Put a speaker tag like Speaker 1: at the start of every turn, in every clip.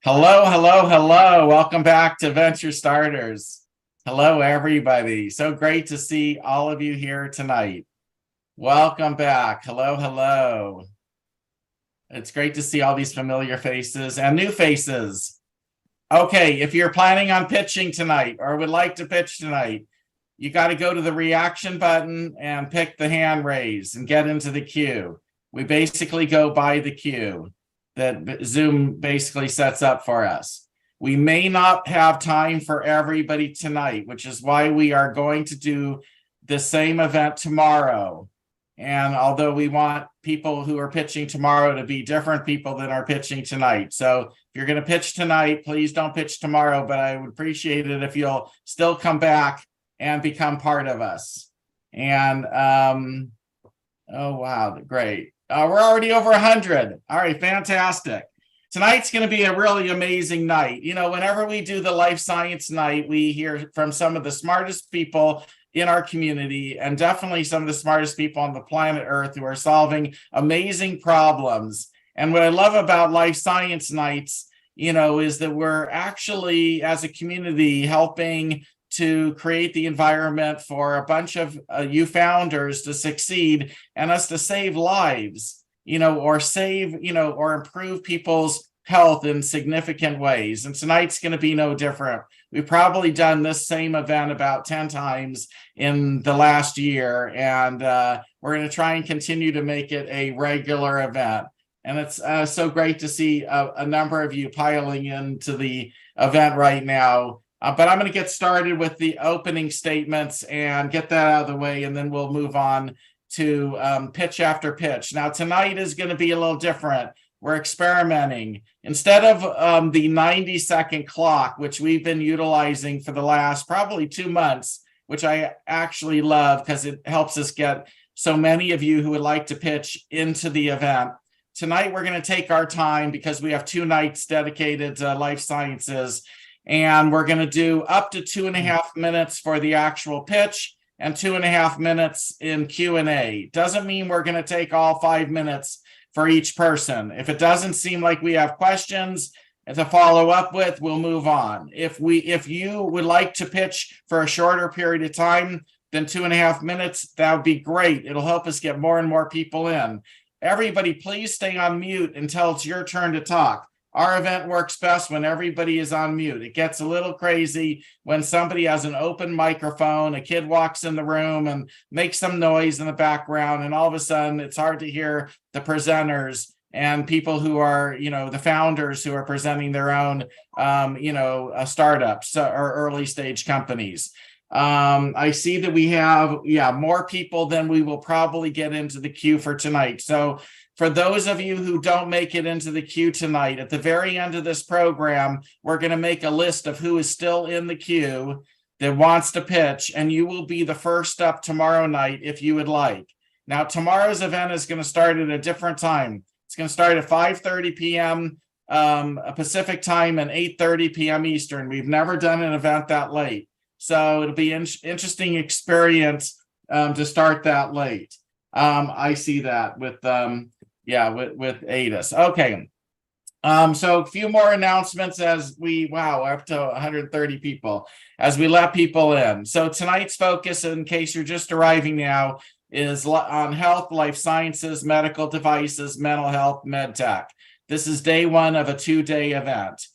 Speaker 1: Hello, hello, hello. Welcome back to Venture Starters. Hello, everybody. So great to see all of you here tonight. Welcome back. Hello, hello. It's great to see all these familiar faces and new faces. Okay, if you're planning on pitching tonight or would like to pitch tonight, you got to go to the reaction button and pick the hand raise and get into the queue. We basically go by the queue that Zoom basically sets up for us. We may not have time for everybody tonight, which is why we are going to do the same event tomorrow. And although we want people who are pitching tomorrow to be different people than are pitching tonight. So if you're going to pitch tonight, please don't pitch tomorrow, but I would appreciate it if you'll still come back and become part of us. And oh, wow, great. We're already over 100. All right, fantastic. Tonight's going to be a really amazing night. You know, whenever we do the life science night, we hear from some of the smartest people in our community and definitely some of the smartest people on the planet Earth who are solving amazing problems. And what I love about life science nights, you know, is that we're actually, as a community, helping to create the environment for a bunch of you founders to succeed and us to save lives, you know, or save, you know, or improve people's health in significant ways. And tonight's going to be no different. We've probably done this same event about 10 times in the last year, and we're going to try and continue to make it a regular event. And it's so great to see a number of you piling into the event right now. But I'm going to get started with the opening statements and get that out of the way, and then we'll move on to pitch after pitch. Now, tonight is going to be a little different. We're experimenting. Instead of the 90-second clock, which we've been utilizing for the last probably 2 months, which I actually love because it helps us get so many of you who would like to pitch into the event. Tonight, we're going to take our time because we have 2 nights dedicated to life sciences. And we're going to do up to 2.5 minutes for the actual pitch and 2.5 minutes in Q&A. Doesn't mean we're going to take all 5 minutes for each person. If it doesn't seem like we have questions to follow up with, we'll move on. If you would like to pitch for a shorter period of time than 2.5 minutes, that would be great. It'll help us get more and more people in. Everybody, please stay on mute until it's your turn to talk. Our event works best when everybody is on mute. It gets a little crazy when somebody has an open microphone, a kid walks in the room and makes some noise in the background, and all of a sudden it's hard to hear the presenters and people who are, you know, the founders who are presenting their own, startups or early stage companies. I see that we have, more people than we will probably get into the queue for tonight. So for those of you who don't make it into the queue tonight, at the very end of this program, we're going to make a list of who is still in the queue that wants to pitch, and you will be the first up tomorrow night if you would like. Now, tomorrow's event is going to start at a different time. It's going to start at 5:30 p.m. Pacific time and 8:30 p.m. Eastern. We've never done an event that late, so it'll be an interesting experience to start that late. I see that with with ADAS. Okay. So a few more announcements as up to 130 people as we let people in. So tonight's focus, in case you're just arriving now, is on health, life sciences, medical devices, mental health, med tech. This is day 1 of a 2-day event.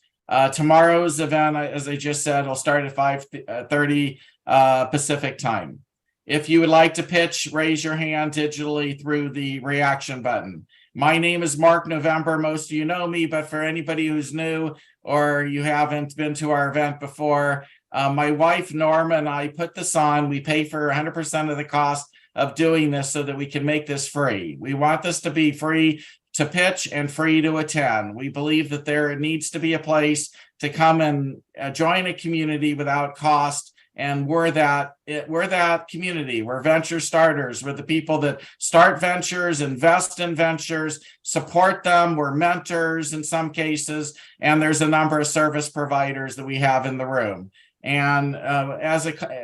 Speaker 1: Tomorrow's event, as I just said, will start at 5:30 Pacific time. If you would like to pitch, raise your hand digitally through the reaction button. My name is Mark November. Most of you know me, but for anybody who's new or you haven't been to our event before, my wife Norma and I put this on. We pay for 100% of the cost of doing this so that we can make this free. We want this to be free to pitch and free to attend. We believe that there needs to be a place to come and join a community without cost. And we're that community. We're venture starters. We're the people that start ventures, invest in ventures, support them. We're mentors in some cases. And there's a number of service providers that we have in the room. And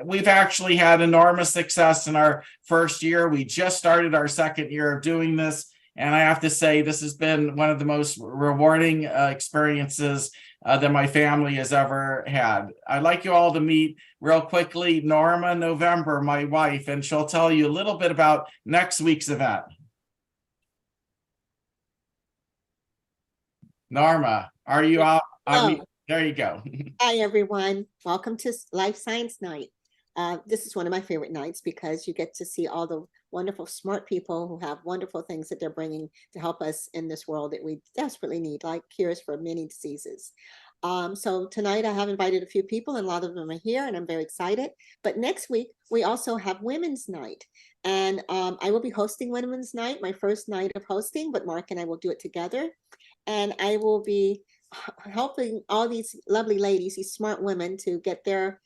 Speaker 1: we've actually had enormous success in our first year. We just started our second year of doing this. And I have to say, this has been one of the most rewarding experiences that my family has ever had. I'd like you all to meet real quickly Norma November, my wife, and she'll tell you a little bit about next week's event. Norma, are you out? There you go.
Speaker 2: Hi, everyone. Welcome to Life Science Night. This is one of my favorite nights because you get to see all the wonderful, smart people who have wonderful things that they're bringing to help us in this world that we desperately need, like cures for many diseases. So tonight I have invited a few people and a lot of them are here and I'm very excited. But next week we also have Women's Night, and I will be hosting Women's Night, my first night of hosting, but Mark and I will do it together. And I will be helping all these lovely ladies, these smart women, to get their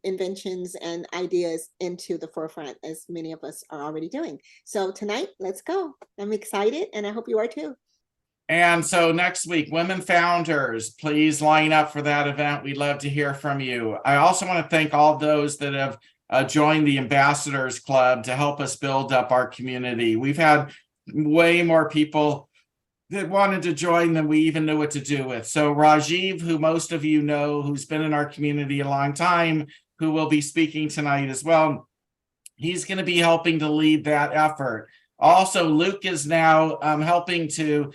Speaker 2: inventions and ideas into the forefront, as many of us are already doing. So tonight, let's go. I'm excited, and I hope you are too.
Speaker 1: And so next week, Women Founders, please line up for that event. We'd love to hear from you. I also want to thank all those that have joined the Ambassadors Club to help us build up our community. We've had way more people that wanted to join than we even knew what to do with. So Rajiv, who most of you know, who's been in our community a long time, who will be speaking tonight as well, he's going to be helping to lead that effort. Also, Luke is now helping to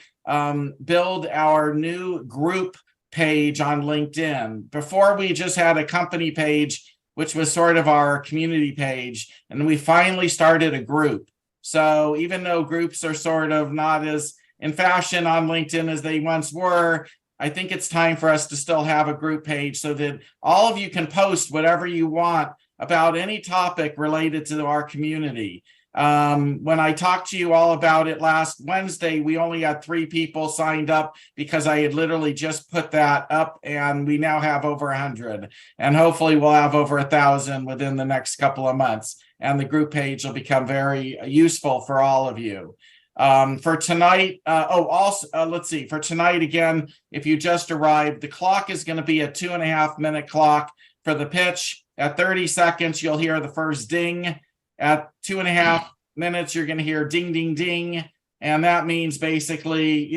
Speaker 1: build our new group page on LinkedIn. Before, we just had a company page, which was sort of our community page, and we finally started a group. So even though groups are sort of not as in fashion on LinkedIn as they once were, I think it's time for us to still have a group page so that all of you can post whatever you want about any topic related to our community. When I talked to you all about it last Wednesday, we only had 3 people signed up because I had literally just put that up, and we now have over 100, and hopefully we'll have over 1,000 within the next couple of months, and the group page will become very useful for all of you. For tonight, let's see, for tonight, again, if you just arrived, the clock is going to be a 2.5-minute clock for the pitch. At 30 seconds, you'll hear the first ding. At 2.5 minutes, you're going to hear ding, ding, ding. And that means basically,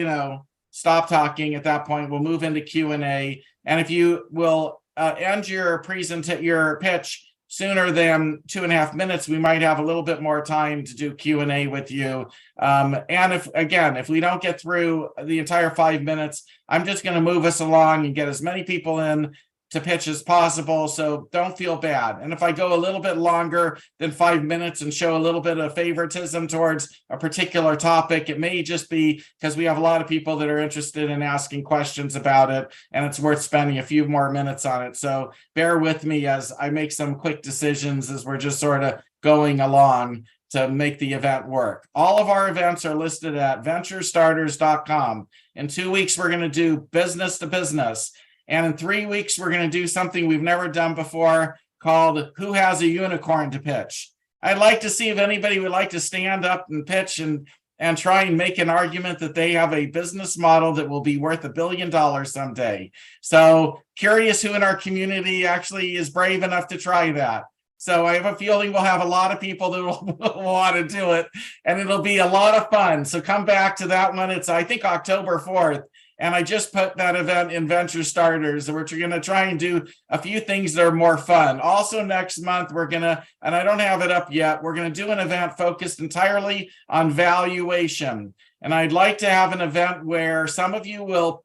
Speaker 1: stop talking at that point. We'll move into Q&A. And if you will end your pitch sooner than 2.5 minutes, we might have a little bit more time to do Q&A with you. And if we don't get through the entire 5 minutes, I'm just going to move us along and get as many people in to pitch as possible, so don't feel bad. And if I go a little bit longer than 5 minutes and show a little bit of favoritism towards a particular topic, it may just be because we have a lot of people that are interested in asking questions about it, and it's worth spending a few more minutes on it. So bear with me as I make some quick decisions as we're just sort of going along to make the event work. All of our events are listed at venturestarters.com. In 2 weeks, we're going to do business to business. And in 3 weeks, we're going to do something we've never done before called Who Has a Unicorn to Pitch? I'd like to see if anybody would like to stand up and pitch and try and make an argument that they have a business model that will be worth $1 billion someday. So curious who in our community actually is brave enough to try that. So I have a feeling we'll have a lot of people that will want to do it, and it'll be a lot of fun. So come back to that one. It's, I think, October 4th. And I just put that event in Venture Starters, which we're going to try and do a few things that are more fun. Also next month, we're going to, and I don't have it up yet, we're going to do an event focused entirely on valuation. And I'd like to have an event where some of you will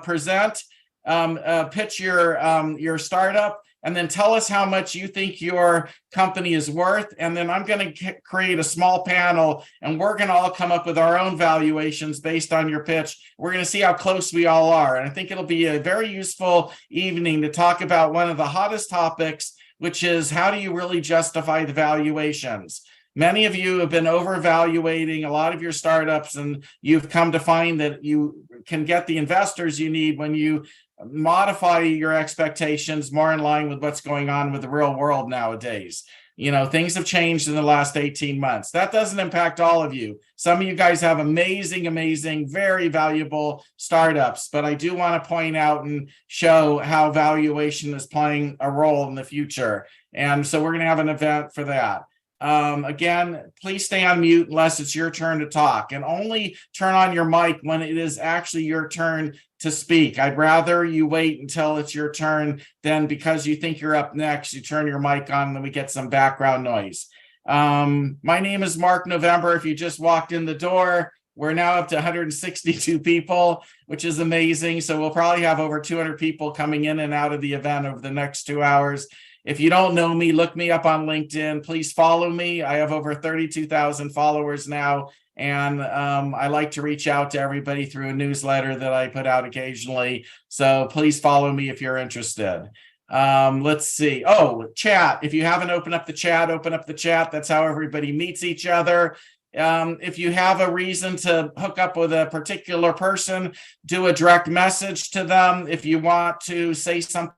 Speaker 1: pitch your startup, and then tell us how much you think your company is worth. And then I'm going to create a small panel, and we're going to all come up with our own valuations based on your pitch. We're going to see how close we all are. And I think it'll be a very useful evening to talk about one of the hottest topics, which is how do you really justify the valuations? Many of you have been overvaluating a lot of your startups, and you've come to find that you can get the investors you need when you modify your expectations more in line with what's going on with the real world nowadays. Things have changed in the last 18 months. That doesn't impact all of you. Some of you guys have amazing, very valuable startups, but I do want to point out and show how valuation is playing a role in the future. And so we're going to have an event for that. Again, please stay on mute unless it's your turn to talk, and only turn on your mic when it is actually your turn to speak. I'd rather you wait until it's your turn than because you think you're up next, you turn your mic on and then we get some background noise. My name is Mark November. If you just walked in the door, we're now up to 162 people, which is amazing. So we'll probably have over 200 people coming in and out of the event over the next 2 hours. If you don't know me, look me up on LinkedIn. Please follow me. I have over 32,000 followers now. And I like to reach out to everybody through a newsletter that I put out occasionally. So please follow me if you're interested. Let's see. Oh, chat. If you haven't opened up the chat, open up the chat. That's how everybody meets each other. If you have a reason to hook up with a particular person, do a direct message to them. If you want to say something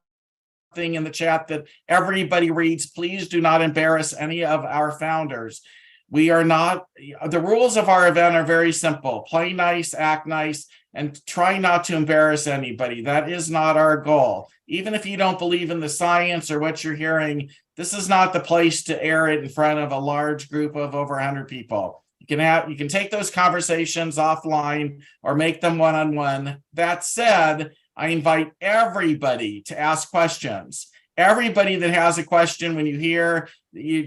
Speaker 1: in the chat that everybody reads, please do not embarrass any of our founders. We are not, the rules of our event are very simple. Play nice, act nice, and try not to embarrass anybody. That is not our goal. Even if you don't believe in the science or what you're hearing, this is not the place to air it in front of a large group of over 100 people. You can take those conversations offline or make them one-on-one. That said, I invite everybody to ask questions. Everybody that has a question, when you hear, you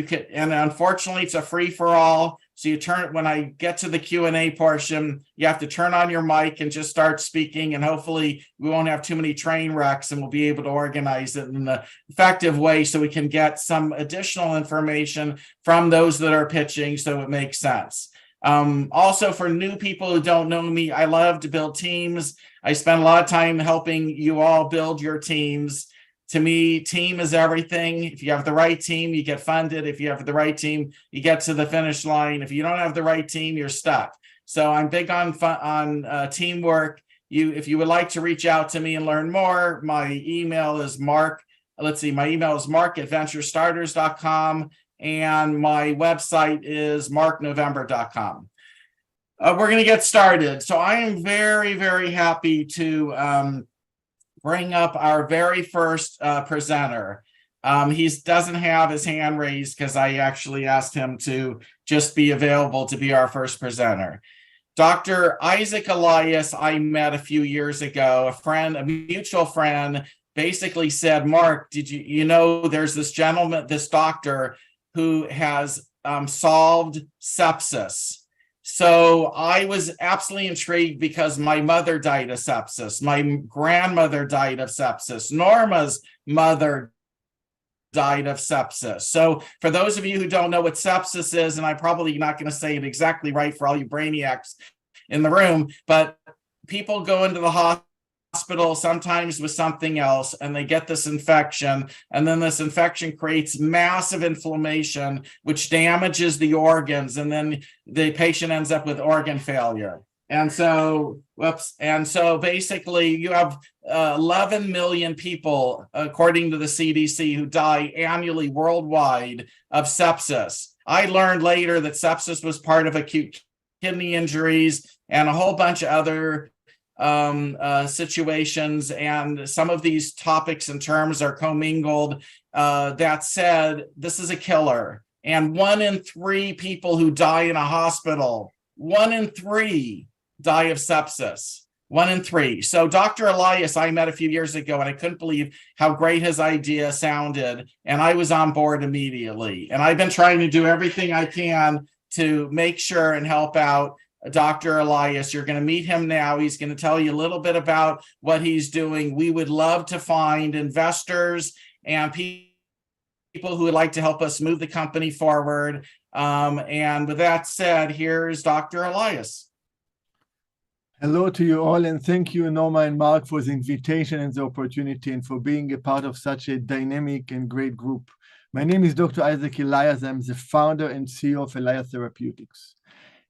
Speaker 1: could, and unfortunately it's a free for all. So when I get to the Q&A portion, you have to turn on your mic and just start speaking, and hopefully we won't have too many train wrecks and we'll be able to organize it in an effective way so we can get some additional information from those that are pitching so it makes sense. Also, for new people who don't know me, I love to build teams. I spend a lot of time helping you all build your teams. To me, team is everything. If you have the right team, you get funded. If you have the right team, you get to the finish line. If you don't have the right team, you're stuck. So I'm big on teamwork. If you would like to reach out to me and learn more, my email is mark@venturestarters.com, and my website is marknovember.com. We're going to get started. So I am very, very happy to bring up our very first presenter. He doesn't have his hand raised because I actually asked him to just be available to be our first presenter. Dr. Isaac Elias, I met a few years ago. A mutual friend, basically said, Mark, did you know there's this gentleman, this doctor who has solved sepsis. So I was absolutely intrigued because my mother died of sepsis. My grandmother died of sepsis. Norma's mother died of sepsis. So for those of you who don't know what sepsis is, and I'm probably not going to say it exactly right for all you brainiacs in the room, but people go into the hospital sometimes with something else and they get this infection, and then this infection creates massive inflammation which damages the organs, and then the patient ends up with organ failure. And so basically you have 11 million people, according to the CDC, who die annually worldwide of sepsis. I learned later that sepsis was part of acute kidney injuries and a whole bunch of other situations, and some of these topics and terms are commingled. That said, this is a killer, and 1 in 3 people who die in a hospital, 1 in 3 die of sepsis. 1 in 3. So Dr. Elias, I met a few years ago, and I couldn't believe how great his idea sounded, and I was on board immediately. And I've been trying to do everything I can to make sure and help out Dr. Elias. You're going to meet him now. He's going to tell you a little bit about what he's doing. We would love to find investors and people who would like to help us move the company forward. And with that said, here's Dr. Elias.
Speaker 3: Hello to you all, and thank you, Norma and Mark, for the invitation and the opportunity, and for being a part of such a dynamic and great group. My name is Dr. Isaac Elias. I'm the founder and CEO of Elias Therapeutics.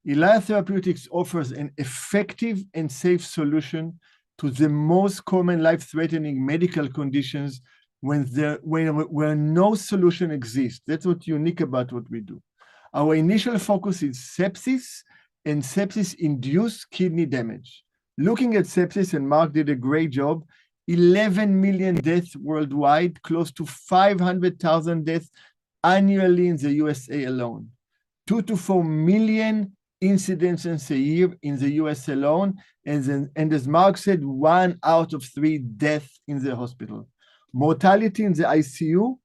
Speaker 3: Elias Therapeutics offers an effective and safe solution to the most common life-threatening medical conditions where no solution exists. That's what's unique about what we do. Our initial focus is sepsis and sepsis-induced kidney damage. Looking at sepsis, and Mark did a great job, 11 million deaths worldwide, close to 500,000 deaths annually in the USA alone. 2 to 4 million incidences a year in the US alone. And as Mark said, 1 out of 3 deaths in the hospital. Mortality in the ICU,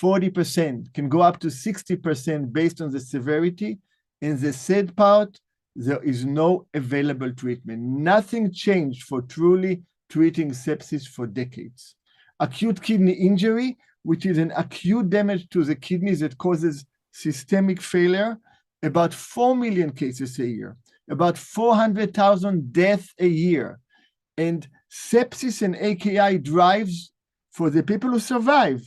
Speaker 3: 40%, can go up to 60% based on the severity. And the sad part, there is no available treatment. Nothing changed for truly treating sepsis for decades. Acute kidney injury, which is an acute damage to the kidneys that causes systemic failure, about 4 million cases a year, about 400,000 deaths a year. And sepsis and AKI drives, for the people who survive,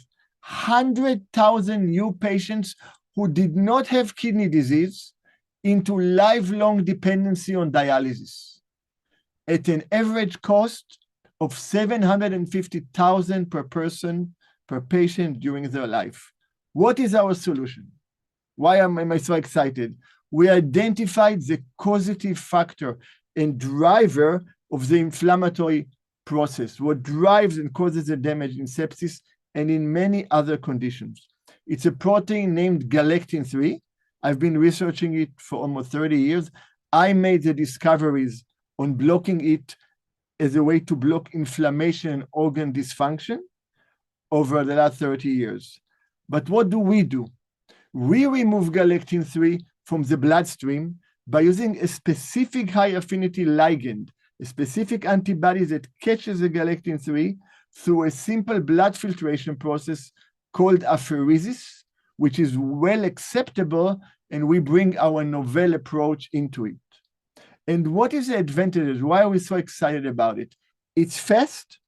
Speaker 3: 100,000 new patients who did not have kidney disease into lifelong dependency on dialysis at an average cost of $750,000 per person, per patient during their life. What is our solution? Why am I so excited? We identified the causative factor and driver of the inflammatory process, what drives and causes the damage in sepsis and in many other conditions. It's a protein named galectin-3. I've been researching it for almost 30 years. I made the discoveries on blocking it as a way to block inflammation and organ dysfunction over the last 30 years. But what do? We remove galectin-3 from the bloodstream by using a specific high affinity ligand, a specific antibody that catches the galectin-3 through a simple blood filtration process called apheresis, which is well acceptable, and we bring our novel approach into it. And what is the advantages? Why are we so excited about it? It's fast.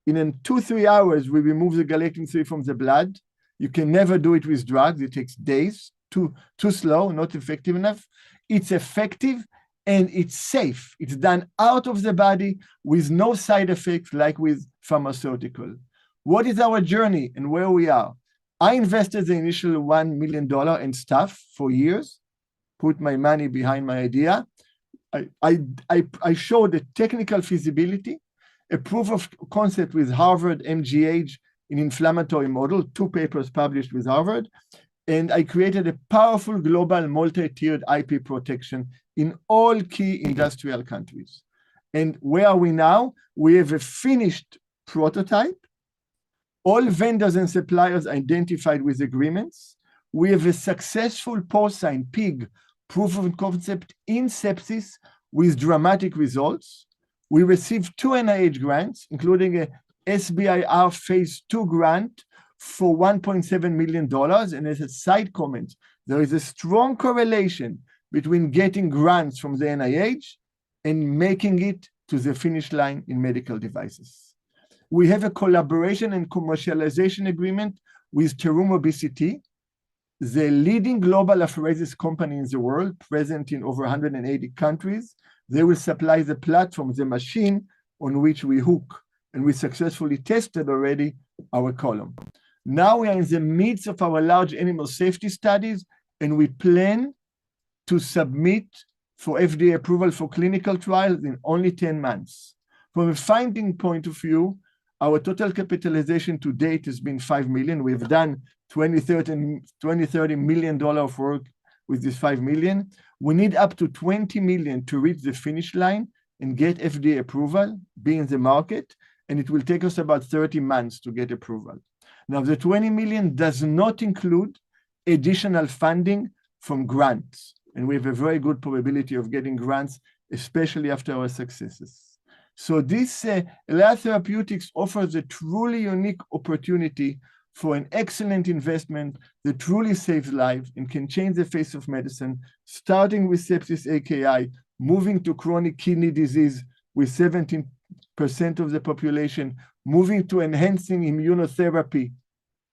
Speaker 3: In 2-3 hours, we remove the galectin-3 from the blood. You can never do it with drugs. It takes days, too slow, not effective enough. It's effective and it's safe. It's done out of the body with no side effects like with pharmaceutical. What is our journey and where we are? I invested the initial $1 million and stuff for years, put my money behind my idea. I showed the technical feasibility, a proof of concept with Harvard MGH in inflammatory model, 2 papers published with Harvard, and I created a powerful global multi-tiered IP protection in all key industrial countries. And where are we now? We have a finished prototype, all vendors and suppliers identified with agreements. We have a successful porcine pig proof of concept in sepsis with dramatic results. We received 2 NIH grants, including a SBIR phase 2 grant for $1.7 million. And as a side comment, there is a strong correlation between getting grants from the NIH and making it to the finish line in medical devices. We have a collaboration and commercialization agreement with Terumo BCT, the leading global apheresis company in the world, present in over 180 countries. They will supply the platform, the machine on which we hook, and we successfully tested already our column. Now we are in the midst of our large animal safety studies, and we plan to submit for FDA approval for clinical trials in only 10 months. From a finding point of view, our total capitalization to date has been $5 million. We've done $30 million of work with this $5 million. We need up to $20 million to reach the finish line and get FDA approval, be in the market, and it will take us about 30 months to get approval. Now, the $20 million does not include additional funding from grants, and we have a very good probability of getting grants, especially after our successes. So this Elad Therapeutics offers a truly unique opportunity for an excellent investment that truly saves lives and can change the face of medicine, starting with sepsis AKI, moving to chronic kidney disease with 17% of the population, moving to enhancing immunotherapy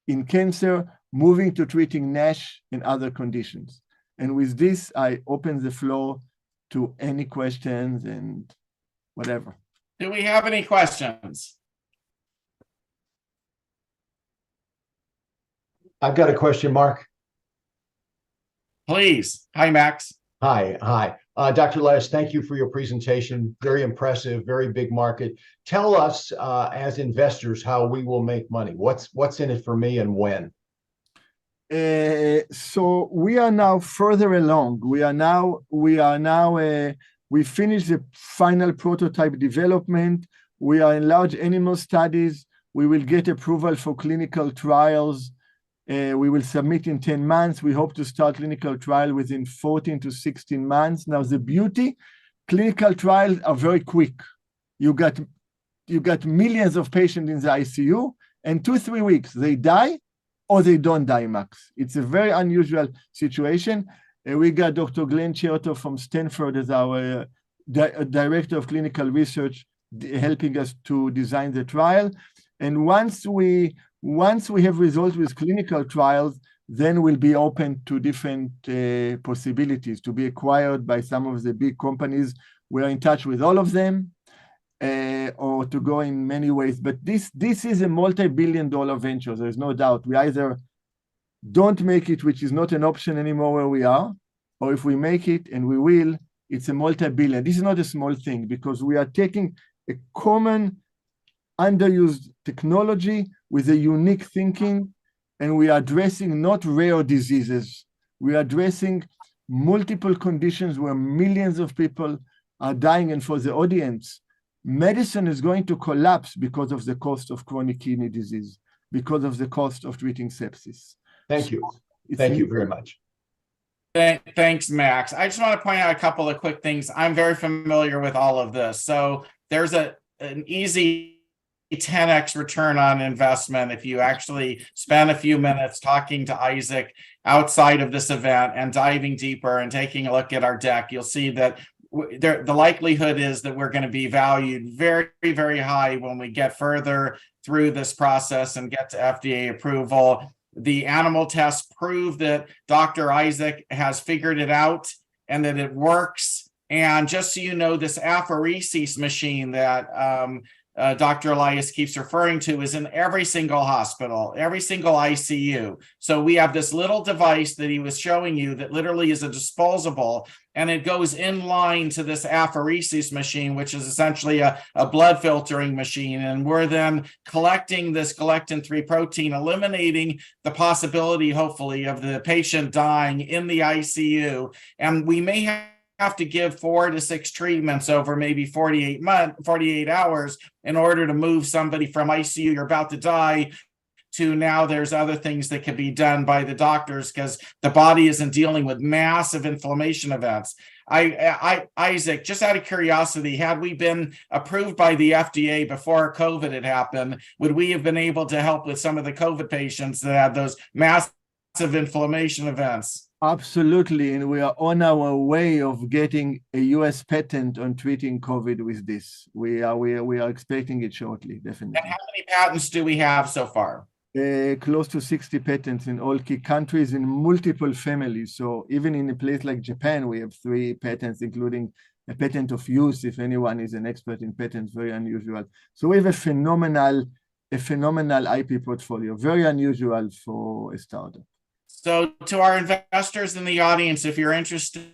Speaker 3: in cancer, moving to treating NASH and other conditions. And with this, I open the floor to any questions and whatever.
Speaker 1: Do we have any questions?
Speaker 4: I've got a question, Mark.
Speaker 1: Please. Hi, Max.
Speaker 4: Hi. Dr. Elias, thank you for your presentation. Very impressive, very big market. Tell us, as investors, how we will make money. What's in it for me and when?
Speaker 3: So we are now further along. We finished the final prototype development. We are in large animal studies. We will get approval for clinical trials. We will submit in 10 months. We hope to start clinical trial within 14 to 16 months. Now, the beauty, clinical trials are very quick. You got millions of patients in the ICU, and 2-3 weeks, they die or they don't die, Max. It's a very unusual situation. We got Dr. Glenn Chertoff from Stanford as our director of clinical research, helping us to design the trial. And once we have results with clinical trials, then we'll be open to different possibilities to be acquired by some of the big companies. We're in touch with all of them, or to go in many ways. But this is a multi-billion-dollar venture. There's no doubt. We either don't make it, which is not an option anymore where we are, or if we make it, and we will, it's a multi-billion. This is not a small thing, because we are taking a common underused technology with a unique thinking, and we are addressing not rare diseases. We are addressing multiple conditions where millions of people are dying. And for the audience, medicine is going to collapse because of the cost of chronic kidney disease, because of the cost of treating sepsis.
Speaker 4: Thank you. Thank you very much.
Speaker 1: Thanks, Max. I just want to point out a couple of quick things. I'm very familiar with all of this. So there's an easy 10x return on investment if you actually spend a few minutes talking to Isaac outside of this event and diving deeper and taking a look at our deck. You'll see that the likelihood is that we're going to be valued very, very high when we get further through this process and get to FDA approval. The animal tests prove that Dr. Isaac has figured it out and that it works. And just so you know, this apheresis machine that Dr. Elias keeps referring to is in every single hospital, every single ICU. So we have this little device that he was showing you that literally is a disposable, and it goes in line to this apheresis machine, which is essentially a blood filtering machine. And we're then collecting this galectin-3 protein, eliminating the possibility, hopefully, of the patient dying in the ICU. And we may have to give 4 to 6 treatments over maybe 48 hours in order to move somebody from ICU, you're about to die, to now there's other things that can be done by the doctors because the body isn't dealing with massive inflammation events. Isaac, just out of curiosity, had we been approved by the FDA before COVID had happened, would we have been able to help with some of the COVID patients that had those massive inflammation events?
Speaker 3: Absolutely, and we are on our way of getting a US patent on treating COVID with this. We are expecting it shortly, definitely.
Speaker 1: And how many patents do we have so far?
Speaker 3: Close to 60 patents in all key countries in multiple families. So even in a place like Japan, we have 3 patents, including a patent of use. If anyone is an expert in patents, very unusual. So we have a phenomenal IP portfolio, very unusual for a startup.
Speaker 1: So to our investors in the audience, if you're interested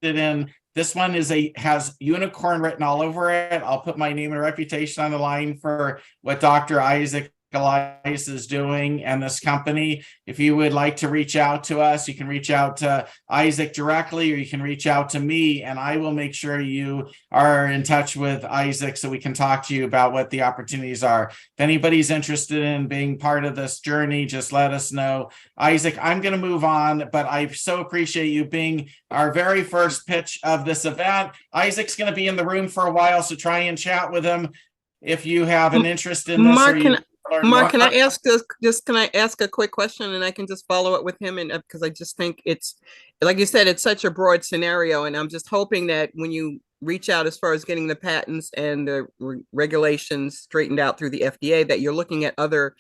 Speaker 1: in this one, has unicorn written all over it. I'll put my name and reputation on the line for what Dr. Isaac Elias is doing and this company. If you would like to reach out to us, you can reach out to Isaac directly, or you can reach out to me, and I will make sure you are in touch with Isaac so we can talk to you about what the opportunities are. If anybody's interested in being part of this journey, just let us know. Isaac, I'm going to move on, but I so appreciate you being our very first pitch of this event. Isaac's going to be in the room for a while, so try and chat with him if you have an interest in this.
Speaker 5: Mark, can I ask a quick question, and I can just follow up with him? And because I just think it's, like you said, it's such a broad scenario, and I'm just hoping that when you reach out as far as getting the patents and the regulations straightened out through the FDA, that you're looking at other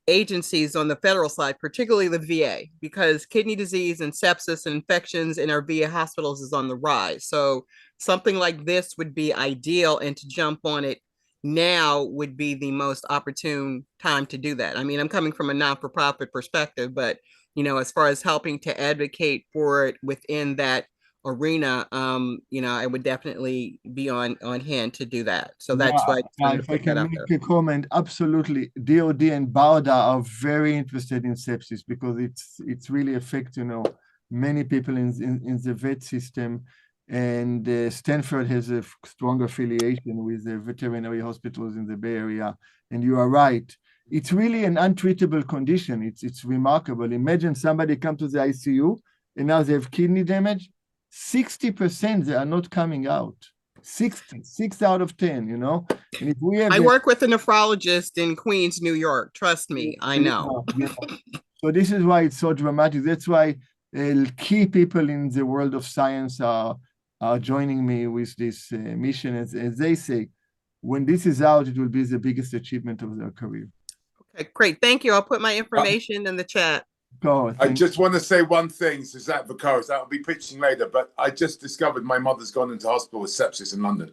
Speaker 5: agencies on the federal side, particularly the VA, because kidney disease and sepsis and infections in our VA hospitals is on the rise. So something like this would be ideal, and to jump on it now would be the most opportune time to do that. I mean, I'm coming from a not-for-profit perspective, but, you know, as far as helping to advocate for it within that arena, I would definitely be on hand to do that. So
Speaker 3: Yeah,
Speaker 5: that's why I just wanted to
Speaker 3: if I
Speaker 5: put that
Speaker 3: can
Speaker 5: out
Speaker 3: make
Speaker 5: there.
Speaker 3: a comment, absolutely. DOD and BARDA are very interested in sepsis because it's really affect, many people in the vet system. And Stanford has a strong affiliation with the veterinary hospitals in the Bay Area. And you are right. It's really an untreatable condition. It's remarkable. Imagine somebody come to the ICU and now they have kidney damage. 60% they are not coming out. 6 out of 10, And if we have
Speaker 5: I work with a nephrologist in Queens, New York. Trust me, I know.
Speaker 3: So this is why it's so dramatic. That's why key people in the world of science are joining me with this mission. As they say, when this is out, it will be the biggest achievement of their career.
Speaker 5: Okay, great. Thank you. I'll put my information in the chat.
Speaker 6: I just want to say one thing to Zach Vakoris. That will be pitching later, but I just discovered my mother's gone into hospital with sepsis in London.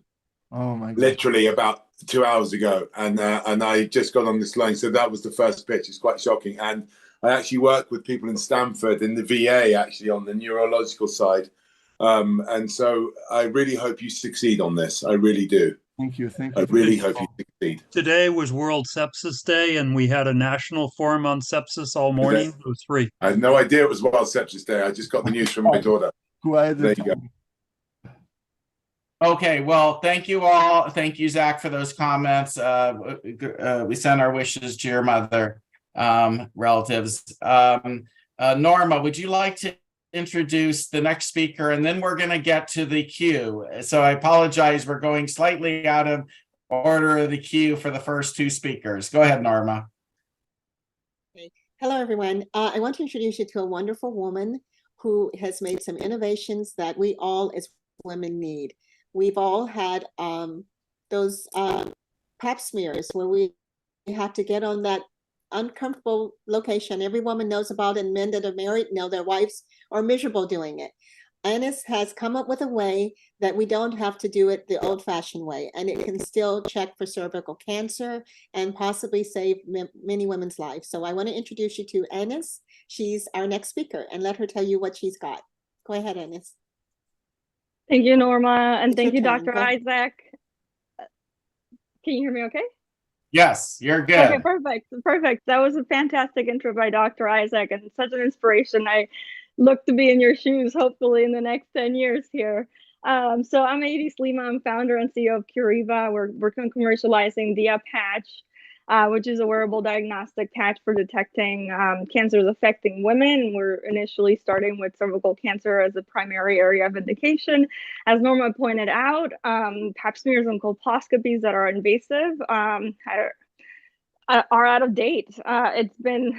Speaker 3: Oh my God.
Speaker 6: Literally about 2 hours ago, and I just got on this line. So that was the first pitch. It's quite shocking. And I actually work with people in Stanford in the VA, actually on the neurological side. And so I really hope you succeed on this. I really do.
Speaker 3: Thank you.
Speaker 6: I really hope you succeed.
Speaker 7: Today was World Sepsis Day, and we had a national forum on sepsis all morning. It was free.
Speaker 6: I had no idea it was World Sepsis Day. I just got the news from my daughter. There you go.
Speaker 1: Okay, well, thank you all. Thank you, Zach, for those comments. We send our wishes to your mother, relatives. Norma, would you like to introduce the next speaker? And then we're going to get to the queue. So I apologize. We're going slightly out of order of the queue for the first two speakers. Go ahead, Norma.
Speaker 2: Hello, everyone. I want to introduce you to a wonderful woman who has made some innovations that we all as women need. We've all had those pap smears where we have to get on that uncomfortable location. Every woman knows about, and men that are married know their wives are miserable doing it. Annis has come up with a way that we don't have to do it the old-fashioned way, and it can still check for cervical cancer and possibly save many women's lives. So I want to introduce you to Annis. She's our next speaker, and let her tell you what she's got. Go ahead, Annis.
Speaker 8: Thank you, Norma, and
Speaker 2: It's
Speaker 8: thank you,
Speaker 2: your turn.
Speaker 8: Dr. Isaac. Can you hear me okay?
Speaker 1: Yes, you're good.
Speaker 8: Okay, perfect. That was a fantastic intro by Dr. Isaac and such an inspiration. I look to be in your shoes, hopefully in the next 10 years here. So I'm Adi Slima, I'm founder and CEO of Curiva. We're working on commercializing the patch, which is a wearable diagnostic patch for detecting cancers affecting women. We're initially starting with cervical cancer as a primary area of indication. As Norma pointed out, pap smears and colposcopies that are invasive are out of date. It's been,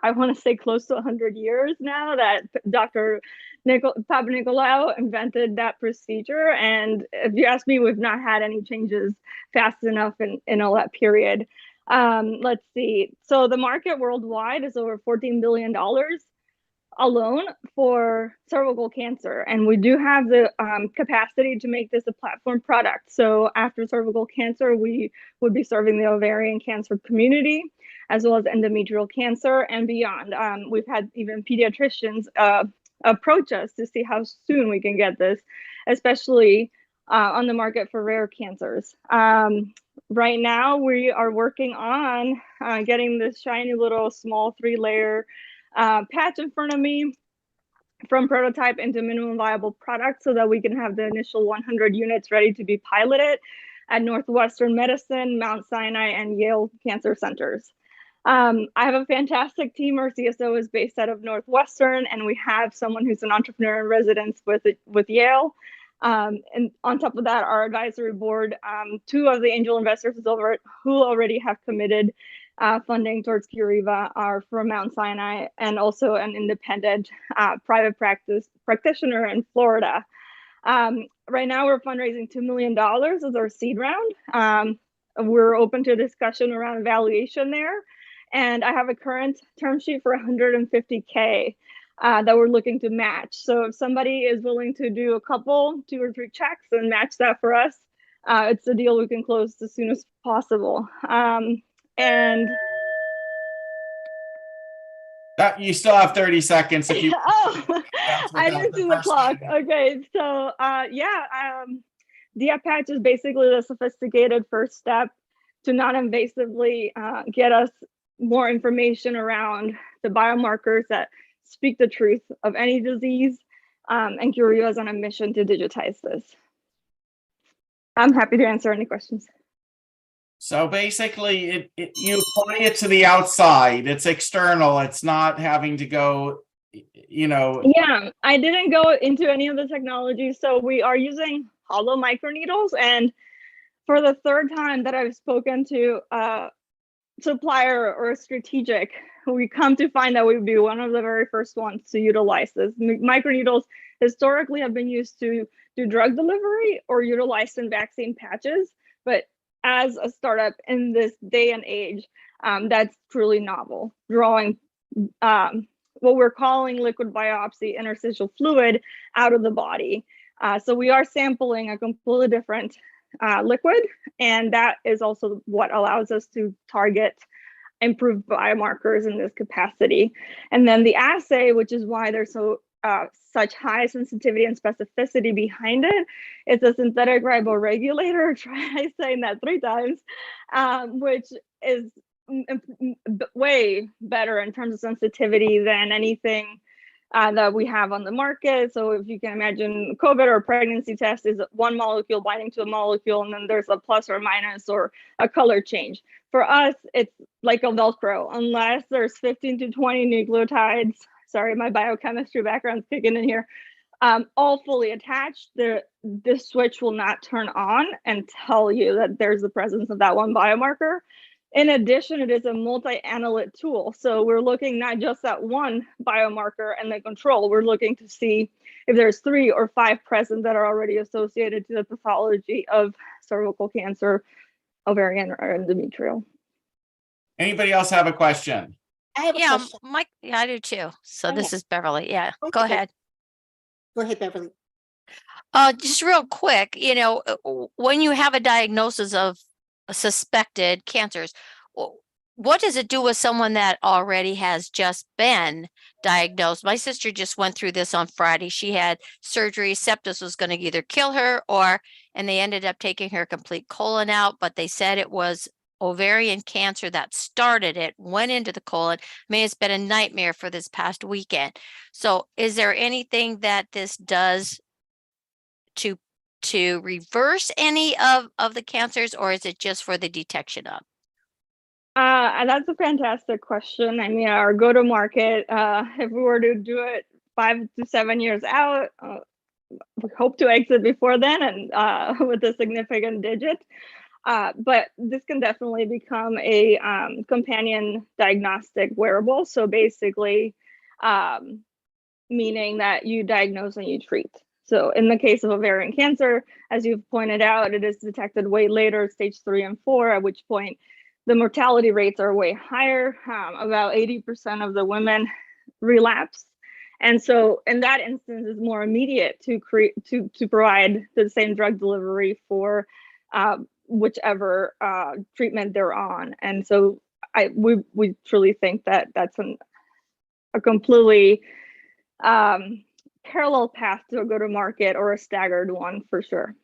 Speaker 8: I want to say, close to 100 years now that Dr. Papanicolaou invented that procedure. And if you ask me, we've not had any changes fast enough in all that period. Let's see. So the market worldwide is over $14 billion alone for cervical cancer. And we do have the capacity to make this a platform product. So after cervical cancer, we would be serving the ovarian cancer community, as well as endometrial cancer and beyond. We've had even pediatricians approach us to see how soon we can get this, especially on the market for rare cancers. Right now, we are working on getting this shiny little small 3-layer patch in front of me from prototype into minimum viable product so that we can have the initial 100 units ready to be piloted at Northwestern Medicine, Mount Sinai, and Yale Cancer Centers. I have a fantastic team. Our CSO is based out of Northwestern, and we have someone who's an entrepreneur in residence with Yale. And on top of that, our advisory board, 2 of the angel investors who already have committed funding towards Curiva are from Mount Sinai, and also an independent private practice practitioner in Florida. Right now, we're fundraising $2 million as our seed round. We're open to discussion around valuation there. And I have a current term sheet for $150K that we're looking to match. So if somebody is willing to do a couple, 2 or 3 checks and match that for us, it's a deal we can close as soon as possible. And
Speaker 1: That you still have 30 seconds if you.
Speaker 8: Oh,
Speaker 1: That's
Speaker 8: I
Speaker 1: without
Speaker 8: didn't
Speaker 1: the
Speaker 8: see the
Speaker 1: first
Speaker 8: clock.
Speaker 1: one.
Speaker 8: Okay, so DF Patch is basically the sophisticated first step to non-invasively get us more information around the biomarkers that speak the truth of any disease, and Curio is on a mission to digitize this. I'm happy to answer any questions.
Speaker 1: So basically, you apply it to the outside. It's external. It's not having to go,
Speaker 8: Yeah, I didn't go into any of the technology. So we are using hollow microneedles. And for the third time that I've spoken to a supplier or a strategic, we come to find that we would be one of the very first ones to utilize this. Microneedles historically have been used to do drug delivery or utilized in vaccine patches. But as a startup in this day and age, that's truly novel, drawing what we're calling liquid biopsy interstitial fluid out of the body. So we are sampling a completely different liquid, and that is also what allows us to target improved biomarkers in this capacity. And then the assay, which is why there's such high sensitivity and specificity behind it, it's a synthetic riboregulator. Try saying that 3 times, which is way better in terms of sensitivity than anything that we have on the market. So if you can imagine, COVID or pregnancy test is one molecule binding to a molecule, and then there's a plus or minus or a color change. For us, it's like a Velcro. Unless there's 15 to 20 nucleotides, sorry, my biochemistry background's kicking in here, all fully attached, this switch will not turn on and tell you that there's the presence of that one biomarker. In addition, it is a multi-analyte tool. So we're looking not just at one biomarker and the control, we're looking to see if there's 3 or 5 present that are already associated to the pathology of cervical cancer, ovarian, or endometrial.
Speaker 1: Anybody else have a question?
Speaker 2: I have a
Speaker 9: Yeah,
Speaker 2: question.
Speaker 9: Mike, yeah, I do too. So
Speaker 2: Go
Speaker 9: this
Speaker 2: ahead.
Speaker 9: is Beverly. Yeah, go
Speaker 2: Okay.
Speaker 9: ahead.
Speaker 2: Go ahead, Beverly.
Speaker 9: Just real quick, when you have a diagnosis of suspected cancers, what does it do with someone that already has just been diagnosed? My sister just went through this on Friday. She had surgery. Sepsis was going to either kill her and they ended up taking her complete colon out, but they said it was ovarian cancer that started it, went into the colon. It's been a nightmare for this past weekend. So is there anything that this does to reverse any of the cancers, or is it just for the detection of?
Speaker 8: That's a fantastic question. I mean, our go-to-market, if we were to do it 5 to 7 years out, we hope to exit before then and with a significant digit. But this can definitely become a companion diagnostic wearable. So basically, meaning that you diagnose and you treat. So in the case of ovarian cancer, as you've pointed out, it is detected way later, stage 3 and 4, at which point the mortality rates are way higher. About 80% of the women relapse. And so in that instance, it's more immediate to provide the same drug delivery for whichever treatment they're on. And so we truly think that that's a completely parallel path to a go-to-market or a staggered one for sure.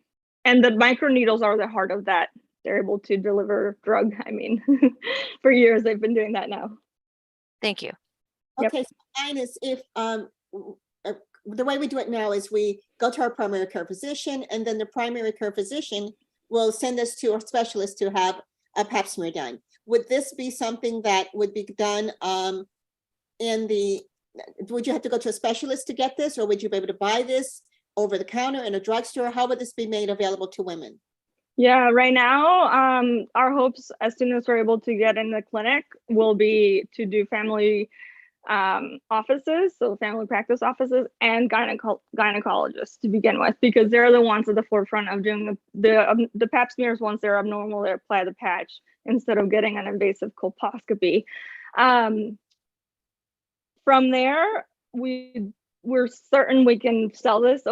Speaker 8: And the microneedles are the heart of that. They're able to deliver drug. I mean, for years they've been doing that now.
Speaker 9: Thank you.
Speaker 8: Yep.
Speaker 2: Okay, so mine is if the way we do it now is we go to our primary care physician, and then the primary care physician will send us to a specialist to have a pap smear done. Would this be something that would be done would you have to go to a specialist to get this, or would you be able to buy this over the counter in a drugstore? How would this be made available to women?
Speaker 8: Yeah, right now, our hopes as soon as we're able to get in the clinic will be to do family offices, so family practice offices, and gynecologists to begin with, because they're the ones at the forefront of doing the pap smears. Once they're abnormal, they apply the patch instead of getting an invasive colposcopy. From there, we're certain we can sell this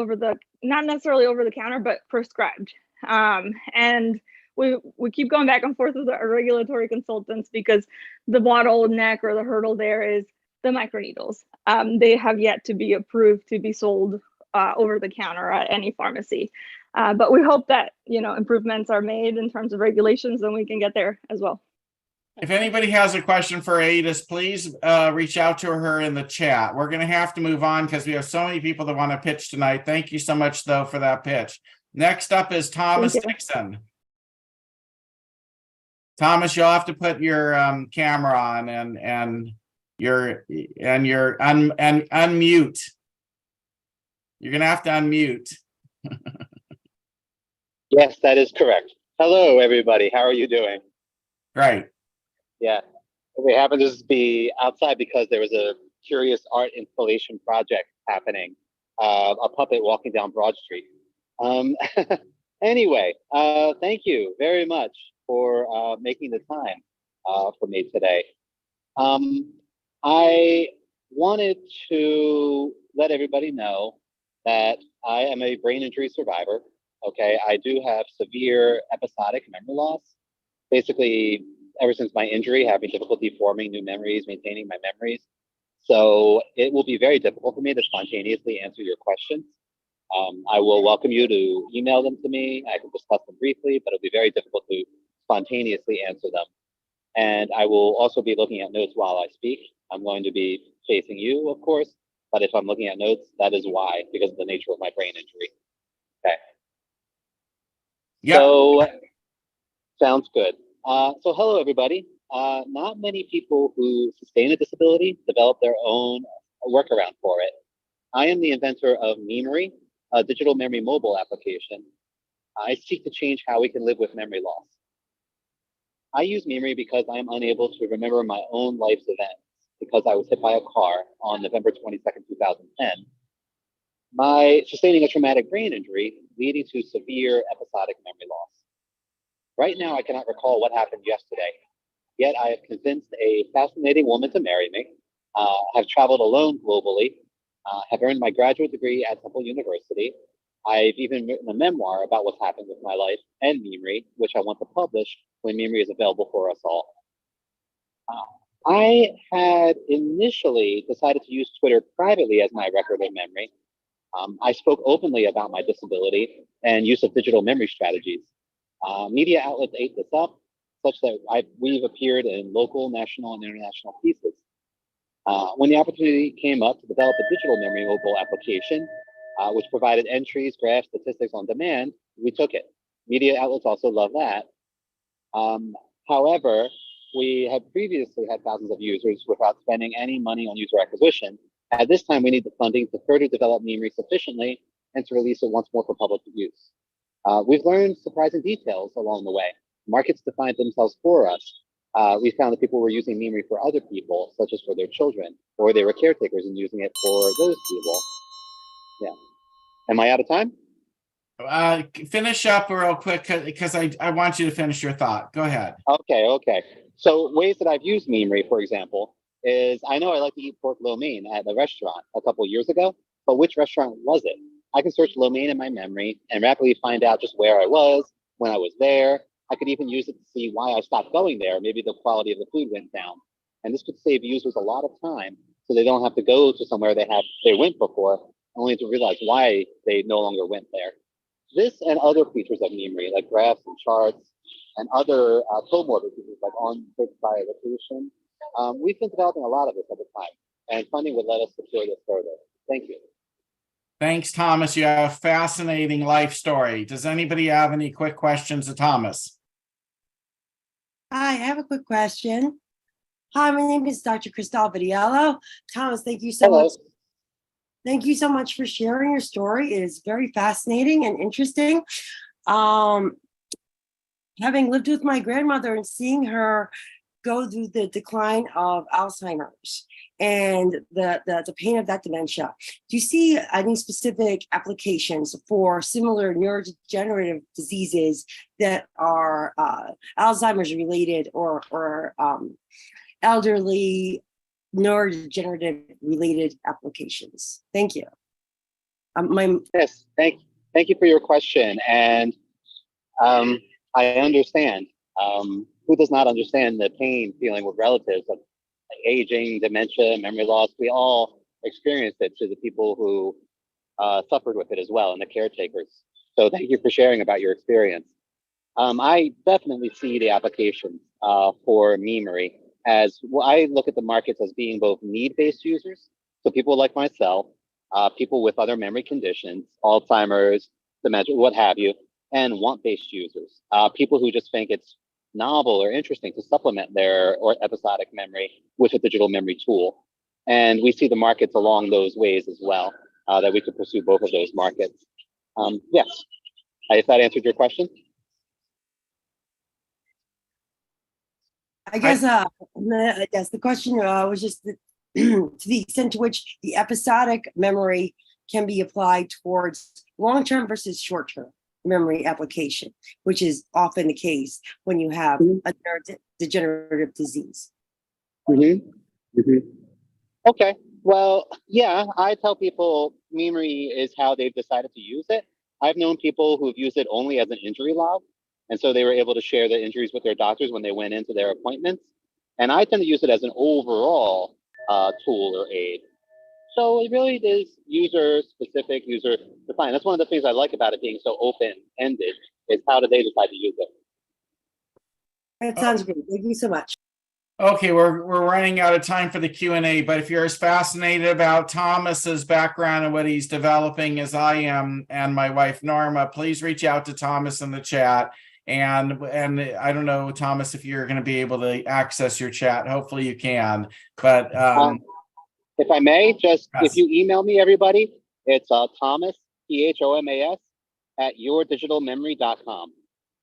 Speaker 8: not necessarily over the counter, but prescribed. And we keep going back and forth with our regulatory consultants, because the bottleneck or the hurdle there is the microneedles. They have yet to be approved to be sold over the counter at any pharmacy. But we hope that, improvements are made in terms of regulations, and we can get there as well.
Speaker 1: If anybody has a question for Adis, please reach out to her in the chat. We're going to have to move on because we have so many people that want to pitch tonight. Thank you so much, though, for that pitch. Next up is Thomas
Speaker 8: Thank you.
Speaker 1: Dixon. Thomas, you'll have to put your camera on and unmute. You're gonna have to unmute.
Speaker 10: Yes, that is correct. Hello, everybody. How are you doing?
Speaker 1: Great.
Speaker 10: Yeah, we happen to just be outside because there was a curious art installation project happening. A puppet walking down Broad Street. Anyway, thank you very much for making the time for me today. I wanted to let everybody know that I am a brain injury survivor. Okay, I do have severe episodic memory loss. Basically, ever since my injury, having difficulty forming new memories, maintaining my memories. So it will be very difficult for me to spontaneously answer your questions. I will welcome you to email them to me. I can discuss them briefly, but it'll be very difficult to spontaneously answer them. And I will also be looking at notes while I speak. I'm going to be facing you, of course, but if I'm looking at notes, that is why, because of the nature of my brain injury. Okay.
Speaker 1: Yep.
Speaker 10: So, sounds good. So hello, everybody. Not many people who sustain a disability develop their own workaround for it. I am the inventor of Memory, a digital memory mobile application. I seek to change how we can live with memory loss. I use Memory because I am unable to remember my own life's events because I was hit by a car on November 22nd, 2010. By sustaining a traumatic brain injury leading to severe episodic memory loss. Right now, I cannot recall what happened yesterday, yet I have convinced a fascinating woman to marry me, have traveled alone globally, have earned my graduate degree at Temple University. I've even written a memoir about what's happened with my life and Memory, which I want to publish when Memory is available for us all. I had initially decided to use Twitter privately as my record of memory. I spoke openly about my disability and use of digital memory strategies. Media outlets ate this up, such that we've appeared in local, national, and international pieces. When the opportunity came up to develop a digital memory mobile application, which provided entries, graphs, statistics on demand, we took it. Media outlets also love that. However, we had previously had thousands of users without spending any money on user acquisition. At this time, we need the funding to further develop Memory sufficiently and to release it once more for public use. We've learned surprising details along the way. Markets defined themselves for us. We found that people were using Memory for other people, such as for their children, or they were caretakers and using it for those people. Yeah. Am I out of time?
Speaker 1: Finish up real quick because I want you to finish your thought. Go ahead.
Speaker 10: Okay. So ways that I've used Memory, for example, is I know I like to eat pork lo mein at a restaurant a couple years ago, but which restaurant was it? I can search lo mein in my memory and rapidly find out just where I was, when I was there. I could even use it to see why I stopped going there. Maybe the quality of the food went down. And this could save users a lot of time so they don't have to go to somewhere they went before, only to realize why they no longer went there. This and other features of Memory, like graphs and charts and other comorbid features like on-trip by location, we've been developing a lot of this at the time, and funding would let us secure this further. Thank you.
Speaker 1: Thanks, Thomas. You have a fascinating life story. Does anybody have any quick questions of Thomas?
Speaker 11: Hi, I have a quick question. Hi, my name is Dr. Cristal Vitiello. Thomas, thank you so
Speaker 10: Hello.
Speaker 11: much. Thank you so much for sharing your story. It is very fascinating and interesting. Having lived with my grandmother and seeing her go through the decline of Alzheimer's and the pain of that dementia, do you see any specific applications for similar neurodegenerative diseases that are Alzheimer's related or elderly neurodegenerative related applications? Thank you.
Speaker 10: Yes, thank you for your question. And I understand. Who does not understand the pain feeling with relatives of aging, dementia, memory loss. We all experience it to the people who suffered with it as well, and the caretakers. So thank you for sharing about your experience. I definitely see the application for memory as well. I look at the markets as being both need-based users, so people like myself, people with other memory conditions, Alzheimer's, dementia, what have you, and want-based users, people who just think it's novel or interesting to supplement their or episodic memory with a digital memory tool. And we see the markets along those ways as well, that we could pursue both of those markets. Yes, if that answered your question.
Speaker 11: I guess the question was just to the extent to which the episodic memory can be applied towards long-term versus short-term memory application, which is often the case when you have a degenerative disease.
Speaker 10: Okay, well, yeah, I tell people memory is how they've decided to use it. I've known people who've used it only as an injury log, and so they were able to share the injuries with their doctors when they went into their appointments. And I tend to use it as an overall tool or aid. So it really is user-specific, user-defined. That's one of the things I like about it being so open-ended, is how do they decide to use it?
Speaker 11: That sounds great. Thank you so much.
Speaker 1: Okay, we're running out of time for the Q&A, but if you're as fascinated about Thomas's background and what he's developing as I am and my wife Norma, please reach out to Thomas in the chat. And I don't know, Thomas, if you're going to be able to access your chat. Hopefully you can. But
Speaker 10: if I may, just
Speaker 1: yes.
Speaker 10: If you email me, everybody, it's Thomas, THOMAS, at yourdigitalmemory.com.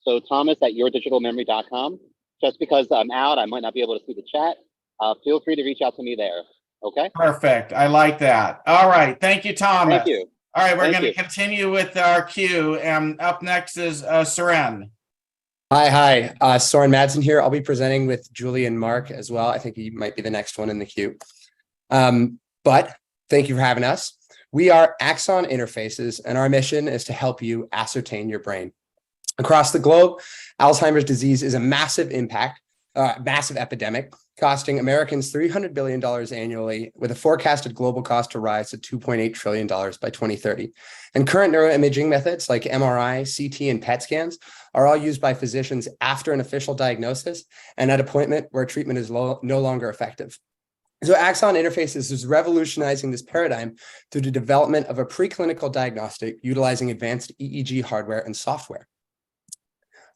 Speaker 10: So Thomas at yourdigitalmemory.com. Just because I'm out, I might not be able to see the chat. Feel free to reach out to me there. Okay.
Speaker 1: Perfect. I like that. All right. Thank you, Thomas.
Speaker 10: Thank you.
Speaker 1: All right, we're going to continue with our queue. And up next is Soren.
Speaker 12: Hi. Soren Madsen here. I'll be presenting with Julie and Mark as well. I think he might be the next one in the queue. But thank you for having us. We are Axon Interfaces, and our mission is to help you ascertain your brain. Across the globe, Alzheimer's disease is a massive epidemic, costing Americans $300 billion annually, with a forecasted global cost to rise to $2.8 trillion by 2030. And current neuroimaging methods like MRI, CT, and PET scans are all used by physicians after an official diagnosis and at a point where treatment is no longer effective. So Axon Interfaces is revolutionizing this paradigm through the development of a preclinical diagnostic utilizing advanced EEG hardware and software.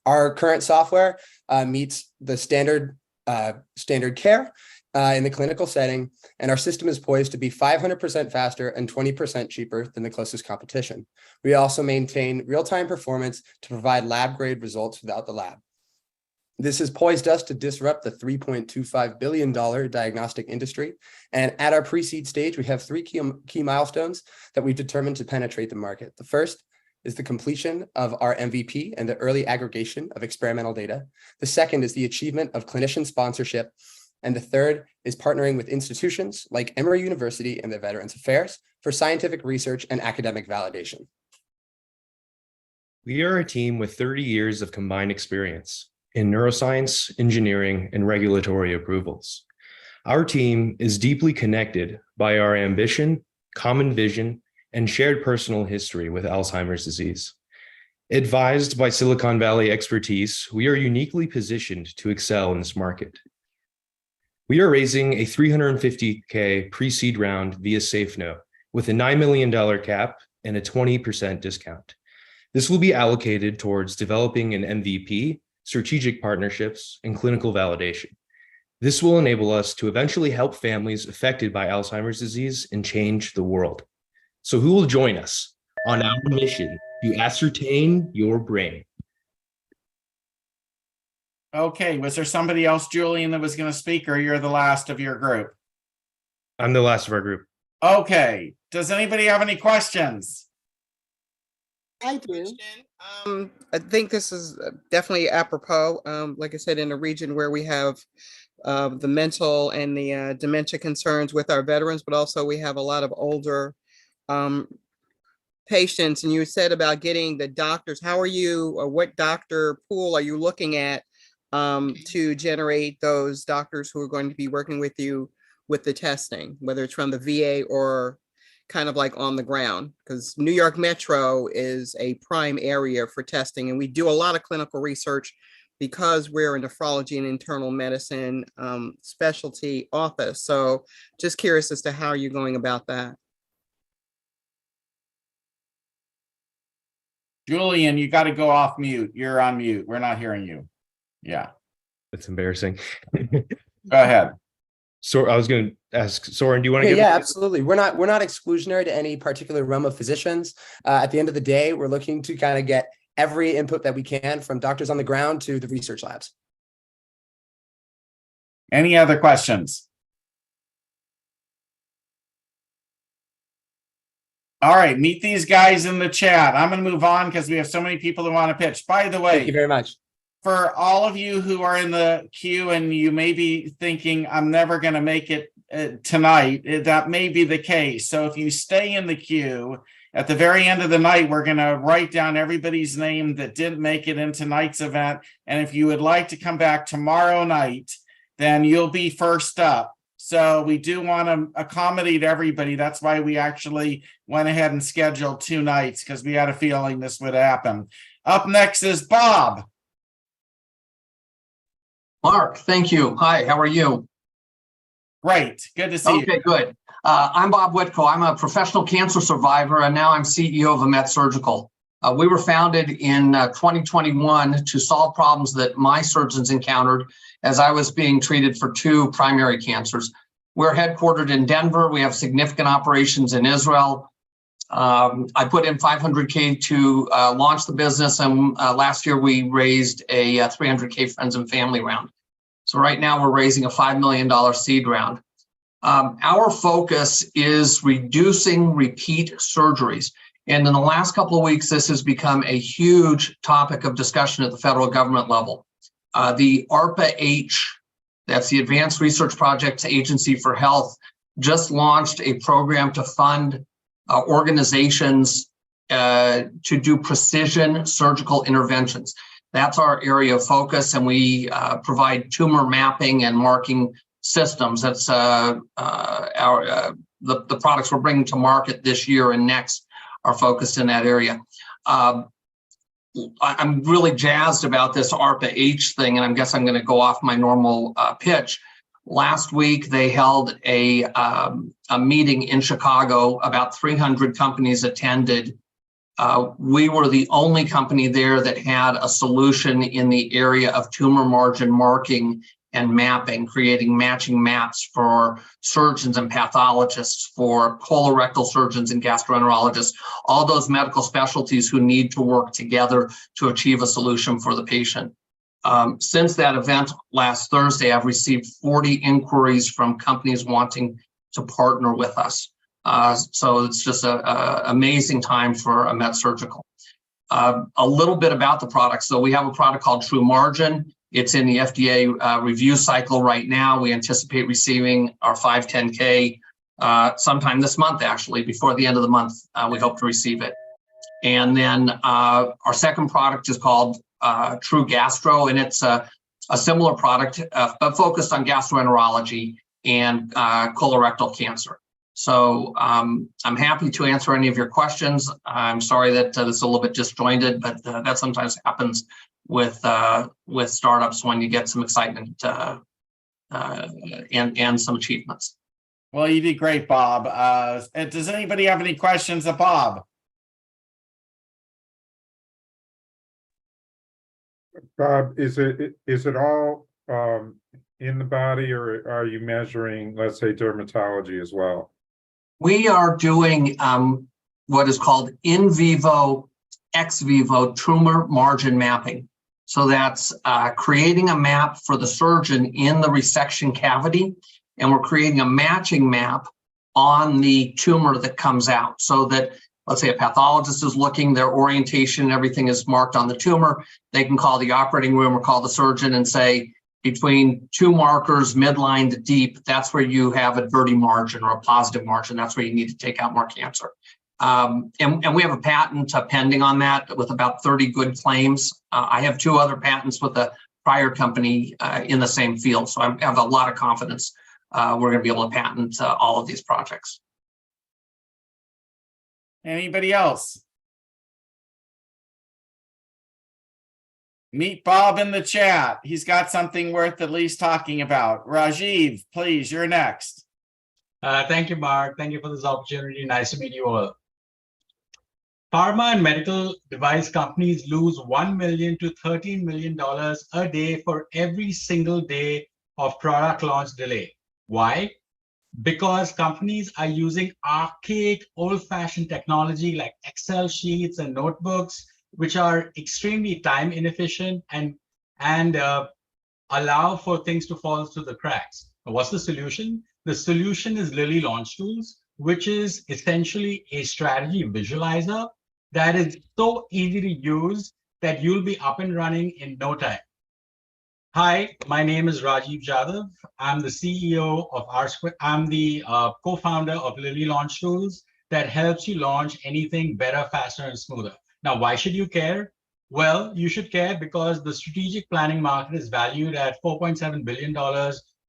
Speaker 12: Our current software meets the standard care in the clinical setting, and our system is poised to be 500% faster and 20% cheaper than the closest competition. We also maintain real-time performance to provide lab-grade results without the lab. This has poised us to disrupt the $3.25 billion diagnostic industry. And at our pre-seed stage, we have three key milestones that we've determined to penetrate the market. The first is the completion of our MVP and the early aggregation of experimental data. The second is the achievement of clinician sponsorship. And the third is partnering with institutions like Emory University and the Veterans Affairs for scientific research and academic validation.
Speaker 13: We are a team with 30 years of combined experience in neuroscience, engineering, and regulatory approvals. Our team is deeply connected by our ambition, common vision, and shared personal history with Alzheimer's disease. Advised by Silicon Valley expertise, we are uniquely positioned to excel in this market. We are raising a $350K pre-seed round via SafeNote with a $9 million cap and a 20% discount. This will be allocated towards developing an MVP, strategic partnerships, and clinical validation. This will enable us to eventually help families affected by Alzheimer's disease and change the world. So who will join us on our mission to ascertain your brain?
Speaker 1: Okay, was there somebody else, Julian, that was going to speak, or you're the last of your group?
Speaker 13: I'm the last of our group.
Speaker 1: Okay, does anybody have any questions?
Speaker 2: I do.
Speaker 5: I think this is definitely apropos. Like I said, in a region where we have the mental and the dementia concerns with our veterans, but also we have a lot of older patients. And you said about getting the doctors. How are you, or what doctor pool are you looking at to generate those doctors who are going to be working with you with the testing, whether it's from the VA or kind of like on the ground, because New York Metro is a prime area for testing. And we do a lot of clinical research because we're a nephrology and internal medicine specialty office. So just curious as to how you're going about that.
Speaker 1: Julian, you got to go off mute. You're on mute. We're not hearing you. Yeah.
Speaker 13: That's embarrassing.
Speaker 1: Go ahead.
Speaker 13: So I was going to ask Soren, do you want to
Speaker 12: Yeah,
Speaker 13: give?
Speaker 12: yeah, absolutely. We're not exclusionary to any particular realm of physicians. At the end of the day, we're looking to kind of get every input that we can from doctors on the ground to the research labs.
Speaker 1: Any other questions? All right, meet these guys in the chat. I'm going to move on because we have so many people who want to pitch. By the way,
Speaker 12: Thank you very much.
Speaker 1: For all of you who are in the queue and you may be thinking, I'm never going to make it tonight, that may be the case. So if you stay in the queue, at the very end of the night, we're going to write down everybody's name that didn't make it in tonight's event. And if you would like to come back tomorrow night, then you'll be first up. So we do want to accommodate everybody. That's why we actually went ahead and scheduled 2 nights, because we had a feeling this would happen. Up next is Bob.
Speaker 14: Mark, thank you. Hi, how are you?
Speaker 1: Great. Good to see you.
Speaker 14: Okay, good. I'm Bob Whitko. I'm a professional cancer survivor, and now I'm CEO of Amet Surgical. We were founded in 2021 to solve problems that my surgeons encountered as I was being treated for 2 primary cancers. We're headquartered in Denver. We have significant operations in Israel. I put in $500K to launch the business, and last year we raised a $300K friends and family round. So right now we're raising a $5 million seed round. Our focus is reducing repeat surgeries. And in the last couple of weeks, this has become a huge topic of discussion at the federal government level. The ARPA-H, that's the Advanced Research Projects Agency for Health, just launched a program to fund organizations to do precision surgical interventions. That's our area of focus, and we provide tumor mapping and marking systems. That's the products we're bringing to market this year and next are focused in that area. I'm really jazzed about this ARPA-H thing, and I guess I'm going to go off my normal pitch. Last week, they held a meeting in Chicago. About 300 companies attended. We were the only company there that had a solution in the area of tumor margin marking and mapping, creating matching maps for surgeons and pathologists, for colorectal surgeons and gastroenterologists, all those medical specialties who need to work together to achieve a solution for the patient. Since that event last Thursday, I've received 40 inquiries from companies wanting to partner with us. So it's just an amazing time for Amet Surgical. A little bit about the product. So we have a product called True Margin. It's in the FDA review cycle right now. We anticipate receiving our 510K sometime this month, actually, before the end of the month. We hope to receive it. And then our second product is called True Gastro, and it's a similar product, but focused on gastroenterology and colorectal cancer. So I'm happy to answer any of your questions. I'm sorry that this is a little bit disjointed, but that sometimes happens with startups when you get some excitement and some achievements.
Speaker 1: Well, you did great, Bob. Does anybody have any questions of Bob?
Speaker 15: Bob, is it all in the body, or are you measuring, let's say, dermatology as well?
Speaker 14: We are doing what is called in vivo, ex vivo tumor margin mapping. So that's creating a map for the surgeon in the resection cavity, and we're creating a matching map on the tumor that comes out, so that, let's say, a pathologist is looking, their orientation, everything is marked on the tumor. They can call the operating room or call the surgeon and say, between 2 markers, midline to deep, that's where you have a dirty margin or a positive margin. That's where you need to take out more cancer. And we have a patent pending on that with about 30 good claims. I have 2 other patents with a prior company in the same field. So I have a lot of confidence we're going to be able to patent all of these projects.
Speaker 1: Anybody else? Meet Bob in the chat. He's got something worth at least talking about. Rajiv, please, you're next.
Speaker 16: Thank you, Mark. Thank you for this opportunity. Nice to meet you all. Pharma and medical device companies lose $1 million to $13 million a day for every single day of product launch delay. Why? Because companies are using archaic, old-fashioned technology like Excel sheets and notebooks, which are extremely time inefficient and allow for things to fall through the cracks. What's the solution? The solution is Lilly Launch Tools, which is essentially a strategy visualizer that is so easy to use that you'll be up and running in no time. Hi, my name is Rajiv Jadhav. I'm the CEO of R-Square. I'm the co-founder of Lilly Launch Tools that helps you launch anything better, faster, and smoother. Now, why should you care? Well, you should care because the strategic planning market is valued at $4.7 billion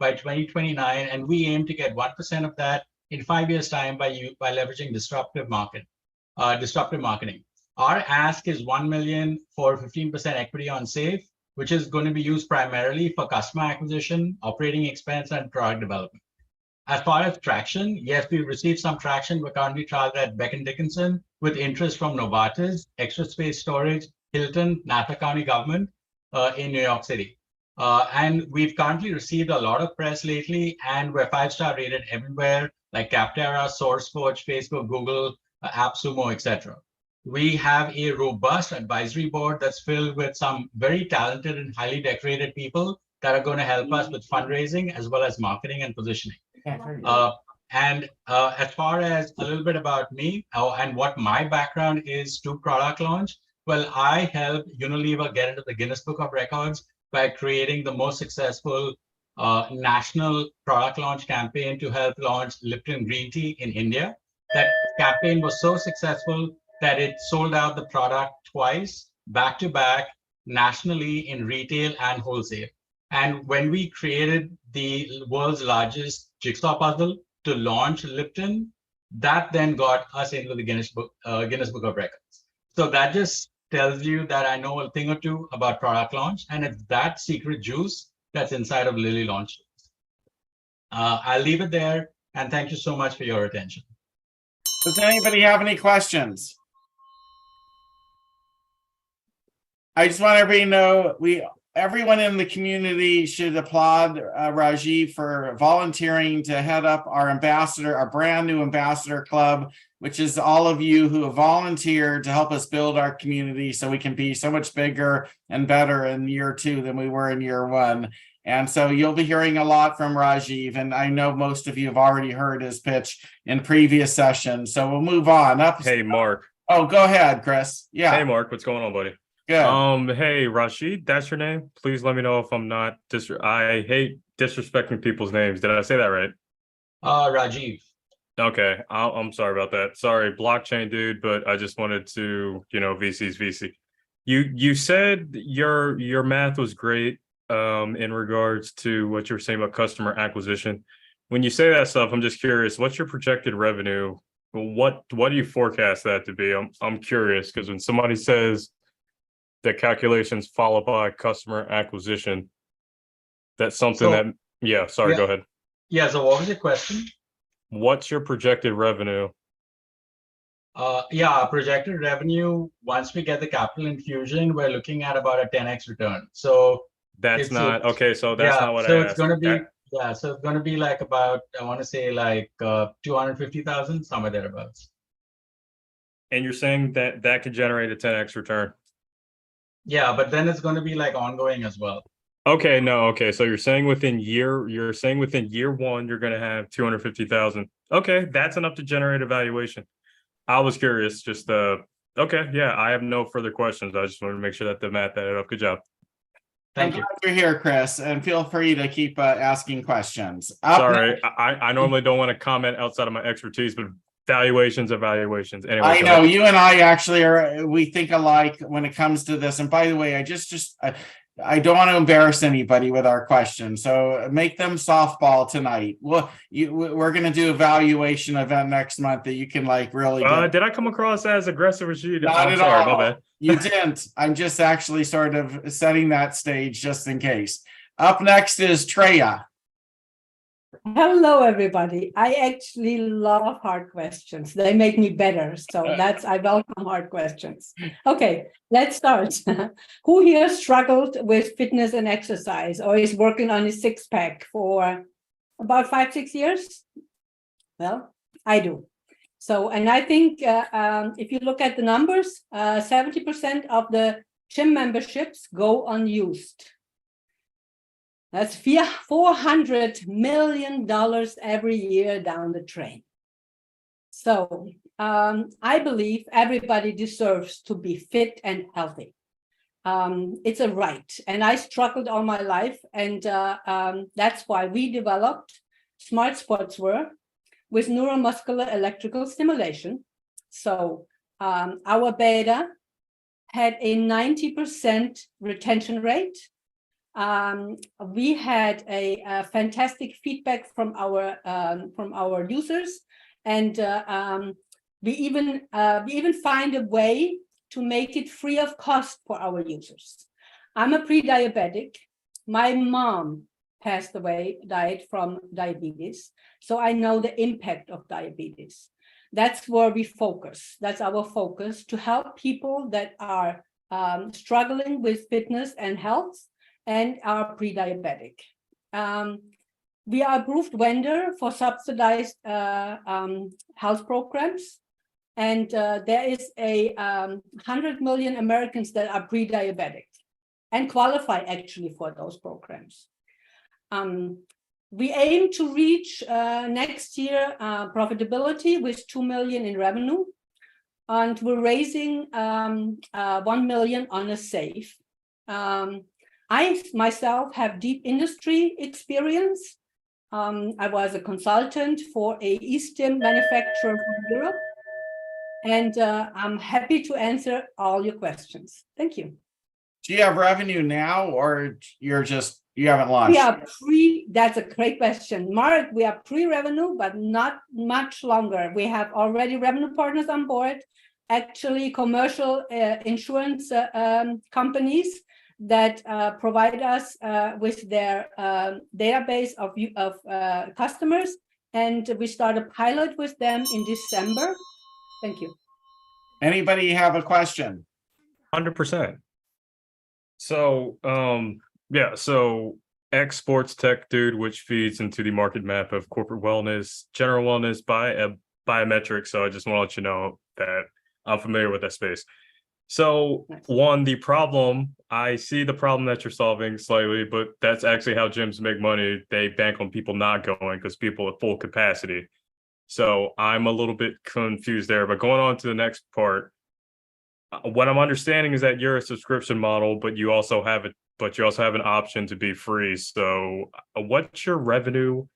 Speaker 16: by 2029, and we aim to get 1% of that in 5 years' time by leveraging disruptive marketing. Our ask is $1 million for 15% equity on SAFE, which is going to be used primarily for customer acquisition, operating expense, and product development. As far as traction, yes, we've received some traction. We're currently trialed at Becton Dickinson with interest from Novartis, Extra Space Storage, Hilton, Nassau County Government in New York City. And we've currently received a lot of press lately, and we're 5-star rated everywhere, like Capterra, SourceForge, Facebook, Google, AppSumo, etc. We have a robust advisory board that's filled with some very talented and highly decorated people that are going to help us with fundraising as well as marketing and positioning. As far as a little bit about me and what my background is to product launch, well, I helped Unilever get into the Guinness Book of Records by creating the most successful national product launch campaign to help launch Lipton Green Tea in India. That campaign was so successful that it sold out the product twice, back to back, nationally in retail and wholesale. And when we created the world's largest jigsaw puzzle to launch Lipton, that then got us into the Guinness Book of Records. So that just tells you that I know a thing or two about product launch, and it's that secret juice that's inside of Lilly Launch Tools. I'll leave it there, and thank you so much for your attention.
Speaker 1: Does anybody have any questions? I just want everybody to know everyone in the community should applaud Rajiv for volunteering to head up our brand new ambassador club, which is all of you who have volunteered to help us build our community so we can be so much bigger and better in year 2 than we were in year 1. And so you'll be hearing a lot from Rajiv, and I know most of you have already heard his pitch in previous sessions. So we'll move on.
Speaker 17: Hey, Mark.
Speaker 1: Oh, go ahead, Chris. Yeah.
Speaker 17: Hey, Mark. What's going on, buddy?
Speaker 1: Good.
Speaker 17: Hey, Rashid, that's your name? Please let me know if I'm not I hate disrespecting people's names. Did I say that right?
Speaker 16: Rajiv.
Speaker 17: Okay. I'm sorry about that. Sorry, blockchain dude, but I just wanted to, VC's VC. You said your math was great in regards to what you were saying about customer acquisition. When you say that stuff, I'm just curious, what's your projected revenue? What do you forecast that to be? I'm curious, because when somebody says the calculations followed by customer acquisition, that's something go ahead.
Speaker 16: Yeah, so what was your question?
Speaker 17: What's your projected revenue?
Speaker 16: Our projected revenue, once we get the capital infusion, we're looking at about a 10x return. So
Speaker 17: that's not okay. So that's not what I asked.
Speaker 16: It's going to be so it's going to be like about, I want to say like 250,000, somewhere thereabouts.
Speaker 17: And you're saying that could generate a 10x return?
Speaker 16: Yeah, but then it's going to be like ongoing as well.
Speaker 17: Okay, no, okay. So you're saying within year 1, you're going to have 250,000. Okay, that's enough to generate a valuation. I was curious, just okay, yeah, I have no further questions. I just wanted to make sure that the math added up. Good job.
Speaker 1: Thank you. You're here, Chris, and feel free to keep asking questions.
Speaker 17: Sorry, I normally don't want to comment outside of my expertise, but valuations are valuations. Anyway,
Speaker 1: I know you and I actually we think alike when it comes to this. And by the way, I just I don't want to embarrass anybody with our questions, so make them softball tonight. Well, we're going to do a valuation event next month that you can like really get.
Speaker 17: Did I come across as aggressive as you?
Speaker 1: Not
Speaker 17: I'm
Speaker 1: at
Speaker 17: sorry,
Speaker 1: all.
Speaker 17: my bad.
Speaker 1: You didn't. I'm just actually sort of setting that stage just in case. Up next is Treya.
Speaker 18: Hello, everybody. I actually love hard questions. They make me better. So I welcome hard questions. Okay, let's start. Who here struggled with fitness and exercise or is working on his six-pack for about 5-6 years? Well, I do. So, and I think if you look at the numbers, 70% of the gym memberships go unused. That's $400 million every year down the drain. So I believe everybody deserves to be fit and healthy. It's a right. And I struggled all my life. And that's why we developed Smart Sportswear with neuromuscular electrical stimulation. So our beta had a 90% retention rate. We had a fantastic feedback from our users, and we even find a way to make it free of cost for our users. I'm a pre-diabetic. My mom passed away, died from diabetes, so I know the impact of diabetes. That's where we focus. That's our focus, to help people that are struggling with fitness and health and are pre-diabetic. We are approved vendor for subsidized health programs. And there is 100 million Americans that are pre-diabetic and qualify actually for those programs. We aim to reach next year profitability with 2 million in revenue. And we're raising 1 million on a safe. I myself have deep industry experience. I was a consultant for a Eastern manufacturer from Europe, and I'm happy to answer all your questions. Thank you.
Speaker 1: Do you have revenue now, or you haven't launched?
Speaker 18: That's a great question, Mark. We are pre-revenue, but not much longer. We have already revenue partners on board, actually commercial insurance companies that provide us with their database of customers, and we start a pilot with them in December. Thank you.
Speaker 1: Anybody have a question?
Speaker 17: 100%. So, yeah, so X Sports Tech Dude, which feeds into the market map of corporate wellness, general wellness, biometrics. So I just want to let you know that I'm familiar with that space. So one, I see the problem that you're solving slightly, but that's actually how gyms make money. They bank on people not going because people at full capacity. So I'm a little bit confused there, but going on to the next part, what I'm understanding is that you're a subscription model, but you also have an option to be free. So what's your revenue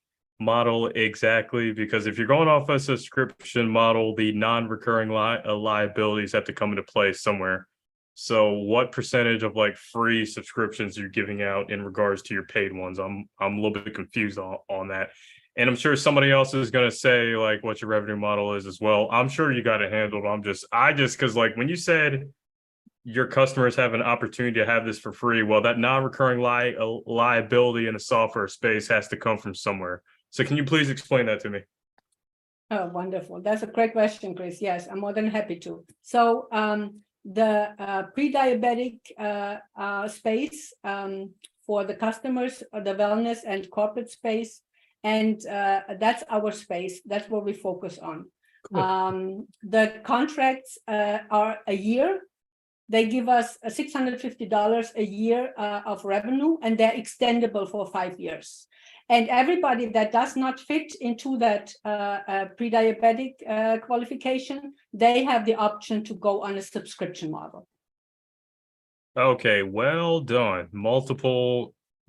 Speaker 17: model exactly? Because if you're going off a subscription model, the non-recurring liabilities have to come into play somewhere. So what percentage of like free subscriptions you're giving out in regards to your paid ones? I'm a little bit confused on that. And I'm sure somebody else is going to say like what your revenue model is as well. I'm sure you got it handled. Because like when you said your customers have an opportunity to have this for free, well, that non-recurring liability in the software space has to come from somewhere. So can you please explain that to me?
Speaker 18: Oh, wonderful. That's a great question, Chris. Yes, I'm more than happy to. So the pre-diabetic space for the customers, the wellness and corporate space, and that's our space. That's what we focus on. Cool. The contracts are a year. They give us $650 a year of revenue, and they're extendable for 5 years. And everybody that does not fit into that pre-diabetic qualification, they have the option to go on a subscription model.
Speaker 17: Okay, well done.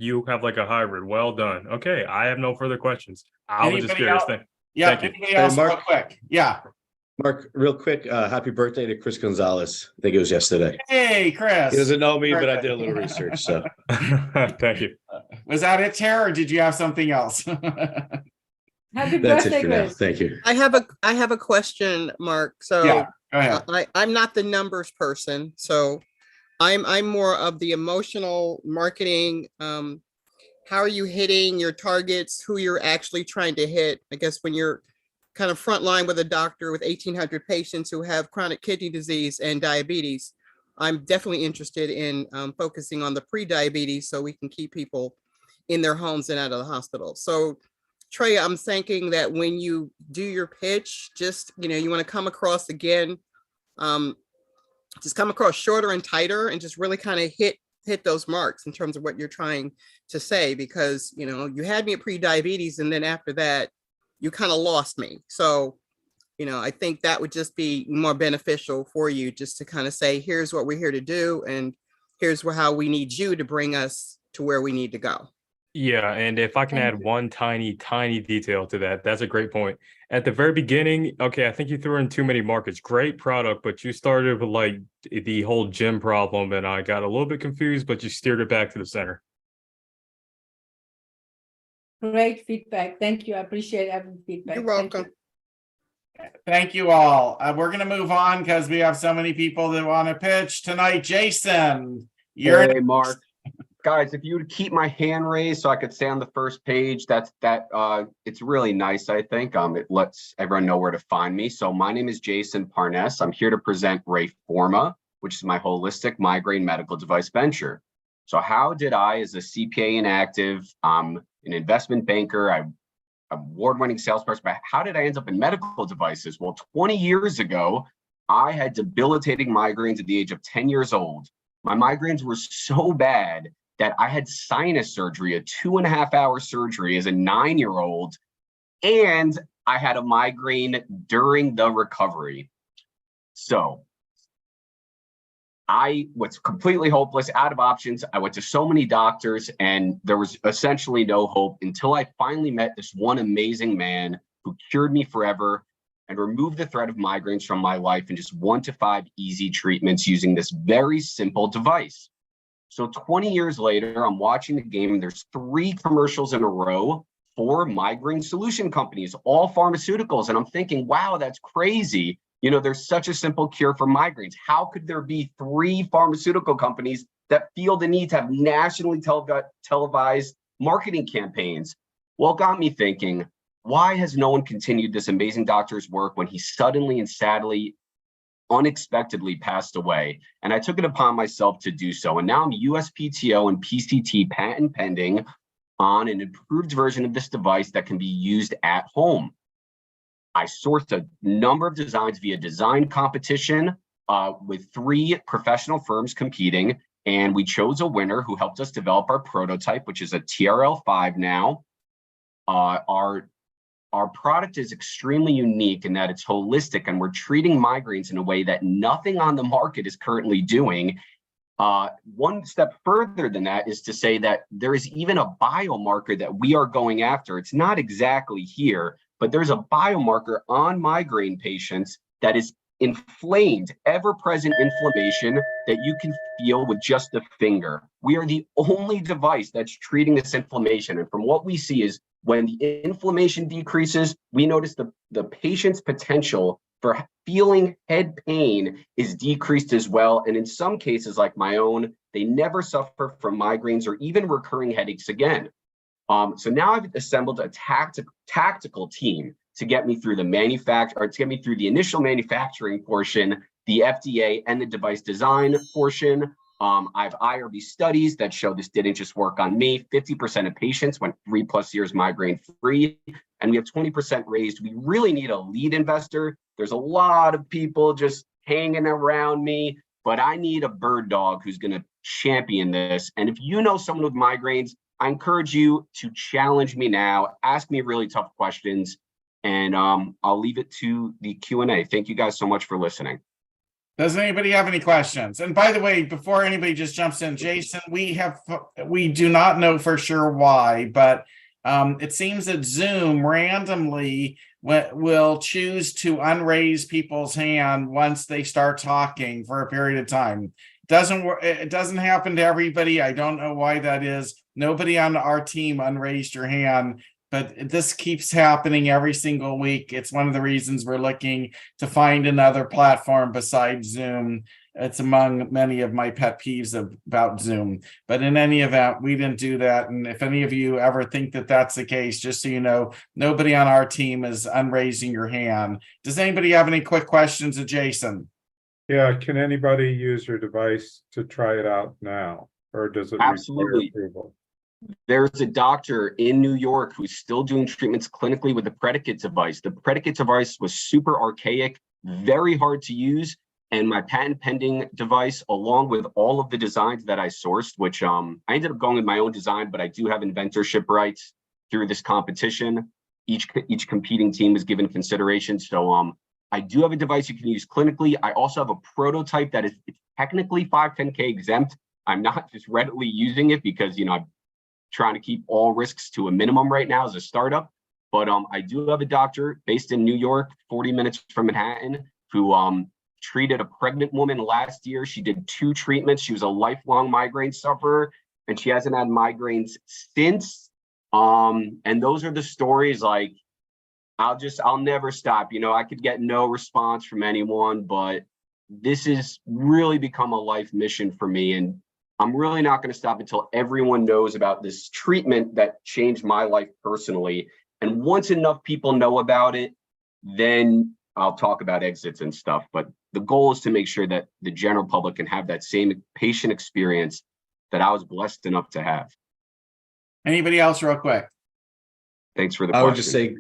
Speaker 17: You have like a hybrid. Well done. Okay, I have no further questions. I was just curious.
Speaker 1: Yeah, anybody else real quick? Yeah.
Speaker 19: Mark, real quick, happy birthday to Chris Gonzalez. I think it was yesterday.
Speaker 1: Hey, Chris.
Speaker 19: He doesn't know me, but I did a little research, so.
Speaker 17: Thank you.
Speaker 1: Was that it, Tara, or did you have something else?
Speaker 18: Happy
Speaker 19: That's it
Speaker 18: birthday,
Speaker 19: for now.
Speaker 18: Chris.
Speaker 19: Thank you.
Speaker 5: I have a question, Mark. So
Speaker 1: Yeah, go ahead.
Speaker 5: I'm not the numbers person, so I'm more of the emotional marketing. How are you hitting your targets? Who you're actually trying to hit? I guess when you're kind of frontline with a doctor with 1,800 patients who have chronic kidney disease and diabetes, I'm definitely interested in focusing on the pre-diabetes so we can keep people in their homes and out of the hospital. So Trey, I'm thinking that when you do your pitch, just, you want to come across again, just come across shorter and tighter and just really kind of hit those marks in terms of what you're trying to say, because, you had me at pre-diabetes and then after that, you kind of lost me. So, I think that would just be more beneficial for you just to kind of say, here's what we're here to do. And here's how we need you to bring us to where we need to go.
Speaker 17: Yeah, and if I can add one tiny detail to that, that's a great point. At the very beginning, okay, I think you threw in too many markets. Great product, but you started with like the whole gym problem, and I got a little bit confused, but you steered it back to the center.
Speaker 18: Great feedback. Thank you. I appreciate every feedback.
Speaker 5: You're
Speaker 18: Thank
Speaker 5: welcome.
Speaker 1: Thank you all. We're going to move on because we have so many people that want to pitch tonight. Jason, you're
Speaker 20: Hey, Mark. Guys, if you would keep my hand raised so I could stay on the first page, it's really nice, I think. It lets everyone know where to find me. So my name is Jason Parnes. I'm here to present Rayforma, which is my holistic migraine medical device venture. So how did I, as a CPA inactive, an investment banker, I'm award-winning salesperson, but how did I end up in medical devices? Well, 20 years ago, I had debilitating migraines at the age of 10 years old. My migraines were so bad that I had sinus surgery, a 2.5-hour surgery as a 9-year-old, and I had a migraine during the recovery. So I was completely hopeless, out of options. I went to so many doctors and there was essentially no hope until I finally met this one amazing man who cured me forever and removed the threat of migraines from my life in just 1 to 5 easy treatments using this very simple device. So 20 years later, I'm watching the game and there's 3 commercials in a row for migraine solution companies, all pharmaceuticals. And I'm thinking, wow, that's crazy. There's such a simple cure for migraines. How could there be 3 pharmaceutical companies that feel the need to have nationally televised marketing campaigns? Well, it got me thinking, why has no one continued this amazing doctor's work when he suddenly and sadly unexpectedly passed away? And I took it upon myself to do so. And now I'm USPTO and PCT patent pending on an improved version of this device that can be used at home. I sourced a number of designs via design competition with 3 professional firms competing. And we chose a winner who helped us develop our prototype, which is a TRL5 now. Our product is extremely unique in that it's holistic and we're treating migraines in a way that nothing on the market is currently doing. One step further than that is to say that there is even a biomarker that we are going after. It's not exactly here, but there's a biomarker on migraine patients that is inflamed, ever-present inflammation that you can feel with just a finger. We are the only device that's treating this inflammation. And from what we see is when the inflammation decreases, we notice the patient's potential for feeling head pain is decreased as well. And in some cases, like my own, they never suffer from migraines or even recurring headaches again. So now I've assembled a tactical team to get me through the initial manufacturing portion, the FDA and the device design portion. I have IRB studies that show this didn't just work on me. 50% of patients went 3+ years migraine free, and we have 20% raised. We really need a lead investor. There's a lot of people just hanging around me, but I need a bird dog who's going to champion this. And if you know someone with migraines, I encourage you to challenge me now, ask me really tough questions, and I'll leave it to the Q&A. Thank you guys so much for listening.
Speaker 1: Does anybody have any questions? And by the way, before anybody just jumps in, Jason, we do not know for sure why, but It seems that Zoom randomly will choose to unraise people's hand once they start talking for a period of time. It doesn't happen to everybody. I don't know why that is. Nobody on our team unraised your hand, but this keeps happening every single week. It's one of the reasons we're looking to find another platform besides Zoom. It's among many of my pet peeves about Zoom. But in any event, we didn't do that. And if any of you ever think that that's the case, just so you know, nobody on our team is unraising your hand. Does anybody have any quick questions of Jason?
Speaker 15: Yeah, can anybody use your device to try it out now? Or does it require
Speaker 20: Absolutely.
Speaker 15: approval?
Speaker 20: There's a doctor in New York who's still doing treatments clinically with the Predicate device. The Predicate device was super archaic, very hard to use. And my patent pending device, along with all of the designs that I sourced, which I ended up going with my own design, but I do have inventorship rights through this competition. Each competing team is given consideration. So I do have a device you can use clinically. I also have a prototype that is technically 510K exempt. I'm not just readily using it because, I'm trying to keep all risks to a minimum right now as a startup. But I do have a doctor based in New York, 40 minutes from Manhattan, who treated a pregnant woman last year. She did 2 treatments. She was a lifelong migraine sufferer, and she hasn't had migraines since. And those are the stories. Like, I'll never stop. I could get no response from anyone, but this has really become a life mission for me. And I'm really not going to stop until everyone knows about this treatment that changed my life personally. And once enough people know about it, then I'll talk about exits and stuff. But the goal is to make sure that the general public can have that same patient experience that I was blessed enough to have.
Speaker 1: Anybody else real quick?
Speaker 20: Thanks for the
Speaker 19: I
Speaker 20: question.
Speaker 19: would just say,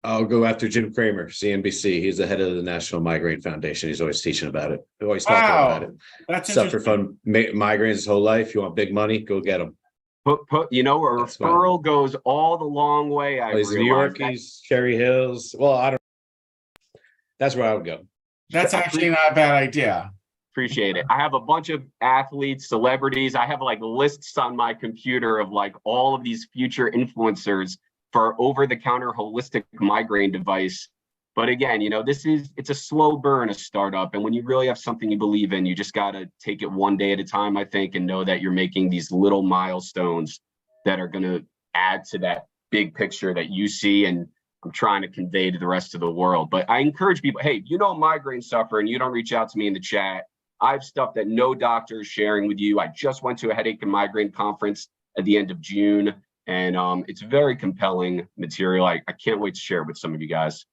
Speaker 19: I'll go after Jim Kramer, CNBC. He's the head of the National Migraine Foundation. He's always teaching about it. Always talking about it.
Speaker 1: That's
Speaker 19: Suffered from migraines his whole life. You want big money? Go get them.
Speaker 20: A referral goes all the long way.
Speaker 19: He's New York. He's Cherry Hills. Well, I don't. That's where I would go.
Speaker 1: That's actually not a bad idea.
Speaker 20: Appreciate it. I have a bunch of athletes, celebrities. I have lists on my computer of all of these future influencers for over-the-counter holistic migraine device. But again, it's a slow burn, a startup. And when you really have something you believe in, you just got to take it one day at a time, I think, and know that you're making these little milestones that are going to add to that big picture that you see and I'm trying to convey to the rest of the world. But I encourage people, hey, migraine suffer and you don't reach out to me in the chat. I have stuff that no doctor is sharing with you. I just went to a headache and migraine conference at the end of June. And it's very compelling material. I can't wait to share it with some of you guys.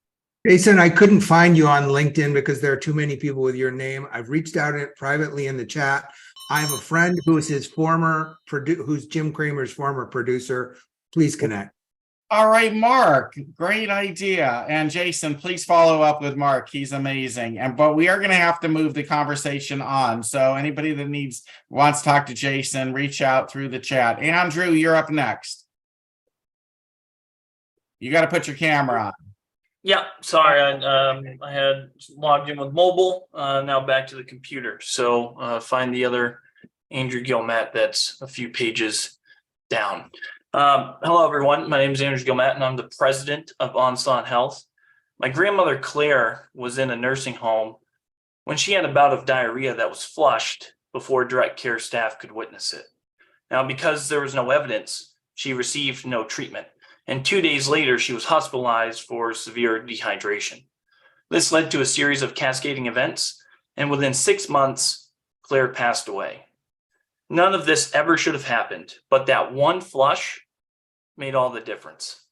Speaker 21: Jason, I couldn't find you on LinkedIn because there are too many people with your name. I've reached out privately in the chat. I have a friend who is who's Jim Kramer's former producer. Please connect.
Speaker 1: All right, Mark, great idea. And Jason, please follow up with Mark. He's amazing. But we are going to have to move the conversation on. So anybody that wants to talk to Jason, reach out through the chat. Andrew, you're up next. You got to put your camera on.
Speaker 22: Yeah, sorry, I had logged in with mobile, now back to the computer. So find the other Andrew Gilmet that's a few pages down. Hello, everyone. My name is Andrew Gilmet, and I'm the president of Onslaught Health. My grandmother, Claire, was in a nursing home when she had a bout of diarrhea that was flushed before direct care staff could witness it. Now, because there was no evidence, she received no treatment. And 2 days later, she was hospitalized for severe dehydration. This led to a series of cascading events, and within 6 months, Claire passed away. None of this ever should have happened, but that one flush made all the difference.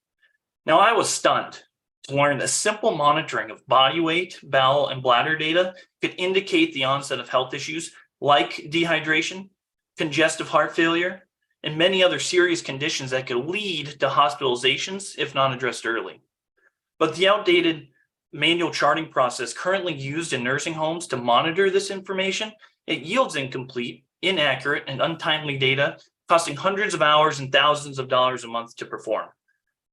Speaker 22: Now, I was stunned to learn that simple monitoring of body weight, bowel, and bladder data could indicate the onset of health issues like dehydration, congestive heart failure, and many other serious conditions that could lead to hospitalizations if not addressed early. But the outdated manual charting process currently used in nursing homes to monitor this information, it yields incomplete, inaccurate, and untimely data, costing hundreds of hours and thousands of dollars a month to perform.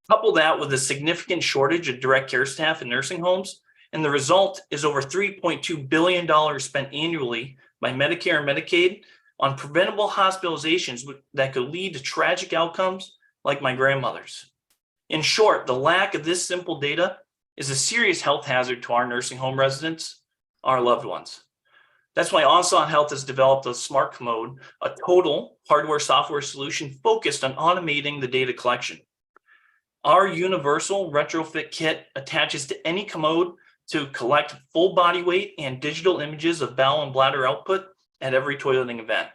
Speaker 22: Couple that with a significant shortage of direct care staff in nursing homes, and the result is over $3.2 billion spent annually by Medicare and Medicaid on preventable hospitalizations that could lead to tragic outcomes like my grandmother's. In short, the lack of this simple data is a serious health hazard to our nursing home residents, our loved ones. That's why Ensemble Health has developed a Smart Commode, a total hardware software solution focused on automating the data collection. Our universal retrofit kit attaches to any commode to collect full body weight and digital images of bowel and bladder output at every toileting event.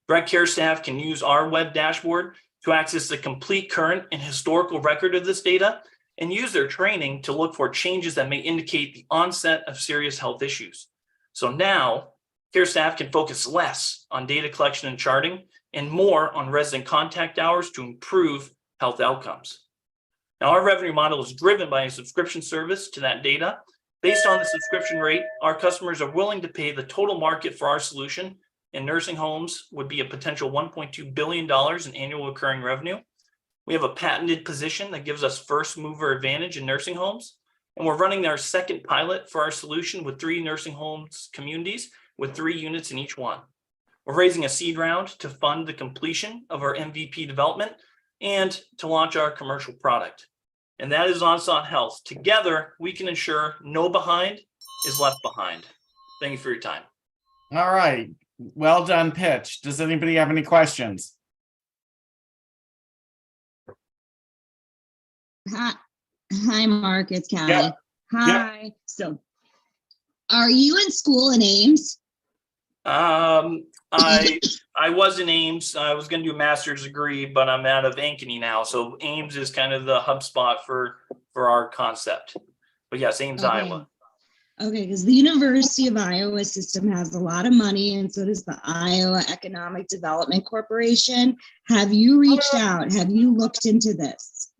Speaker 22: Direct care staff can use our web dashboard to access the complete current and historical record of this data and use their training to look for changes that may indicate the onset of serious health issues. So now, care staff can focus less on data collection and charting and more on resident contact hours to improve health outcomes. Now, our revenue model is driven by a subscription service to that data. Based on the subscription rate, our customers are willing to pay the total market for our solution, and nursing homes would be a potential $1.2 billion in annual recurring revenue. We have a patented position that gives us first mover advantage in nursing homes. And we're running our second pilot for our solution with 3 nursing homes communities with 3 units in each one. We're raising a seed round to fund the completion of our MVP development and to launch our commercial product. And that is Ensemble Health. Together, we can ensure no behind is left behind. Thank you for your time.
Speaker 1: All right. Well done, pitch. Does anybody have any questions?
Speaker 3: Hi, Mark. It's Callie.
Speaker 1: Yeah.
Speaker 3: Hi. So, are you in school in Ames?
Speaker 22: I was in Ames. I was going to do a master's degree, but I'm out of Ankeny now. So Ames is kind of the hub spot for our concept. But yes, Ames,
Speaker 3: Okay.
Speaker 22: Iowa.
Speaker 3: Okay, because the University of Iowa system has a lot of money, and so does the Iowa Economic Development Corporation. Have you reached out? Have you looked into this?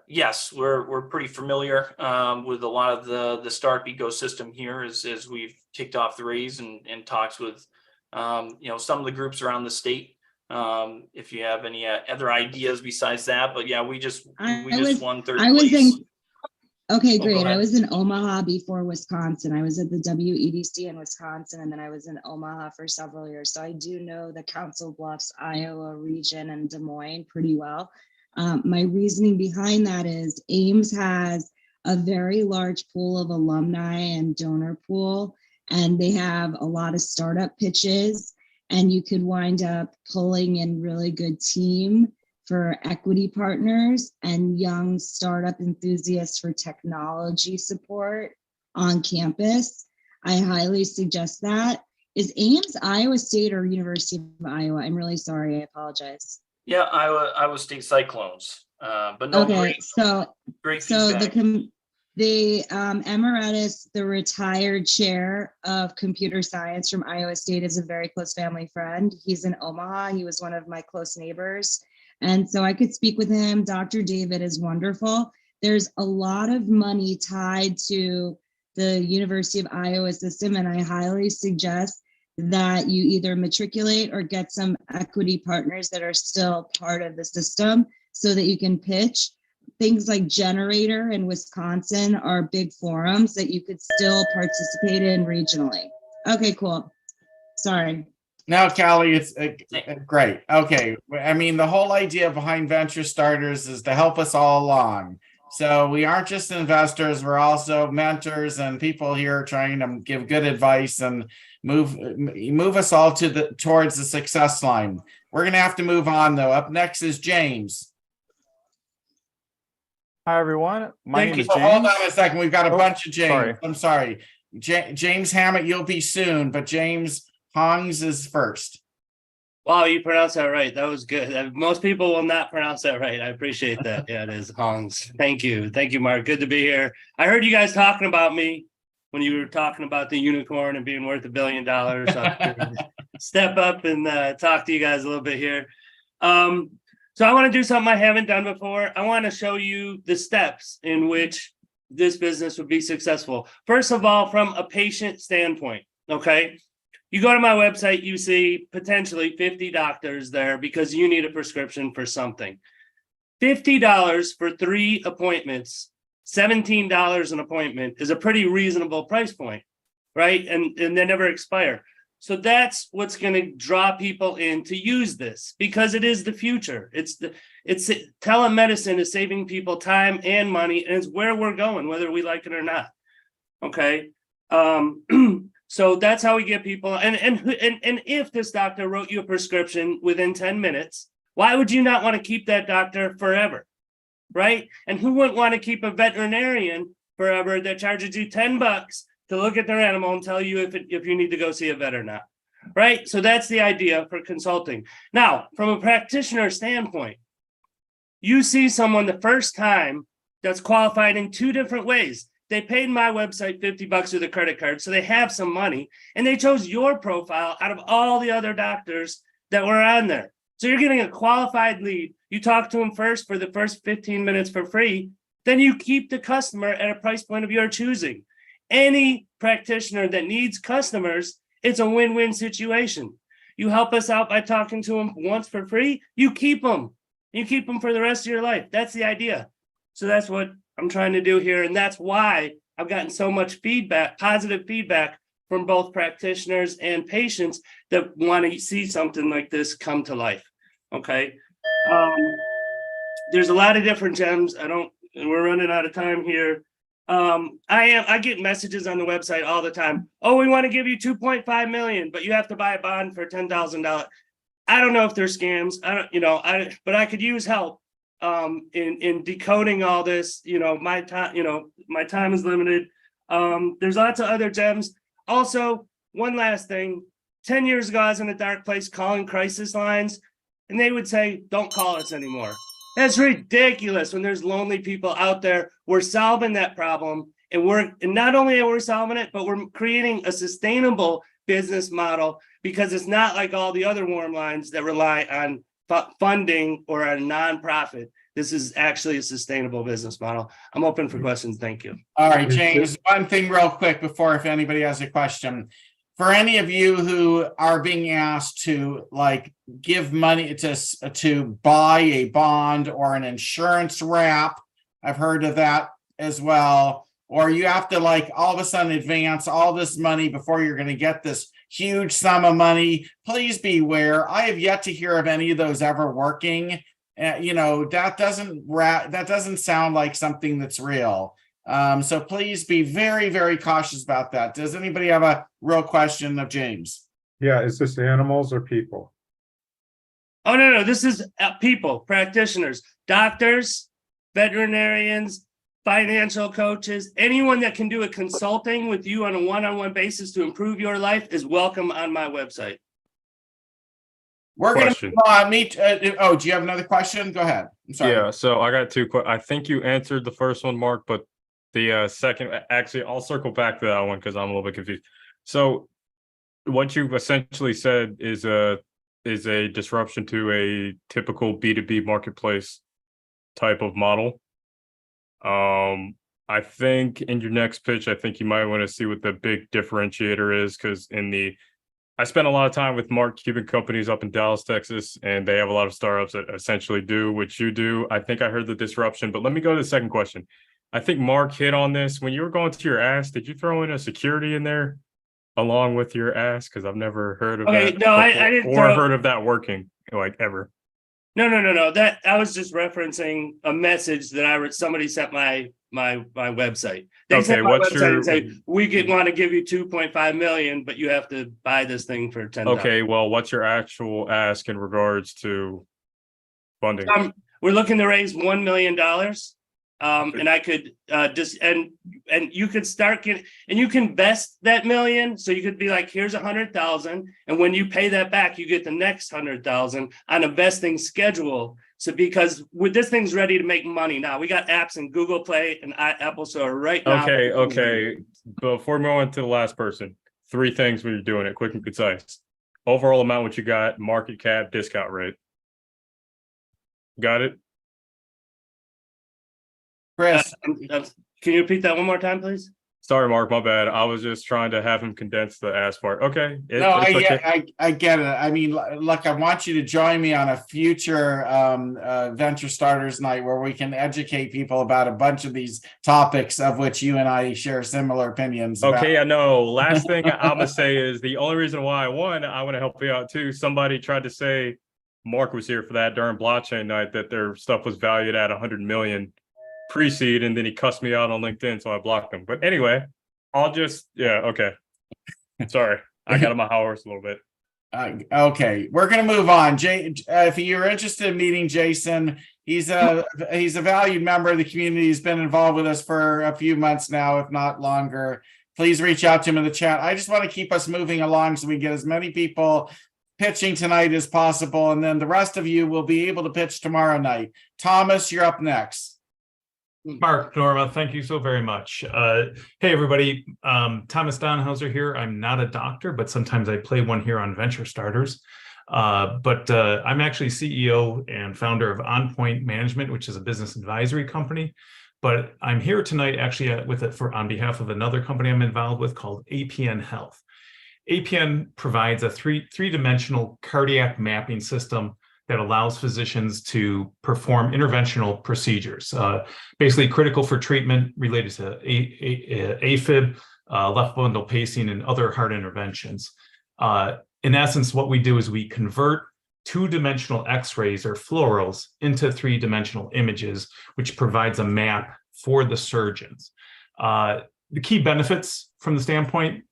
Speaker 22: Yes, we're pretty familiar with a lot of the startup ecosystem here as we've kicked off the raise and talks with some of the groups around the state. If you have any other ideas besides that, but yeah, we just won third place.
Speaker 3: Okay,
Speaker 22: Oh, go
Speaker 3: great. I
Speaker 22: ahead.
Speaker 3: was in Omaha before Wisconsin. I was at the WEDC in Wisconsin, and then I was in Omaha for several years. So I do know the Council Bluffs, Iowa region and Des Moines pretty well. My reasoning behind that is Ames has a very large pool of alumni and donor pool, and they have a lot of startup pitches, and you could wind up pulling in really good team for equity partners and young startup enthusiasts for technology support on campus. I highly suggest that. Is Ames Iowa State or University of Iowa? I'm really sorry. I apologize.
Speaker 22: Yeah, Iowa State Cyclones. But no,
Speaker 3: Okay,
Speaker 22: great
Speaker 3: so
Speaker 22: feedback.
Speaker 3: the emeritus, the retired chair of computer science from Iowa State, is a very close family friend. He's in Omaha. He was one of my close neighbors. And so I could speak with him. Dr. David is wonderful. There's a lot of money tied to the University of Iowa system, and I highly suggest that you either matriculate or get some equity partners that are still part of the system so that you can pitch. Things like Generator in Wisconsin are big forums that you could still participate in regionally. Okay, cool. Sorry.
Speaker 1: No, Callie, it's great. Okay. I mean, the whole idea behind Venture Starters is to help us all along. So we aren't just investors, we're also mentors and people here trying to give good advice and move us all towards the success line. We're going to have to move on though. Up next is James.
Speaker 4: Hi, everyone. My name is
Speaker 1: Hold
Speaker 4: James.
Speaker 1: on a second. We've got a bunch of James.
Speaker 4: sorry.
Speaker 1: I'm sorry. James Hammett, you'll be soon, but James Hongs is first.
Speaker 23: Wow, you pronounced that right. That was good. Most people will not pronounce that right. I appreciate that. Yeah, it is Hongs. Thank you. Thank you, Mark. Good to be here. I heard you guys talking about me when you were talking about the unicorn and being worth $1 billion. So step up and talk to you guys a little bit here. So I want to do something I haven't done before. I want to show you the steps in which this business would be successful. First of all, from a patient standpoint, okay? You go to my website, you see potentially 50 doctors there because you need a prescription for something. $50 for 3 appointments, $17 an appointment is a pretty reasonable price point, right? And they never expire. So that's what's going to draw people in to use this, because it is the future. It's telemedicine is saving people time and money, and it's where we're going, whether we like it or not. Okay. So that's how we get people. And if this doctor wrote you a prescription within 10 minutes, why would you not want to keep that doctor forever? Right? And who wouldn't want to keep a veterinarian forever that charges you $10 to look at their animal and tell you if you need to go see a vet or not? Right? So that's the idea for consulting. Now, from a practitioner standpoint, you see someone the first time that's qualified in two different ways. They paid my website $50 with a credit card, so they have some money, and they chose your profile out of all the other doctors that were on there. So you're getting a qualified lead. You talk to them first for the first 15 minutes for free. Then you keep the customer at a price point of your choosing. Any practitioner that needs customers, it's a win-win situation. You help us out by talking to them once for free. You keep them. You keep them for the rest of your life. That's the idea. So that's what I'm trying to do here. And that's why I've gotten so much feedback, positive feedback from both practitioners and patients that want to see something like this come to life. Okay. There's a lot of different gems. We're running out of time here. I get messages on the website all the time. Oh, we want to give you 2.5 million, but you have to buy a bond for $10,000. I don't know if they're scams. But I could use help in decoding all this. My time is limited. There's lots of other gems. Also, one last thing. 10 years ago, I was in a dark place calling crisis lines, and they would say, don't call us anymore. That's ridiculous. When there's lonely people out there, we're solving that problem. And not only are we solving it, but we're creating a sustainable business model, because it's not like all the other warm lines that rely on funding or a nonprofit. This is actually a sustainable business model. I'm open for questions. Thank you.
Speaker 1: All right, James, one thing real quick before, if anybody has a question. For any of you who are being asked to give money to buy a bond or an insurance wrap, I've heard of that as well. Or you have to all of a sudden advance all this money before you're going to get this huge sum of money. Please beware. I have yet to hear of any of those ever working. That doesn't sound like something that's real. So please be very, very cautious about that. Does anybody have a real question of James?
Speaker 15: Yeah, is this animals or people?
Speaker 23: Oh, no. This is people, practitioners, doctors, veterinarians, financial coaches, anyone that can do a consulting with you on a one-on-one basis to improve your life is welcome on my website.
Speaker 1: We're going to meet. Do you have another question? Go ahead. I'm sorry.
Speaker 17: Yeah, so I got two. I think you answered the first one, Mark, but the second, actually, I'll circle back to that one because I'm a little bit confused. So what you've essentially said is a disruption to a typical B2B marketplace type of model. I think in your next pitch, I think you might want to see what the big differentiator is, because I spent a lot of time with Mark Cuban companies up in Dallas, Texas, and they have a lot of startups that essentially do what you do. I think I heard the disruption, but let me go to the second question. I think Mark hit on this. When you were going to your ask, did you throw in a security in there along with your ask? Because I've never heard of that.
Speaker 23: No, I didn't.
Speaker 17: Or heard of that working ever.
Speaker 23: No. That I was just referencing a message that somebody sent my website. They sent my website and say, we want to give you 2.5 million, but you have to buy this thing for $10.
Speaker 17: Okay, well, what's your actual ask in regards to funding?
Speaker 23: We're looking to raise $1 million. And I could and you could start and you can vest that million. So you could be like, here's 100,000. And when you pay that back, you get the next 100,000 on a vesting schedule. So because this thing's ready to make money now. We got apps in Google Play and Apple Store right now.
Speaker 17: Okay. Before we move on to the last person, 3 things when you're doing it, quick and concise. Overall amount, what you got, market cap, discount rate. Got it?
Speaker 1: Chris,
Speaker 23: can you repeat that one more time, please?
Speaker 17: Sorry, Mark, my bad. I was just trying to have him condense the ask part. Okay.
Speaker 1: No,
Speaker 17: it's okay.
Speaker 1: I get it. I mean, look, I want you to join me on a future Venture Starters Night where we can educate people about a bunch of these topics of which you and I share similar opinions about.
Speaker 17: Okay, I know. Last thing I'm gonna say is the only reason why I want to help you out too. Somebody tried to say Mark was here for that during blockchain night that their stuff was valued at 100 million pre-seed, and then he cussed me out on LinkedIn, so I blocked him. But anyway, okay. Sorry, I got on my horse a little bit.
Speaker 1: Okay, we're gonna move on. If you're interested in meeting Jason, he's a valued member of the community. He's been involved with us for a few months now, if not longer. Please reach out to him in the chat. I just want to keep us moving along so we get as many people pitching tonight as possible, and then the rest of you will be able to pitch tomorrow night. Thomas, you're up next.
Speaker 6: Mark, Norma, thank you so very much. Hey, everybody. Thomas Donhauser here. I'm not a doctor, but sometimes I play one here on Venture Starters. But I'm actually CEO and founder of OnPoint Management, which is a business advisory company. But I'm here tonight actually on behalf of another company I'm involved with called APN Health. APN provides a three-dimensional cardiac mapping system that allows physicians to perform interventional procedures, basically critical for treatment related to AFib, left bundle pacing, and other heart interventions. In essence, what we do is we convert two-dimensional X-rays or fluorals into three-dimensional images, which provides a map for the surgeons. The key benefits from the standpoint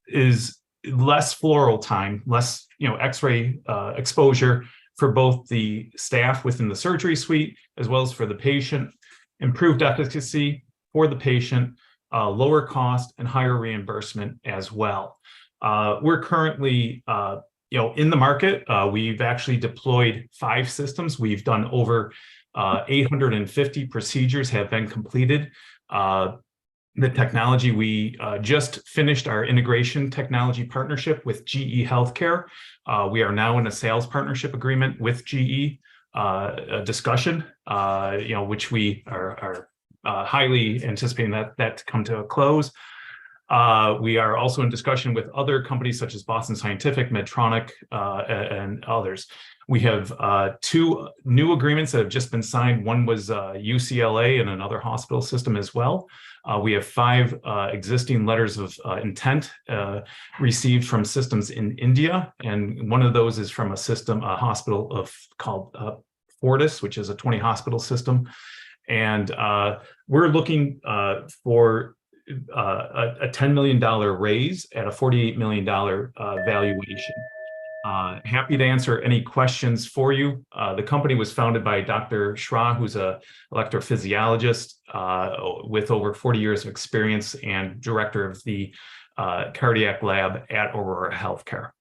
Speaker 6: is less fluoral time, less X-ray exposure for both the staff within the surgery suite as well as for the patient, improved efficacy for the patient, lower cost and higher reimbursement as well. We're currently in the market. We've actually deployed 5 systems. We've done over 850 procedures have been completed. The technology, we just finished our integration technology partnership with GE Healthcare. We are now in a sales partnership agreement with GE, a discussion, which we are highly anticipating that to come to a close. We are also in discussion with other companies such as Boston Scientific, Medtronic, and others. We have 2 new agreements that have just been signed. One was UCLA and another hospital system as well. We have 5 existing letters of intent received from systems in India, and one of those is from a hospital called Fortis, which is a 20 hospital system. And we're looking for a $10 million raise at a $48 million valuation. Happy to answer any questions for you. The company was founded by Dr. Shra, who's an electrophysiologist with over 40 years of experience and director of the cardiac lab at Aurora Healthcare.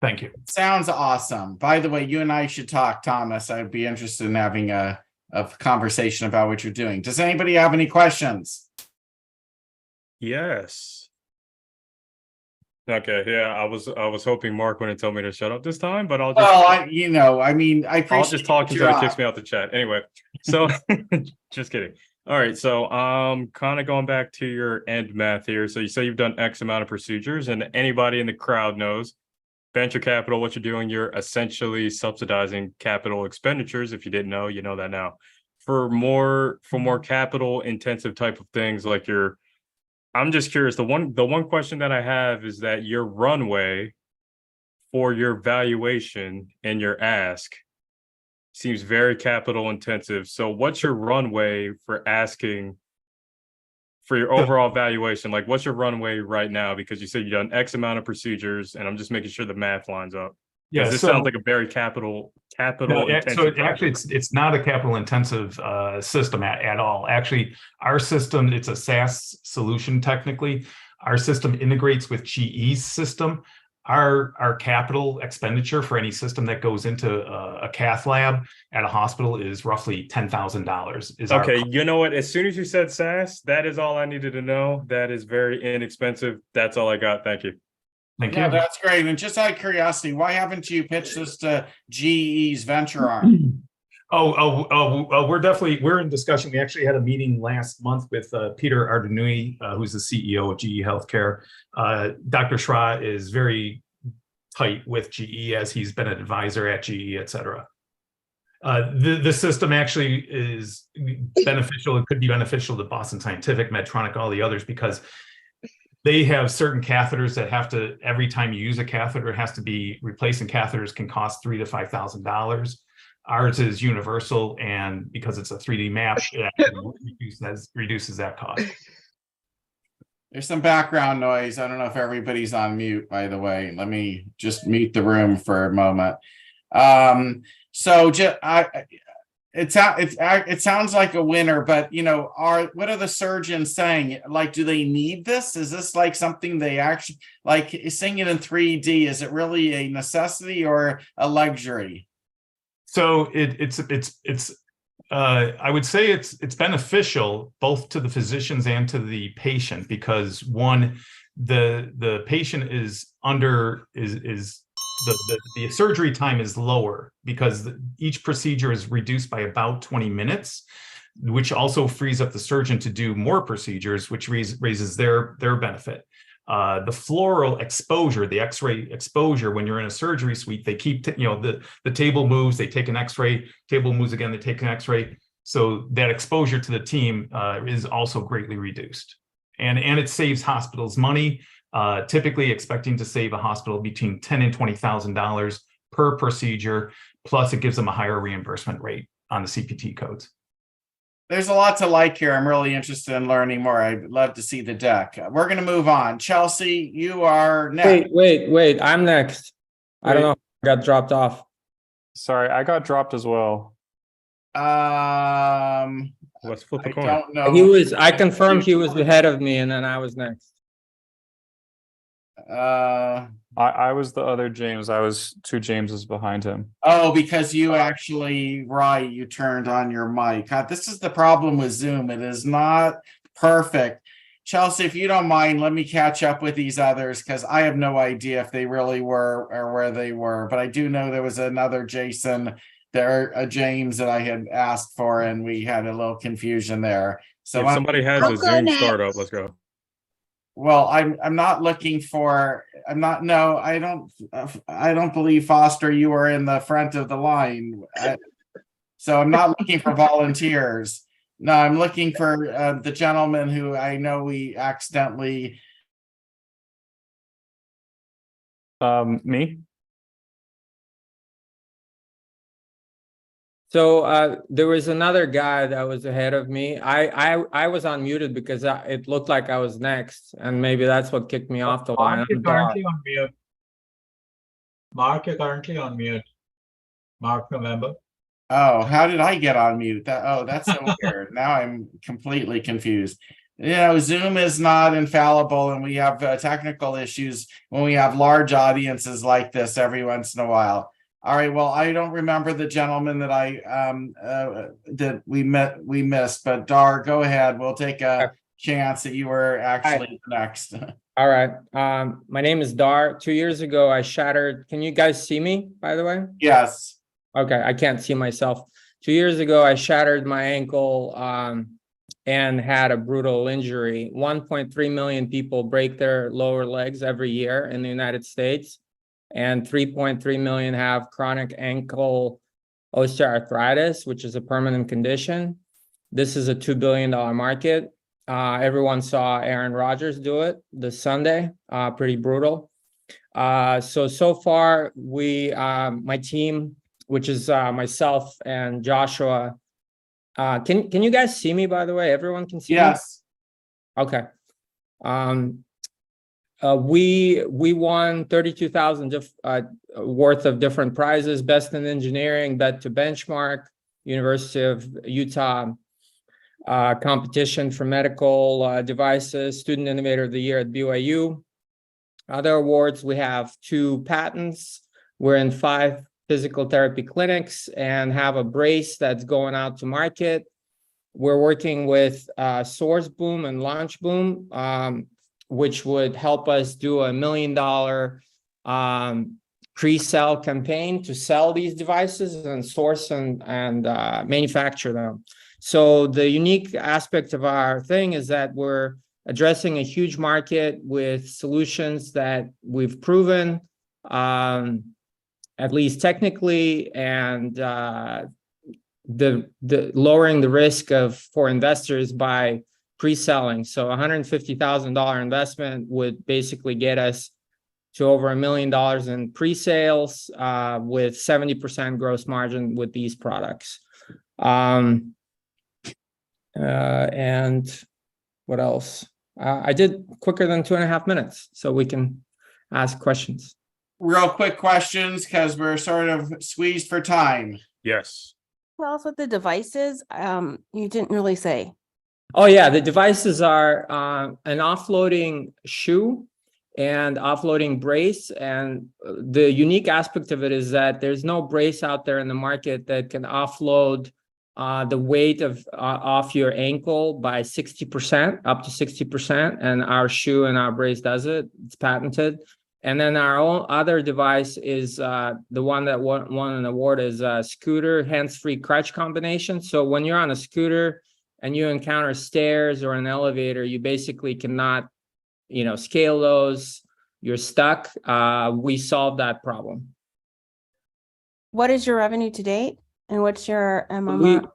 Speaker 6: Thank you.
Speaker 1: Sounds awesome. By the way, you and I should talk, Thomas. I'd be interested in having a conversation about what you're doing. Does anybody have any questions?
Speaker 17: Yes. Okay, yeah, I was hoping Mark wouldn't tell me to shut up this time, but I'll just
Speaker 1: I appreciate
Speaker 17: I'll just talk until he kicks me out the chat. Anyway, so just kidding. All right, so kind of going back to your end math here. So you say you've done X amount of procedures, and anybody in the crowd knows venture capital, what you're doing, you're essentially subsidizing capital expenditures. If you didn't know, you know that now. For more capital intensive type of things like I'm just curious. The one question that I have is that your runway for your valuation and your ask seems very capital intensive. So what's your runway for asking for your overall valuation? Like, what's your runway right now? Because you said you've done X amount of procedures, and I'm just making sure the math lines up.
Speaker 6: Yeah,
Speaker 17: this sounds like a very capital intensive.
Speaker 6: So actually, it's not a capital intensive system at all. Actually, our system, it's a SaaS solution technically. Our system integrates with GE's system. Our capital expenditure for any system that goes into a cath lab at a hospital is roughly $10,000.
Speaker 17: Okay, you know what? As soon as you said SaaS, that is all I needed to know. That is very inexpensive. That's all I got. Thank you.
Speaker 6: Thank
Speaker 1: you. That's great. And just out of curiosity, why haven't you pitched this to GE's venture arm?
Speaker 6: We're in discussion. We actually had a meeting last month with Peter Ardenui, who's the CEO of GE Healthcare. Dr. Shra is very tight with GE as he's been an advisor at GE, et cetera. The system actually is beneficial. It could be beneficial to Boston Scientific, Medtronic, all the others, because they have certain catheters that have to, every time you use a catheter, it has to be replacing catheters can cost $3,000 to $5,000. Ours is universal, and because it's a 3D map, it actually reduces that cost.
Speaker 1: There's some background noise. I don't know if everybody's on mute, by the way. Let me just mute the room for a moment. It sounds like a winner, but what are the surgeons saying? Like, do they need this? Is this like something they actually like? Seeing it in 3D, is it really a necessity or a luxury?
Speaker 6: So I would say it's beneficial both to the physicians and to the patient, because one, the patient is the surgery time is lower because each procedure is reduced by about 20 minutes, which also frees up the surgeon to do more procedures, which raises their benefit. The fluoral exposure, the X-ray exposure, when you're in a surgery suite, they keep, the table moves, they take an X-ray, table moves again, they take an X-ray. So that exposure to the team is also greatly reduced. And it saves hospitals money, typically expecting to save a hospital between $10,000 and $20,000 per procedure. Plus it gives them a higher reimbursement rate on the CPT codes.
Speaker 1: There's a lot to like here. I'm really interested in learning more. I'd love to see the deck. We're going to move on. Chelsea, you are next.
Speaker 7: Wait. I'm next. I don't know. I got dropped off.
Speaker 4: Sorry, I got dropped as well.
Speaker 17: Let's flip a coin.
Speaker 1: I don't know.
Speaker 7: I confirmed he was ahead of me, and then I was next.
Speaker 4: I was the other James. I was 2 Jameses behind him.
Speaker 1: Oh, because you you turned on your mic. God, this is the problem with Zoom. It is not perfect. Chelsea, if you don't mind, let me catch up with these others, because I have no idea if they really were or where they were. But I do know there was another Jason, a James that I had asked for, and we had a little confusion there. So
Speaker 17: if somebody has a Zoom startup, let's go.
Speaker 1: Well, I'm not looking for. I don't believe, Foster, you are in the front of the line. So I'm not looking for volunteers. No, I'm looking for the gentleman who I know we accidentally.
Speaker 4: Me.
Speaker 7: So there was another guy that was ahead of me. I was unmuted because it looked like I was next, and maybe that's what kicked me off the line.
Speaker 16: Mark, you're currently on mute. Mark, you're currently on mute. Mark, remember?
Speaker 1: Oh, how did I get on mute? That's so weird. Now I'm completely confused. Zoom is not infallible, and we have technical issues when we have large audiences like this every once in a while. All right. Well, I don't remember the gentleman that that we missed, but Dar, go ahead. We'll take a chance that you were actually next.
Speaker 7: All right. My name is Dar. 2 years ago, I shattered. Can you guys see me, by the way?
Speaker 1: Yes.
Speaker 7: Okay. I can't see myself. 2 years ago, I shattered my ankle and had a brutal injury. 1.3 million people break their lower legs every year in the United States. And 3.3 million have chronic ankle osteoarthritis, which is a permanent condition. This is a $2 billion market. Everyone saw Aaron Rodgers do it this Sunday, pretty brutal. So far, my team, which is myself and Joshua, can you guys see me, by the way? Everyone can see me?
Speaker 1: Yes.
Speaker 7: Okay. We won 32,000 worth of different prizes: Best in Engineering, Bet to Benchmark, University of Utah competition for medical devices, Student Innovator of the Year at BYU. Other awards, we have 2 patents. We're in 5 physical therapy clinics and have a brace that's going out to market. We're working with SourceBoom and LaunchBoom, which would help us do $1 million pre-sale campaign to sell these devices and source and manufacture them. So the unique aspect of our thing is that we're addressing a huge market with solutions that we've proven, at least technically, and the lowering the risk for investors by pre-selling. So $150,000 investment would basically get us to over $1 million in pre-sales with 70% gross margin with these products. And what else? I did quicker than 2.5 minutes, so we can ask questions.
Speaker 1: Real quick questions, because we're sort of squeezed for time.
Speaker 17: Yes.
Speaker 8: Tell us what the devices, you didn't really say.
Speaker 7: Oh yeah, the devices are an offloading shoe and offloading brace. And the unique aspect of it is that there's no brace out there in the market that can offload the weight of off your ankle by 60%, up to 60%. And our shoe and our brace does it. It's patented. And then our own other device is the one that won an award is a scooter hands-free crutch combination. So when you're on a scooter and you encounter stairs or an elevator, you basically cannot, scale those. You're stuck. We solved that problem.
Speaker 8: What is your revenue to date? And what's your MMR?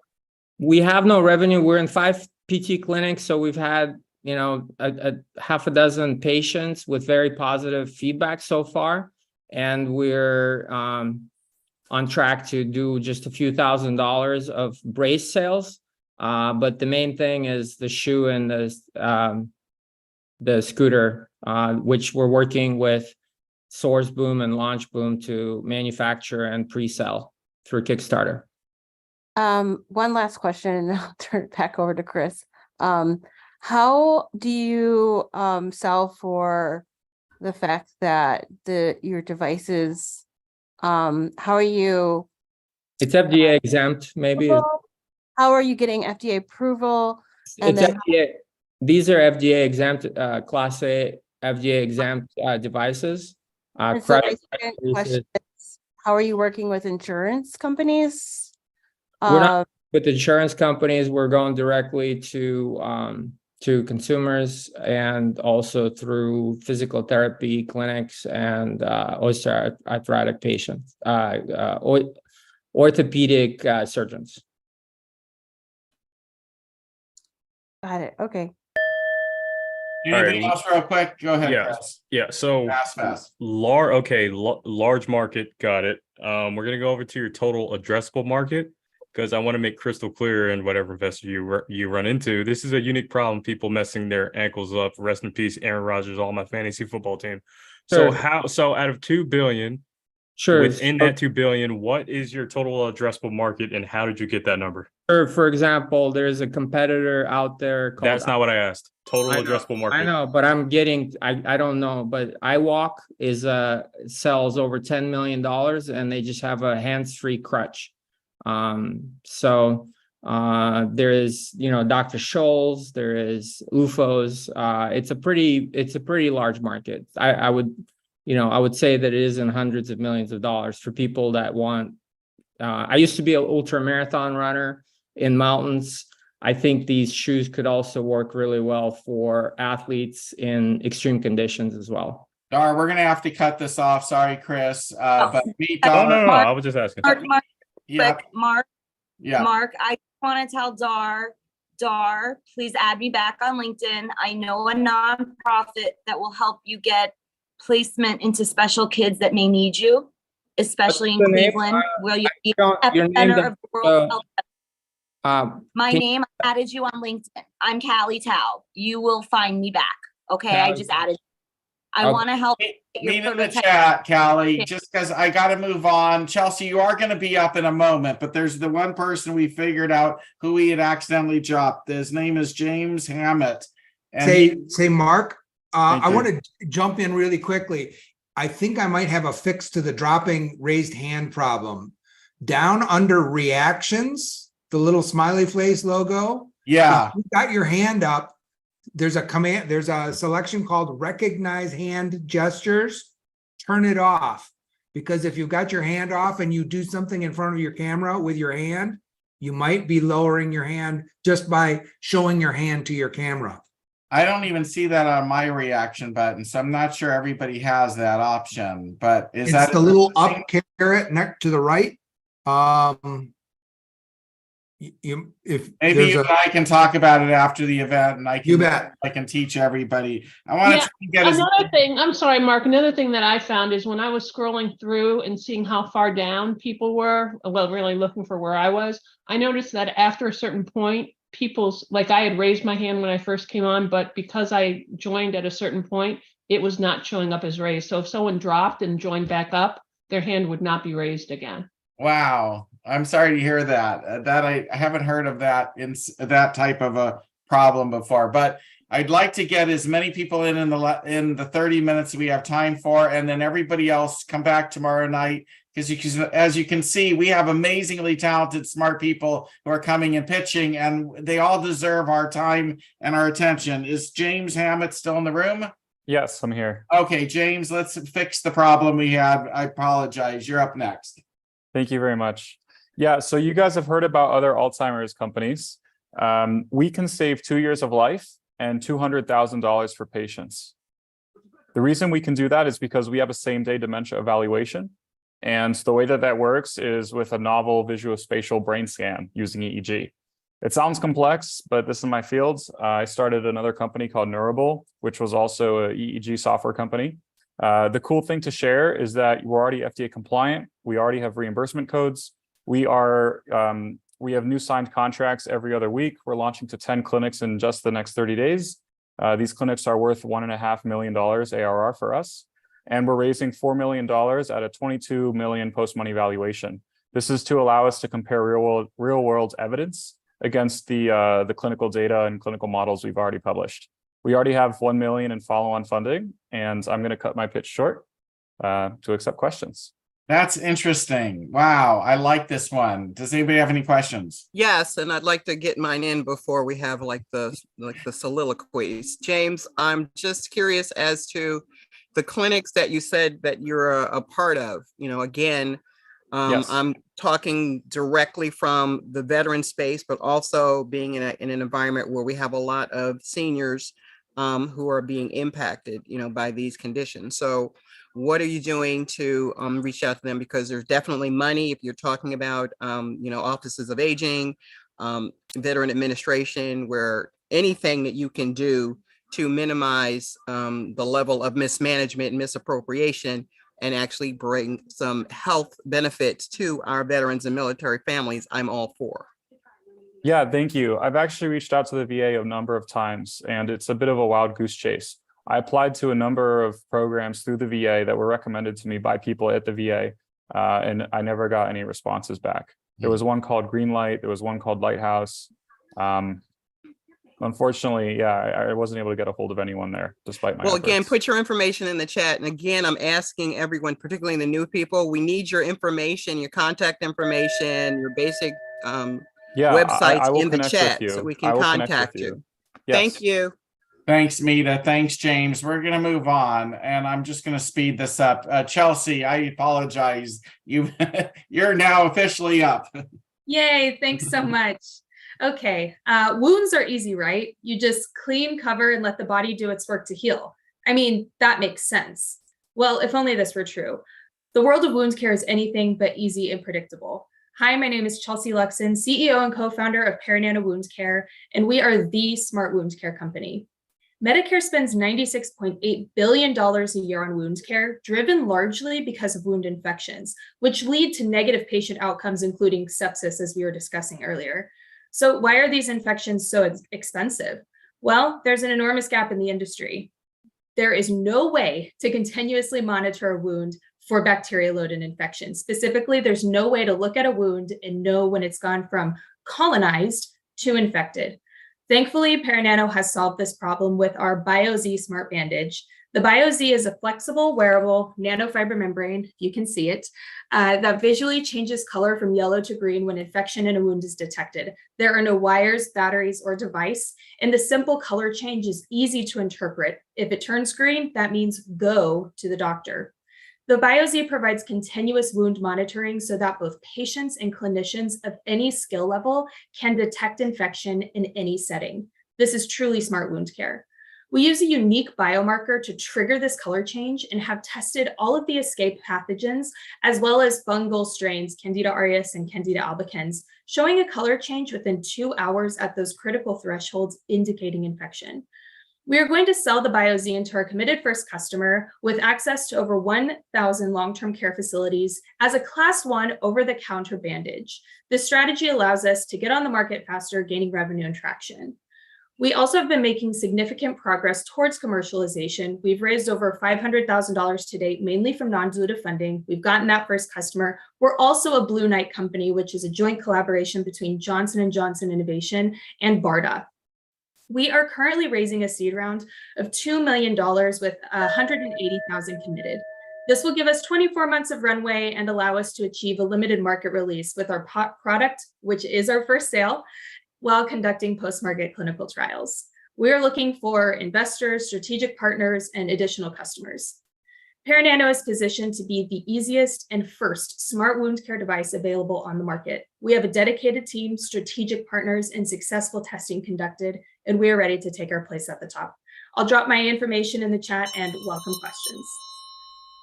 Speaker 7: We have no revenue. We're in 5 PT clinics, so we've had a half a dozen patients with very positive feedback so far, and we're on track to do just a few $1,000s of brace sales. But the main thing is the shoe and the scooter, which we're working with Source Boom and Launch Boom to manufacture and pre-sell through Kickstarter.
Speaker 8: One last question, and I'll turn it back over to Chris. How do you sell for the fact that your devices, how are you?
Speaker 7: It's FDA exempt, maybe.
Speaker 8: How are you getting FDA approval? And
Speaker 7: It's
Speaker 8: then
Speaker 7: FDA, these are FDA exempt, Class A FDA exempt devices.
Speaker 8: and so my second question is, how are you working with insurance companies?
Speaker 7: We're not with insurance companies. We're going directly to consumers and also through physical therapy clinics and osteoarthritic patients, orthopedic surgeons.
Speaker 8: Got it. Okay.
Speaker 1: Anything else real quick? Go ahead,
Speaker 17: Yeah.
Speaker 1: Chris.
Speaker 17: Yeah. So
Speaker 1: Fast.
Speaker 17: Large market. Got it. We're going to go over to your total addressable market, because I want to make crystal clear, and whatever investor you run into, this is a unique problem. People messing their ankles up. Rest in peace, Aaron Rodgers, all my fantasy football team.
Speaker 7: Sure.
Speaker 17: So out of 2 billion,
Speaker 7: Sure.
Speaker 17: within that 2 billion, what is your total addressable market, and how did you get that number?
Speaker 7: For example, there's a competitor out there called.
Speaker 17: That's not what I asked. Total addressable market.
Speaker 7: I know, but I don't know, but iWalk sells over $10 million, and they just have a hands-free crutch. So there is, Dr. Scholl's, there is UFOs. It's a pretty large market. I would say that it is in hundreds of millions of dollars for people that want. I used to be an ultra marathon runner in mountains. I think these shoes could also work really well for athletes in extreme conditions as well.
Speaker 1: Dar, we're gonna have to cut this off. Sorry, Chris. But meet
Speaker 17: No,
Speaker 1: Dar.
Speaker 17: I was just asking.
Speaker 9: Mark,
Speaker 1: Yeah.
Speaker 9: quick, Mark,
Speaker 1: Yeah.
Speaker 9: Mark, I want to tell Dar, please add me back on LinkedIn. I know a nonprofit that will help you get placement into special kids that may need you, especially in
Speaker 7: What's the name?
Speaker 9: Cleveland, where you'll be
Speaker 7: your
Speaker 9: at the
Speaker 7: name
Speaker 9: center
Speaker 7: doesn't-
Speaker 9: of the World Health. My
Speaker 7: can-
Speaker 9: name, I added you on LinkedIn. I'm Callie Tao. You will find me back. Okay, I
Speaker 1: Callie.
Speaker 9: just added. I
Speaker 1: Okay.
Speaker 9: want to help get your
Speaker 1: Meet in the
Speaker 9: prototype.
Speaker 1: chat, Callie, just because I got to move on. Chelsea, you are going to be up in a moment, but there's the one person we figured out who we had accidentally dropped. His name is James Hammett. And
Speaker 21: Say, Mark,
Speaker 1: Thank
Speaker 21: I
Speaker 1: you.
Speaker 21: want to jump in really quickly. I think I might have a fix to the dropping raised hand problem. Down under reactions, the little smiley face logo.
Speaker 1: Yeah.
Speaker 21: If you got your hand up, there's a selection called recognize hand gestures. Turn it off. because if you've got your hand off and you do something in front of your camera with your hand, you might be lowering your hand just by showing your hand to your camera.
Speaker 1: I don't even see that on my reaction button, so I'm not sure everybody has that option, but is
Speaker 21: It's
Speaker 1: that
Speaker 21: the little up carrot next to the right. If
Speaker 1: maybe
Speaker 21: there's
Speaker 1: you and I can talk about it after the event, and
Speaker 21: You bet.
Speaker 1: I can teach everybody. I want
Speaker 2: Yeah,
Speaker 1: to get as
Speaker 2: another thing, I'm sorry, Mark, another thing that I found is when I was scrolling through and seeing how far down people were, well, really looking for where I was, I noticed that after a certain point, people's, like I had raised my hand when I first came on, but because I joined at a certain point, it was not showing up as raised. So if someone dropped and joined back up, their hand would not be raised again.
Speaker 1: Wow, I'm sorry to hear that. That I haven't heard of that in that type of a problem before, but I'd like to get as many people in the 30 minutes we have time for, and then everybody else come back tomorrow night, because as you can see, we have amazingly talented, smart people who are coming and pitching, and they all deserve our time and our attention. Is James Hammett still in the room?
Speaker 4: Yes, I'm here.
Speaker 1: Okay, James, let's fix the problem we had. I apologize. You're up next.
Speaker 4: Thank you very much. Yeah, so you guys have heard about other Alzheimer's companies. We can save 2 years of life and $200,000 for patients. The reason we can do that is because we have a same-day dementia evaluation. And the way that that works is with a novel visuospatial brain scan using EEG. It sounds complex, but this is my field. I started another company called Neurable, which was also an EEG software company. The cool thing to share is that we're already FDA compliant. We already have reimbursement codes. We have new signed contracts every other week. We're launching to 10 clinics in just the next 30 days. These clinics are worth $1.5 million ARR for us. And we're raising $4 million at a $22 million post-money valuation. This is to allow us to compare real world evidence against the clinical data and clinical models we've already published. We already have $1 million in follow-on funding, and I'm going to cut my pitch short to accept questions.
Speaker 1: That's interesting. Wow, I like this one. Does anybody have any questions?
Speaker 5: Yes, and I'd like to get mine in before we have like the soliloquies. James, I'm just curious as to the clinics that you said that you're a part of. You know, again,
Speaker 4: Yes.
Speaker 5: I'm talking directly from the veteran space, but also being in an environment where we have a lot of seniors who are being impacted, you know, by these conditions. So what are you doing to reach out to them? Because there's definitely money if you're talking about, you know, offices of aging, veteran administration, where anything that you can do to minimize the level of mismanagement and misappropriation and actually bring some health benefits to our veterans and military families, I'm all for.
Speaker 4: Yeah, thank you. I've actually reached out to the VA a number of times, and it's a bit of a wild goose chase. I applied to a number of programs through the VA that were recommended to me by people at the VA, and I never got any responses back. There was one called Greenlight, there was one called Lighthouse. Unfortunately, yeah, I wasn't able to get a hold of anyone there, despite my
Speaker 5: Well,
Speaker 4: efforts.
Speaker 5: again, put your information in the chat. And again, I'm asking everyone, particularly the new people, we need your information, your contact information, your basic
Speaker 4: Yeah,
Speaker 5: websites
Speaker 4: I will
Speaker 5: in the
Speaker 4: connect with
Speaker 5: chat
Speaker 4: you.
Speaker 5: so we
Speaker 4: I
Speaker 5: can
Speaker 4: will connect with
Speaker 5: contact
Speaker 4: you.
Speaker 5: you.
Speaker 4: Yes.
Speaker 5: Thank you.
Speaker 1: Thanks, Mita. Thanks, James. We're going to move on, and I'm just going to speed this up. Chelsea, I apologize. You're now officially up.
Speaker 10: Yay, thanks so much. Okay, wounds are easy, right? You just clean, cover, and let the body do its work to heal. I mean, that makes sense. Well, if only this were true. The world of wound care is anything but easy and predictable. Hi, my name is Chelsea Luxon, CEO and co-founder of Paranano Wound Care, and we are the smart wound care company. Medicare spends $96.8 billion a year on wound care, driven largely because of wound infections, which lead to negative patient outcomes, including sepsis, as we were discussing earlier. So why are these infections so expensive? Well, there's an enormous gap in the industry. There is no way to continuously monitor a wound for bacterial load and infection. Specifically, there's no way to look at a wound and know when it's gone from colonized to infected. Thankfully, Paranano has solved this problem with our BioZ Smart Bandage. The BioZ is a flexible, wearable nanofiber membrane, you can see it, that visually changes color from yellow to green when infection in a wound is detected. There are no wires, batteries, or device, and the simple color change is easy to interpret. If it turns green, that means go to the doctor. The BioZ provides continuous wound monitoring so that both patients and clinicians of any skill level can detect infection in any setting. This is truly smart wound care. We use a unique biomarker to trigger this color change and have tested all of the escape pathogens, as well as fungal strains, Candida aureus and Candida albicans, showing a color change within 2 hours at those critical thresholds indicating infection. We are going to sell the BioZ to our committed first customer with access to over 1,000 long-term care facilities as a class 1 over-the-counter bandage. This strategy allows us to get on the market faster, gaining revenue and traction. We also have been making significant progress towards commercialization. We've raised over $500,000 to date, mainly from non-dilutive funding. We've gotten that first customer. We're also a Blue Knight company, which is a joint collaboration between Johnson & Johnson Innovation and BARDA. We are currently raising a seed round of $2 million with $180,000 committed. This will give us 24 months of runway and allow us to achieve a limited market release with our product, which is our first sale, while conducting post-market clinical trials. We are looking for investors, strategic partners, and additional customers. Paranano is positioned to be the easiest and first smart wound care device available on the market. We have a dedicated team, strategic partners, and successful testing conducted, and we are ready to take our place at the top. I'll drop my information in the chat and welcome questions.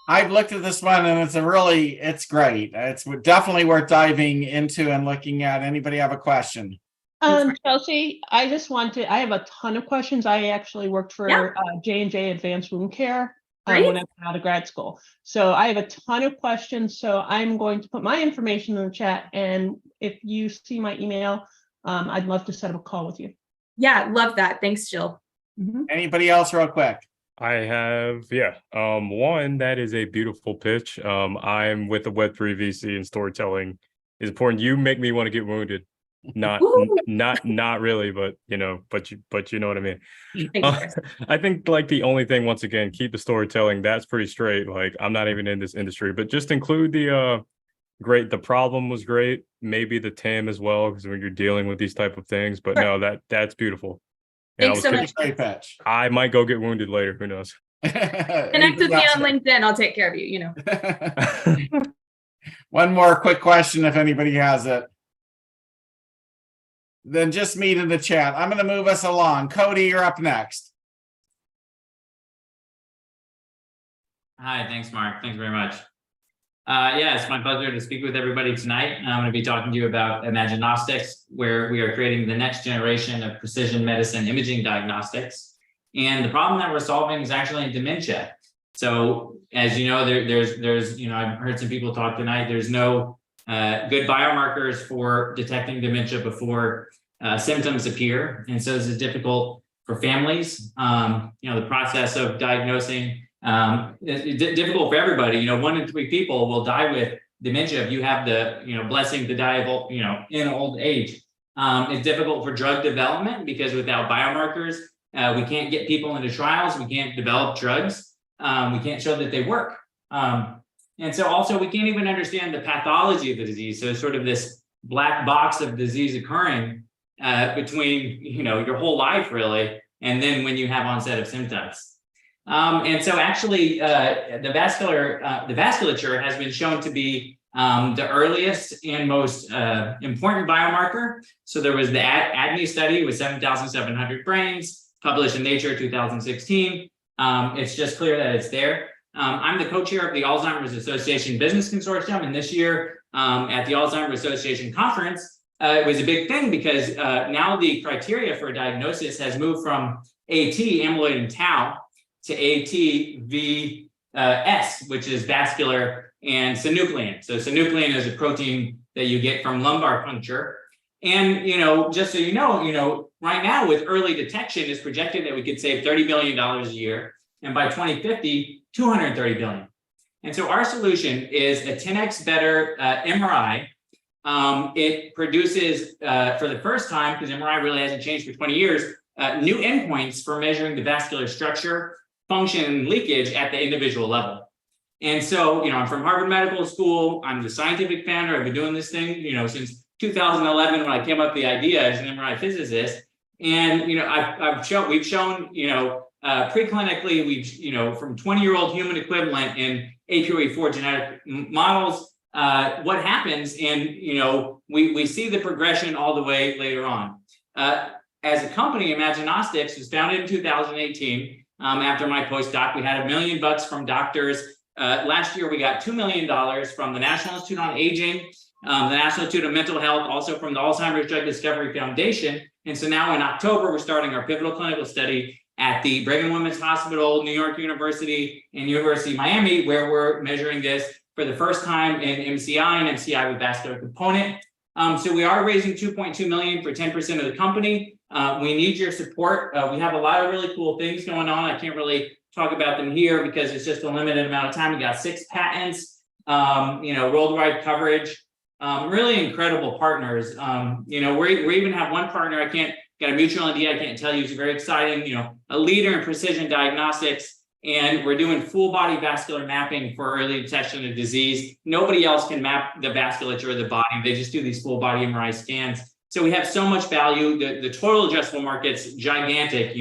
Speaker 1: I've looked at this one and it's great. It's definitely worth diving into and looking at. Anybody have a question?
Speaker 2: Chelsea, I have a ton of questions. I actually worked for J&J Advanced Wound Care when I was out of grad school. So I have a ton of questions. So I'm going to put my information in the chat. And if you see my email, I'd love to set up a call with you.
Speaker 10: Yeah, love that. Thanks, Jill.
Speaker 1: Anybody else real quick?
Speaker 17: I have, one, that is a beautiful pitch. I'm with the Web3 VC and storytelling is important. You make me want to get wounded. Not really, but you know what I mean. I think like the only thing, once again, keep the storytelling. That's pretty straight. Like I'm not even in this industry, but just include the the problem was great. Maybe the TAM as well, because when you're dealing with these type of things, but no, that's beautiful.
Speaker 10: Thanks so much.
Speaker 17: I might go get wounded later. Who knows?
Speaker 10: Connect with me on LinkedIn. I'll take care of you,
Speaker 1: One more quick question if anybody has it. Then just meet in the chat. I'm going to move us along. Cody, you're up next.
Speaker 11: Hi, thanks, Mark. Thanks very much. It's my pleasure to speak with everybody tonight. I'm going to be talking to you about Imaginostics, where we are creating the next generation of precision medicine imaging diagnostics. And the problem that we're solving is actually in dementia. So as you know, there's I've heard some people talk tonight, there's no good biomarkers for detecting dementia before symptoms appear. And so this is difficult for families. The process of diagnosing it's difficult for everybody. 1 in 3 people will die with dementia if you have the blessing to die of in old age. It's difficult for drug development because without biomarkers, we can't get people into trials. We can't develop drugs. We can't show that they work. And so also we can't even understand the pathology of the disease. So it's sort of this black box of disease occurring between, your whole life really. And then when you have onset of symptoms. And so actually the vasculature has been shown to be the earliest and most important biomarker. So there was the ADNI study with 7,700 brains published in Nature 2016. It's just clear that it's there. I'm the co-chair of the Alzheimer's Association Business Consortium, and this year at the Alzheimer's Association conference, it was a big thing because now the criteria for diagnosis has moved from AT, amyloid and tau, to ATVS, which is vascular and synuclein. So synuclein is a protein that you get from lumbar puncture. And, just so you know, right now with early detection, it's projected that we could save $30 billion a year. And by 2050, $230 billion. And so our solution is a 10x better MRI. It produces, for the first time, because MRI really hasn't changed for 20 years, new endpoints for measuring the vascular structure, function, and leakage at the individual level. And so, I'm from Harvard Medical School. I'm the scientific founder. I've been doing this thing, since 2011 when I came up with the idea as an MRI physicist. And, we've shown, preclinically, we've, from 20-year-old human equivalent in APOE4 genetic models, what happens, and we see the progression all the way later on. As a company, Imaginostics was founded in 2018. After my postdoc, we had $1 million from doctors. Last year, we got $2 million from the National Institute on Aging, the National Institute of Mental Health, also from the Alzheimer's Drug Discovery Foundation. And so now in October, we're starting our pivotal clinical study at the Brigham and Women's Hospital, New York University, and University of Miami, where we're measuring this for the first time in MCI and MCI with vascular component. So we are raising $2.2 million for 10% of the company. We need your support. We have a lot of really cool things going on. I can't really talk about them here because it's just a limited amount of time. We got 6 patents, worldwide coverage, really incredible partners. We even have one partner, got a mutual NDA, I can't tell you, it's very exciting, a leader in precision diagnostics, and we're doing full body vascular mapping for early detection of disease. Nobody else can map the vasculature of the body. They just do these full body MRI scans. So we have so much value. The total addressable market's gigantic,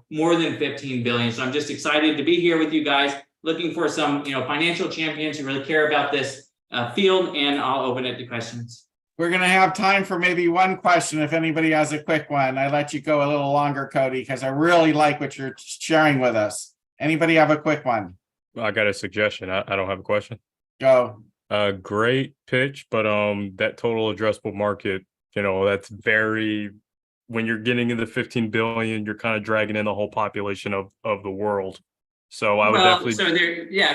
Speaker 11: more than 15 billion. So I'm just excited to be here with you guys, looking for some, financial champions who really care about this field, and I'll open it to questions.
Speaker 1: We're going to have time for maybe one question if anybody has a quick one. I let you go a little longer, Cody, because I really like what you're sharing with us. Anybody have a quick one?
Speaker 17: I got a suggestion. I don't have a question.
Speaker 1: Go.
Speaker 17: Great pitch, but that total addressable market, that's very, when you're getting into 15 billion, you're kind of dragging in the whole population of the world. So I would definitely.
Speaker 11: So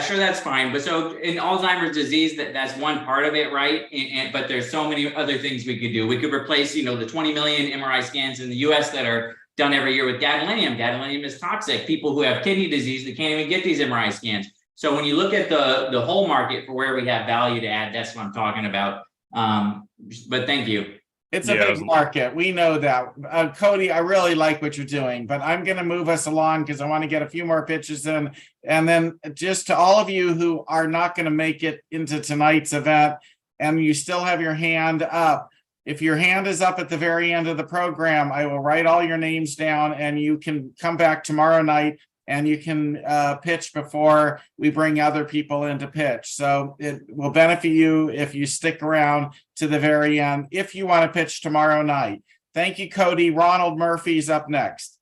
Speaker 11: sure, that's fine. But so in Alzheimer's disease, that's one part of it, right? But there's so many other things we could do. We could replace, the 20 million MRI scans in the US that are done every year with gadolinium. Gadolinium is toxic. People who have kidney disease, they can't even get these MRI scans. So when you look at the whole market for where we have value to add, that's what I'm talking about. But thank you.
Speaker 1: It's a big market. We know that. Cody, I really like what you're doing, but I'm going to move us along because I want to get a few more pitches in. And then just to all of you who are not going to make it into tonight's event and you still have your hand up, if your hand is up at the very end of the program, I will write all your names down and you can come back tomorrow night and you can pitch before we bring other people in to pitch. So it will benefit you if you stick around to the very end, if you want to pitch tomorrow night. Thank you, Cody. Ronald Murphy's up next.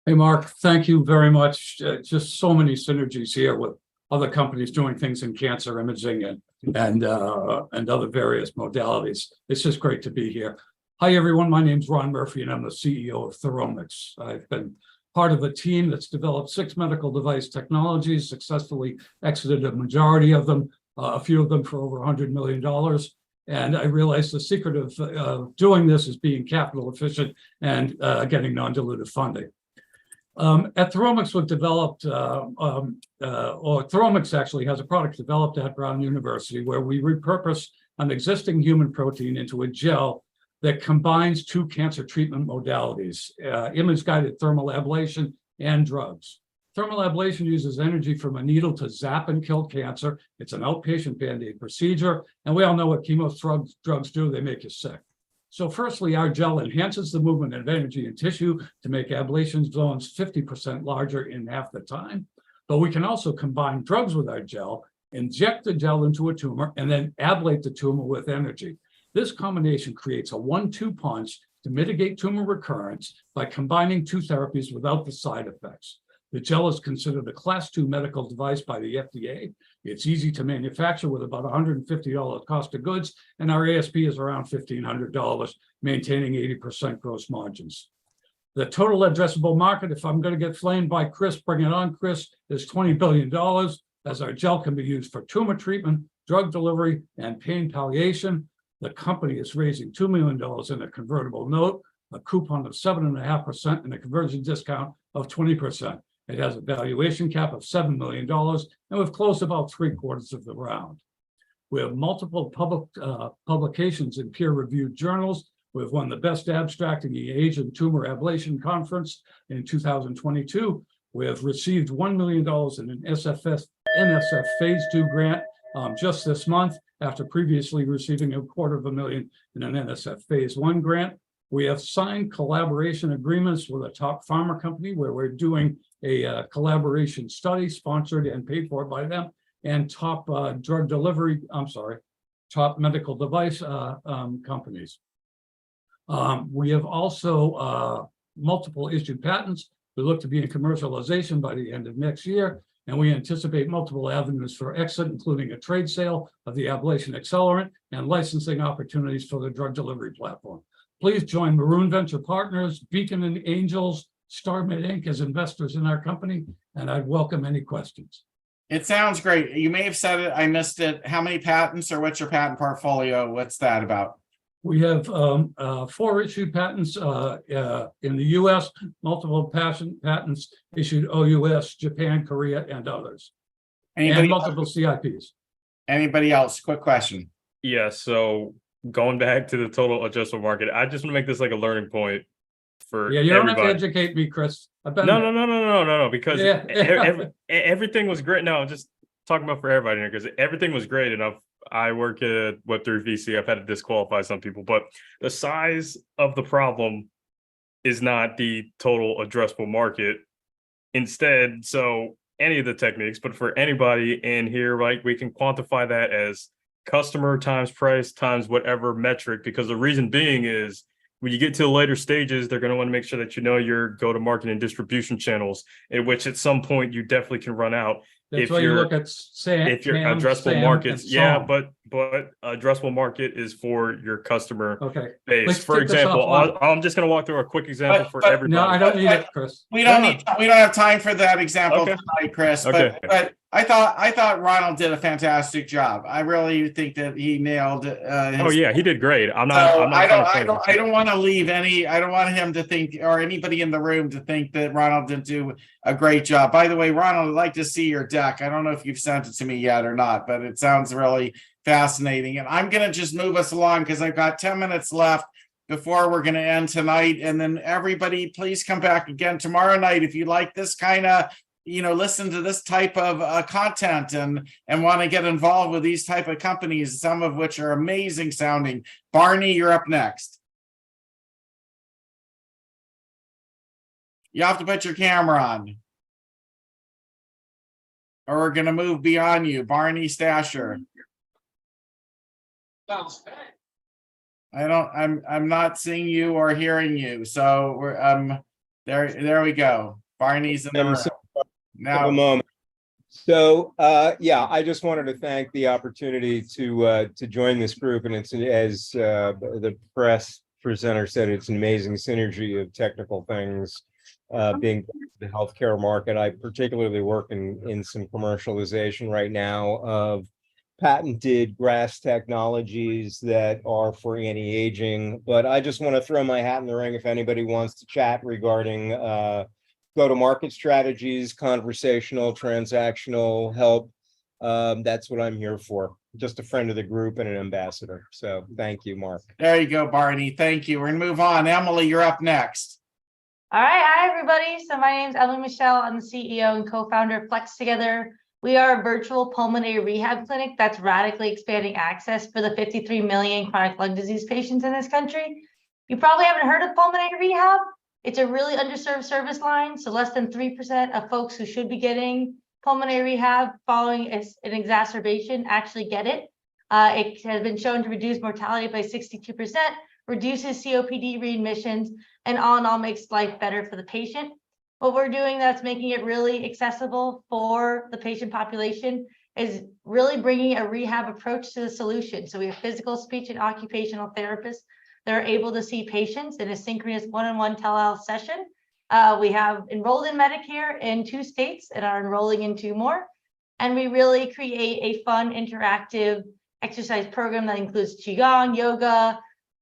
Speaker 12: Hey, Mark, thank you very much. Just so many synergies here with other companies doing things in cancer imaging and other various modalities. It's just great to be here. Hi, everyone. My name's Ron Murphy, and I'm the CEO of Theromix. I've been part of a team that's developed 6 medical device technologies, successfully exited a majority of them, a few of them for over $100 million. And I realized the secret of doing this is being capital efficient and getting non-dilutive funding. At Theromix, we've developed, or Theromix actually has a product developed at Brown University where we repurpose an existing human protein into a gel that combines 2 cancer treatment modalities, image-guided thermal ablation and drugs. Thermal ablation uses energy from a needle to zap and kill cancer. It's an outpatient Band-Aid procedure, and we all know what chemo drugs do. They make you sick. So firstly, our gel enhances the movement of energy in tissue to make ablation zones 50% larger in half the time. But we can also combine drugs with our gel, inject the gel into a tumor, and then ablate the tumor with energy. This combination creates a 1-2 punch to mitigate tumor recurrence by combining 2 therapies without the side effects. The gel is considered a Class 2 medical device by the FDA. It's easy to manufacture with about $150 cost of goods, and our ASP is around $1,500, maintaining 80% gross margins. The total addressable market, if I'm going to get flamed by Chris, bring it on, Chris, is $20 billion, as our gel can be used for tumor treatment, drug delivery, and pain palliation. The company is raising $2 million in a convertible note, a coupon of 7.5%, and a conversion discount of 20%. It has a valuation cap of $7 million, and we've closed about 3/4 of the round. We have multiple public publications in peer-reviewed journals. We've won the best abstract in the Asian Tumor Ablation Conference in 2022. We have received $1 million in an NSF Phase 2 grant just this month, after previously receiving $250,000 in an NSF Phase 1 grant. We have signed collaboration agreements with a top pharma company where we're doing a collaboration study sponsored and paid for by them. and top drug delivery, top medical device companies. We have also multiple issued patents. We look to be in commercialization by the end of next year, and we anticipate multiple avenues for exit, including a trade sale of the ablation accelerant and licensing opportunities for the drug delivery platform. Please join Maroon Venture Partners, Beacon and Angels, StarMed Inc. as investors in our company, and I'd welcome any questions.
Speaker 1: It sounds great. You may have said it, I missed it. How many patents, or what's your patent portfolio? What's that about?
Speaker 12: We have 4 issued patents in the US, multiple patents issued OUS, Japan, Korea, and others.
Speaker 1: Anybody
Speaker 12: And multiple CIPs.
Speaker 1: Anybody else? Quick question.
Speaker 17: Yeah, so going back to the total addressable market, I just want to make this like a learning point for
Speaker 12: Yeah, you don't
Speaker 17: everybody.
Speaker 12: have to educate me, Chris. I've been
Speaker 17: No,
Speaker 12: there.
Speaker 17: no, because
Speaker 12: Yeah.
Speaker 17: everything was great. No, I'm just talking about for everybody here because everything was great enough. I work at Web3 VC. I've had to disqualify some people, but the size of the problem is not the total addressable market. Instead, so any of the techniques, but for anybody in here, right, we can quantify that as customer times price times whatever metric, because the reason being is when you get to the later stages, they're going to want to make sure that you know your go-to-market and distribution channels, in which at some point you definitely can run out.
Speaker 12: That's
Speaker 17: if
Speaker 12: why you
Speaker 17: you're
Speaker 12: look at SAM,
Speaker 17: if your
Speaker 12: TAM,
Speaker 17: addressable
Speaker 12: SAM,
Speaker 17: markets,
Speaker 12: and
Speaker 17: yeah,
Speaker 12: SOM.
Speaker 17: but addressable market is for your customer
Speaker 12: Okay.
Speaker 17: base.
Speaker 12: Let's
Speaker 17: For
Speaker 12: take this
Speaker 17: example,
Speaker 12: offline.
Speaker 17: I'm just going to walk through a quick example for
Speaker 1: but-
Speaker 17: everybody.
Speaker 12: No, I don't need it, Chris.
Speaker 1: We don't
Speaker 12: No.
Speaker 1: need. We don't have time for that example
Speaker 17: Okay.
Speaker 1: tonight, Chris.
Speaker 17: Okay.
Speaker 1: But I thought Ronald did a fantastic job. I really think that he nailed.
Speaker 17: Oh yeah, he did great. I'm
Speaker 1: So
Speaker 17: not.
Speaker 1: I don't want to leave any. I don't want him to think, or anybody in the room to think that Ronald didn't do a great job. By the way, Ronald, I'd like to see your deck. I don't know if you've sent it to me yet or not, but it sounds really fascinating. And I'm going to just move us along because I've got 10 minutes left before we're going to end tonight. And then everybody, please come back again tomorrow night if you like this kind of, listen to this type of content and want to get involved with these type of companies, some of which are amazing sounding. Barney, you're up next. You have to put your camera on, or we're going to move beyond you. Barney Stasher. I'm not seeing you or hearing you. So we're there we go. Barney's in the room. Now,
Speaker 13: a moment. So yeah, I just wanted to thank the opportunity to join this group, and it's, as the press presenter said, it's an amazing synergy of technical things being the healthcare market. I particularly work in some commercialization right now of patented GRAS technologies that are for anti-aging, but I just want to throw my hat in the ring if anybody wants to chat regarding go-to-market strategies, conversational, transactional help. That's what I'm here for. Just a friend of the group and an ambassador. So thank you, Mark.
Speaker 1: there you go, Barney. Thank you. We're gonna move on. Emily, you're up next.
Speaker 14: All right, hi everybody. So my name is Emily Michelle. I'm the CEO and co-founder of Flex Together. We are a virtual pulmonary rehab clinic that's radically expanding access for the 53 million chronic lung disease patients in this country. You probably haven't heard of pulmonary rehab. It's a really underserved service line. So less than 3% of folks who should be getting pulmonary rehab following an exacerbation actually get it. It has been shown to reduce mortality by 62%, reduces COPD readmissions, and all in all makes life better for the patient. What we're doing that's making it really accessible for the patient population is really bringing a rehab approach to the solution. So we have physical, speech, and occupational therapists that are able to see patients in a synchronous one-on-one telehealth session. We have enrolled in Medicare in 2 states and are enrolling in 2 more. And we really create a fun, interactive exercise program that includes Qigong, yoga,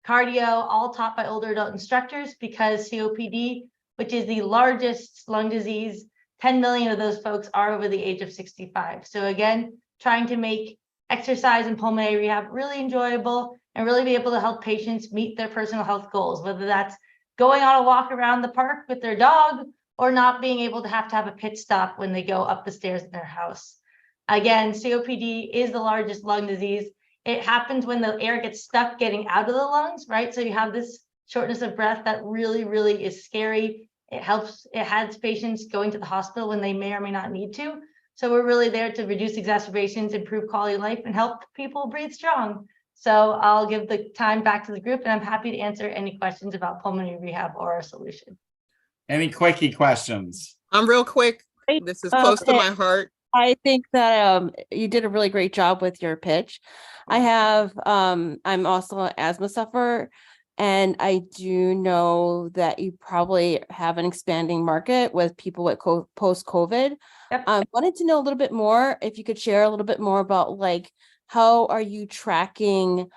Speaker 14: cardio, all taught by older adult instructors, because COPD, which is the largest lung disease, 10 million of those folks are over the age of 65. So again, trying to make exercise and pulmonary rehab really enjoyable and really be able to help patients meet their personal health goals, whether that's going on a walk around the park with their dog or not being able to have a pit stop when they go up the stairs in their house. Again, COPD is the largest lung disease. It happens when the air gets stuck getting out of the lungs, right? So you have this shortness of breath that really, really is scary. It has patients going to the hospital when they may or may not need to. So we're really there to reduce exacerbations, improve quality of life, and help people breathe strong. So I'll give the time back to the group, and I'm happy to answer any questions about pulmonary rehab or our solution.
Speaker 1: Any quickie questions?
Speaker 5: I'm real quick. This is close to
Speaker 8: Okay.
Speaker 5: my heart.
Speaker 8: I think that you did a really great job with your pitch. I have I'm also an asthma sufferer, and I do know that you probably have an expanding market with people with post-COVID. I wanted to know a little bit more, if you could share a little bit more about like how are you tracking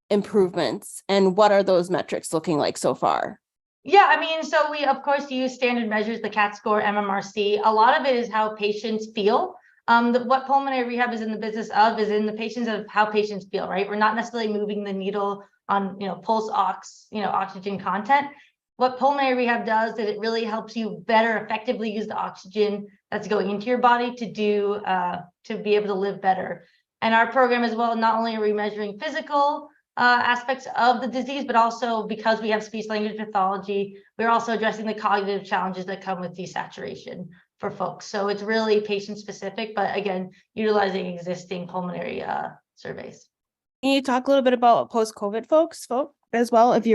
Speaker 8: improvements, and what are those metrics looking like so far?
Speaker 14: Yeah, I mean, so we of course use standard measures, the CAT score, MMRC. A lot of it is how patients feel. What pulmonary rehab is in the business of is in the patients of how patients feel, right? We're not necessarily moving the needle on, pulse ox, oxygen content. What pulmonary rehab does is it really helps you better effectively use the oxygen that's going into your body to be able to live better. And our program as well, not only are we measuring physical aspects of the disease, but also because we have speech language pathology, we're also addressing the cognitive challenges that come with desaturation for folks. So it's really patient specific, but again, utilizing existing pulmonary surveys.
Speaker 8: Can you talk a little bit about post-COVID folks as well, if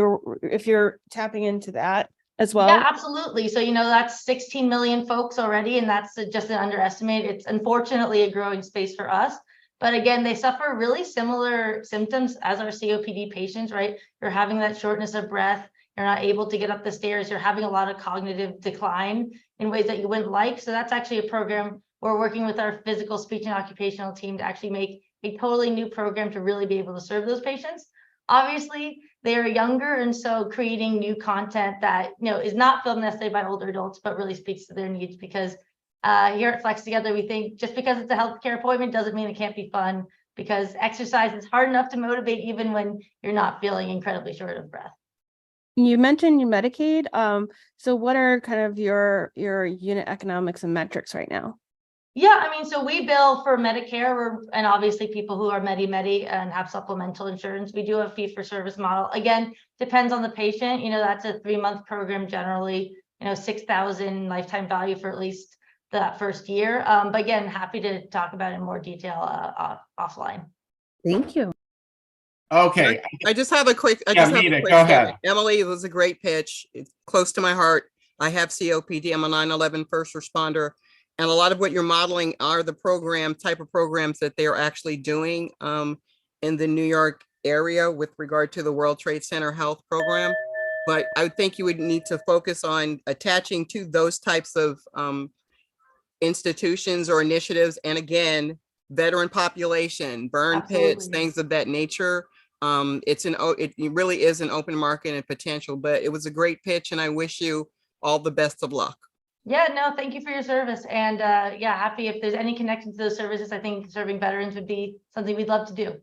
Speaker 8: you're tapping into that as well?
Speaker 14: Yeah, absolutely. So, that's 16 million folks already, and that's just an underestimate. It's unfortunately a growing space for us. But again, they suffer really similar symptoms as our COPD patients, right? You're having that shortness of breath. You're not able to get up the stairs. You're having a lot of cognitive decline in ways that you wouldn't like. So that's actually a program we're working with our physical, speech, and occupational team to actually make a totally new program to really be able to serve those patients. Obviously, they are younger, and so creating new content that is not filled necessarily by older adults, but really speaks to their needs, because here at Flex Together, we think just because it's a healthcare appointment doesn't mean it can't be fun, because exercise is hard enough to motivate even when you're not feeling incredibly short of breath.
Speaker 8: You mentioned your Medicaid. So what are kind of your unit economics and metrics right now?
Speaker 14: Yeah, I mean, so we bill for Medicare, and obviously people who are Medi and have supplemental insurance. We do have fee for service model. Again, depends on the patient. That's a 3-month program generally. $6,000 lifetime value for at least that first year. But again, happy to talk about it in more detail offline.
Speaker 8: Thank you.
Speaker 1: Okay.
Speaker 5: I just have a quick.
Speaker 1: Mita, go ahead.
Speaker 5: Emily, it was a great pitch. It's close to my heart. I have COPD. I'm a 9/11 first responder, and a lot of what you're modeling are the type of programs that they are actually doing in the New York area with regard to the World Trade Center health program. But I would think you would need to focus on attaching to those types of institutions or initiatives, and again, veteran population, burn pits, things of that nature. It really is an open market and potential, but it was a great pitch, and I wish you all the best of luck.
Speaker 14: Yeah, no, thank you for your service, and happy if there's any connection to those services. I think serving veterans would be something we'd love to do.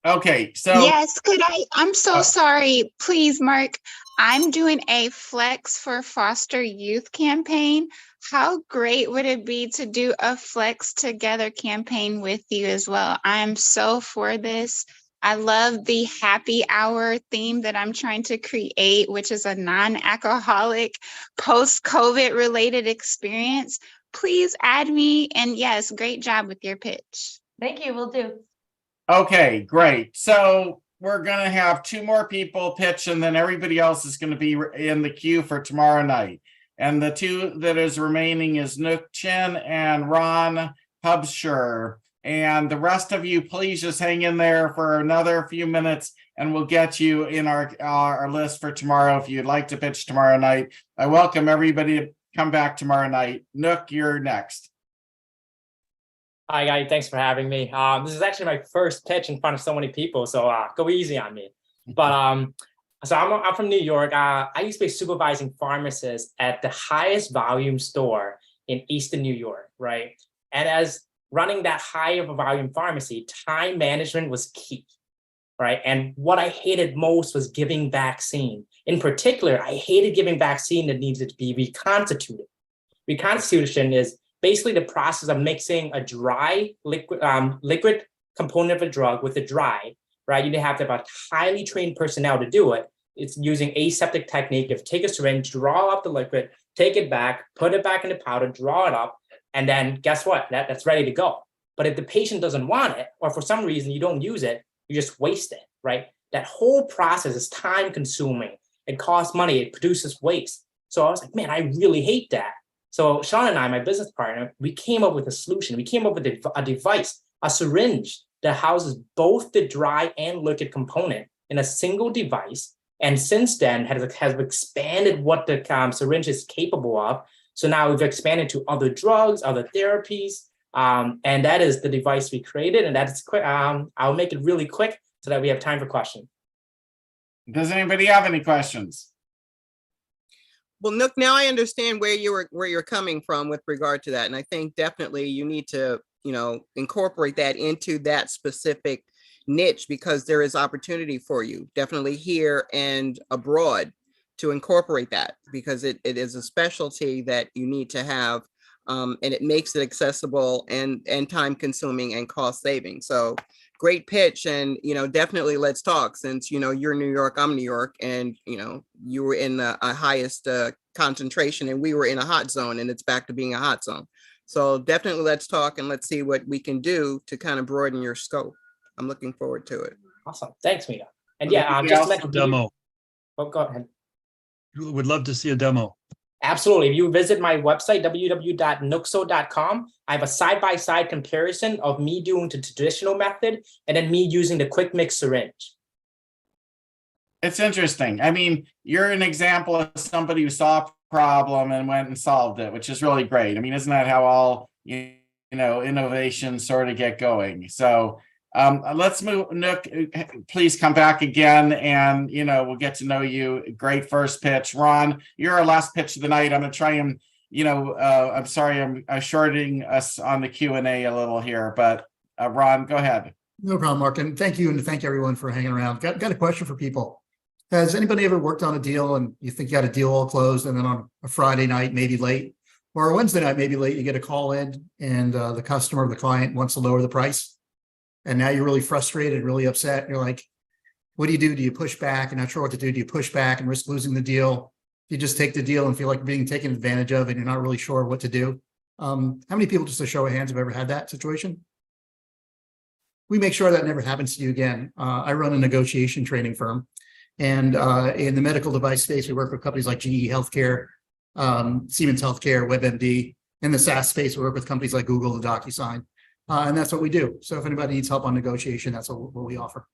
Speaker 1: Okay, so
Speaker 18: yes, I'm so sorry. Please, Mark, I'm doing a Flex for Foster Youth campaign. How great would it be to do a Flex Together campaign with you as well? I'm so for this. I love the happy hour theme that I'm trying to create, which is a non-alcoholic post-COVID related experience. Please add me. And yes, great job with your pitch.
Speaker 14: Thank you. We'll do.
Speaker 1: Okay, great. So we're going to have 2 more people pitch, and then everybody else is going to be in the queue for tomorrow night. And the 2 that is remaining is Nook Chin and Ron Hubscher. And the rest of you, please just hang in there for another few minutes, and we'll get you in our list for tomorrow if you'd like to pitch tomorrow night. I welcome everybody to come back tomorrow night. Nook, you're next.
Speaker 19: Hi, guys. Thanks for having me. This is actually my first pitch in front of so many people, so go easy on me. But so I'm from New York. I used to be supervising pharmacists at the highest volume store in Eastern New York, right? And as running that high of a volume pharmacy, time management was key, right? And what I hated most was giving vaccine. In particular, I hated giving vaccine that needed to be reconstituted. Reconstitution is basically the process of mixing a dry liquid component of a drug with a dry, right? You have to have a highly trained personnel to do it. It's using aseptic technique of take a syringe, draw up the liquid, take it back, put it back in the powder, draw it up, And then guess what? That's ready to go. But if the patient doesn't want it, or for some reason you don't use it, you just waste it, right? That whole process is time consuming. It costs money. It produces waste. So I was like, man, I really hate that. So Sean and I, my business partner, we came up with a solution. We came up with a device, a syringe that houses both the dry and liquid component in a single device. And since then has expanded what the syringe is capable of. So now we've expanded to other drugs, other therapies. And that is the device we created. And that's quick. I'll make it really quick so that we have time for questions.
Speaker 1: Does anybody have any questions?
Speaker 5: Well, Nook, now I understand where you're coming from with regard to that. And I think definitely you need to, incorporate that into that specific niche, because there is opportunity for you definitely here and abroad to incorporate that, because it is a specialty that you need to have, and it makes it accessible and time consuming and cost saving. So great pitch. And, definitely let's talk, since, you're New York, I'm New York, and, you were in the highest concentration and we were in a hot zone, and it's back to being a hot zone. So definitely let's talk and let's see what we can do to kind of broaden your scope. I'm looking forward to it.
Speaker 19: Awesome. Thanks, Mita. And yeah, just let me
Speaker 3: demo.
Speaker 19: Oh, go ahead.
Speaker 3: Would love to see a demo.
Speaker 19: Absolutely. If you visit my website, www.nookso.com, I have a side-by-side comparison of me doing the traditional method and then me using the quick mix syringe.
Speaker 1: It's interesting. I mean, you're an example of somebody who saw a problem and went and solved it, which is really great. I mean, isn't that how all, innovations sort of get going? So let's move. Nook, please come back again, and we'll get to know you. Great first pitch. Ron, you're our last pitch of the night. I'm gonna try and I'm sorry, I'm shorting us on the Q&A a little here, but Ron, go ahead.
Speaker 20: No problem, Mark, and thank you, and thank everyone for hanging around. Got a question for people. Has anybody ever worked on a deal and you think you got a deal all closed, and then on a Friday night, maybe late, or a Wednesday night, maybe late, you get a call in and the customer or the client wants to lower the price? And now you're really frustrated, really upset. You're like, what do you do? Do you push back? You're not sure what to do. Do you push back and risk losing the deal? You just take the deal and feel like you're being taken advantage of and you're not really sure what to do. How many people, just a show of hands, have ever had that situation? We make sure that never happens to you again. I run a negotiation training firm. And in the medical device space, we work with companies like GE Healthcare, Siemens Healthcare, WebMD. In the SaaS space, we work with companies like Google and DocuSign. And that's what we do. So if anybody needs help on negotiation, that's what we offer.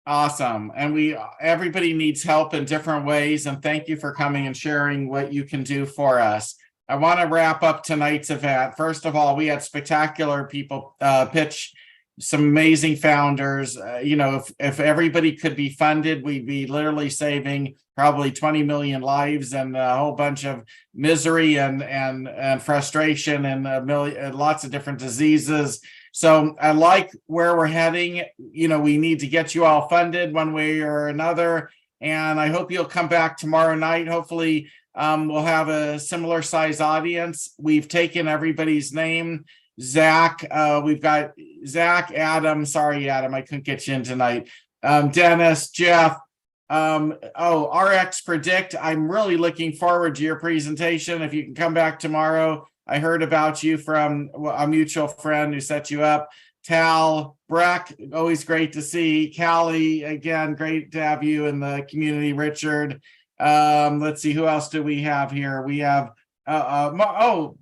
Speaker 1: Awesome. And everybody needs help in different ways. And thank you for coming and sharing what you can do for us. I want to wrap up tonight's event. First of all, we had spectacular people pitch, some amazing founders. If everybody could be funded, we'd be literally saving probably 20 million lives and a whole bunch of misery and frustration and lots of different diseases. So I like where we're heading. We need to get you all funded one way or another. And I hope you'll come back tomorrow night. Hopefully we'll have a similar size audience. We've taken everybody's name. Zach, we've got Zach, Adam. Sorry, Adam, I couldn't get you in tonight. Dennis, Jeff. RX Predict. I'm really looking forward to your presentation. If you can come back tomorrow. I heard about you from a mutual friend who set you up. Tal, Breck, always great to see. Callie, again, great to have you in the community. Richard. Let's see, who else do we have here? We have Mathra.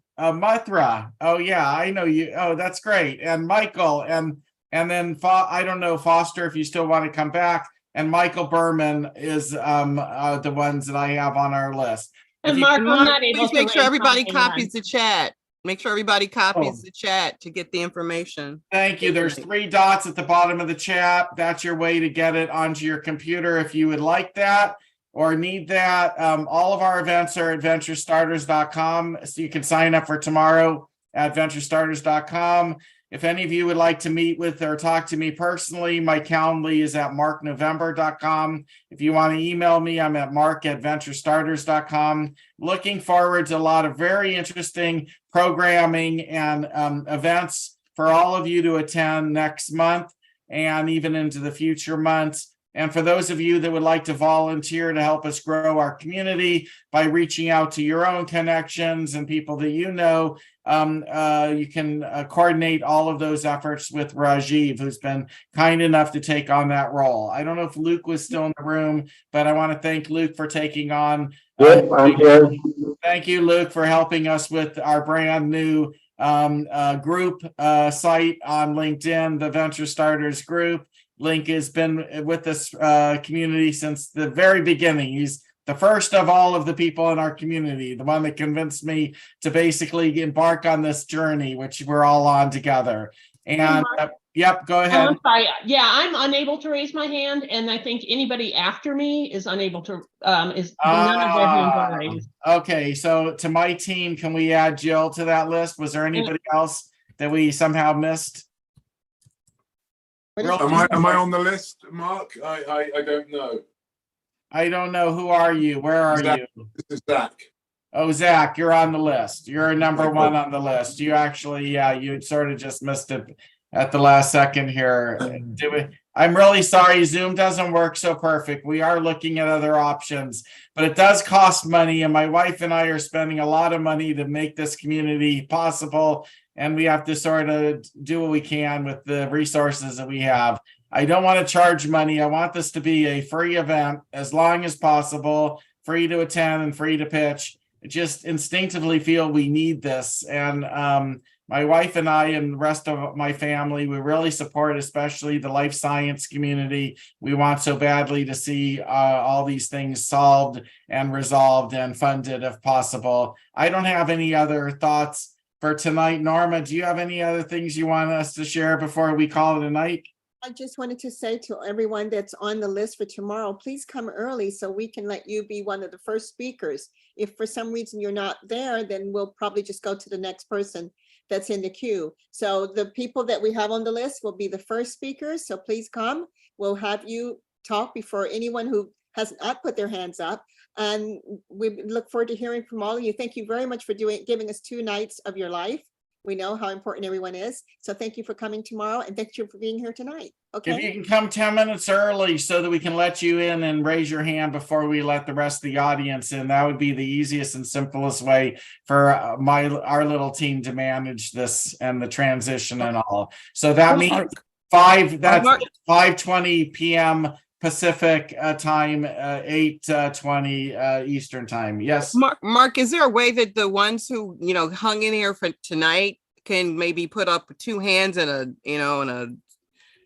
Speaker 1: Oh yeah, I know you. Oh, that's great. And Michael, and then I don't know, Foster, if you still want to come back. And Michael Berman is the ones that I have on our list.
Speaker 2: And Mark, I'm not able to
Speaker 5: make sure everybody
Speaker 2: raise
Speaker 5: copies the chat. Make sure everybody copies the chat to get the information.
Speaker 1: Thank you. There's 3 dots at the bottom of the chat. That's your way to get it onto your computer if you would like that or need that. All of our events are at venturestarters.com. So you can sign up for tomorrow at venturestarters.com. If any of you would like to meet with or talk to me personally, my Calendly is at marknovember.com. If you want to email me, I'm at mark@venturestarters.com. Looking forward to a lot of very interesting programming and events for all of you to attend next month and even into the future months. And for those of you that would like to volunteer to help us grow our community by reaching out to your own connections and people that you know, you can coordinate all of those efforts with Rajiv, who's been kind enough to take on that role. I don't know if Luke was still in the room, but I want to thank Luke for taking on. Thank you, Luke, for helping us with our brand new group site on LinkedIn, the Venture Starters Group. Link has been with this community since the very beginning. He's the first of all of the people in our community, the one that convinced me to basically embark on this journey, which we're all on together. And yep, go ahead.
Speaker 2: I'm sorry. Yeah, I'm unable to raise my hand, and I think anybody after me is unable to. None of their hands are raised.
Speaker 1: Okay, so to my team, can we add Jill to that list? Was there anybody else that we somehow missed?
Speaker 15: Am I on the list, Mark? I don't know.
Speaker 1: I don't know. Who are you? Where are
Speaker 15: Zach.
Speaker 1: you?
Speaker 15: This is Zach.
Speaker 1: Oh, Zach, you're on the list. You're number one on the list. You actually, yeah, you sort of just missed it at the last second here. I'm really sorry. Zoom doesn't work so perfect. We are looking at other options, but it does cost money. And my wife and I are spending a lot of money to make this community possible. And we have to sort of do what we can with the resources that we have. I don't want to charge money. I want this to be a free event as long as possible, free to attend and free to pitch. I just instinctively feel we need this. And my wife and I and the rest of my family, we really support, especially the life science community. We want so badly to see all these things solved and resolved and funded if possible. I don't have any other thoughts for tonight. Norma, do you have any other things you want us to share before we call it a night?
Speaker 22: I just wanted to say to everyone that's on the list for tomorrow, please come early so we can let you be one of the first speakers. If for some reason you're not there, then we'll probably just go to the next person that's in the queue. So the people that we have on the list will be the first speakers. So please come. We'll have you talk before anyone who has not put their hands up. And we look forward to hearing from all of you. Thank you very much for giving us 2 nights of your life. We know how important everyone is. So thank you for coming tomorrow, and thank you for being here tonight. Okay.
Speaker 1: If you can come 10 minutes early so that we can let you in and raise your hand before we let the rest of the audience in, that would be the easiest and simplest way for our little team to manage this and the transition and all. So that means 5:20 p.m. Pacific time, 8:20 Eastern time. Yes.
Speaker 5: Mark, is there a way that the ones who, hung in here for tonight can maybe put up 2 hands in a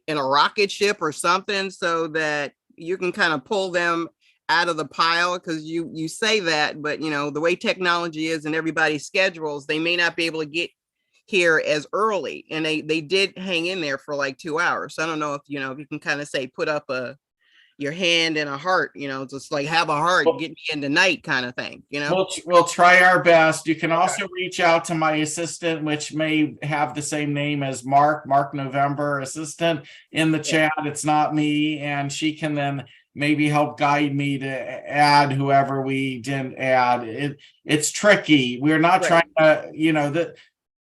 Speaker 5: rocket ship or something so that you can kind of pull them out of the pile? Because you say that, but the way technology is and everybody's schedules, they may not be able to get here as early, and they did hang in there for like 2 hours. So I don't know if if you can kind of say put up your hand in a heart, just like have a heart, get me in tonight kind of thing,
Speaker 1: We'll try our best. You can also reach out to my assistant, which may have the same name as Mark November assistant in the chat. It's not me. And she can then maybe help guide me to add whoever we didn't add. It's tricky. We're not trying to,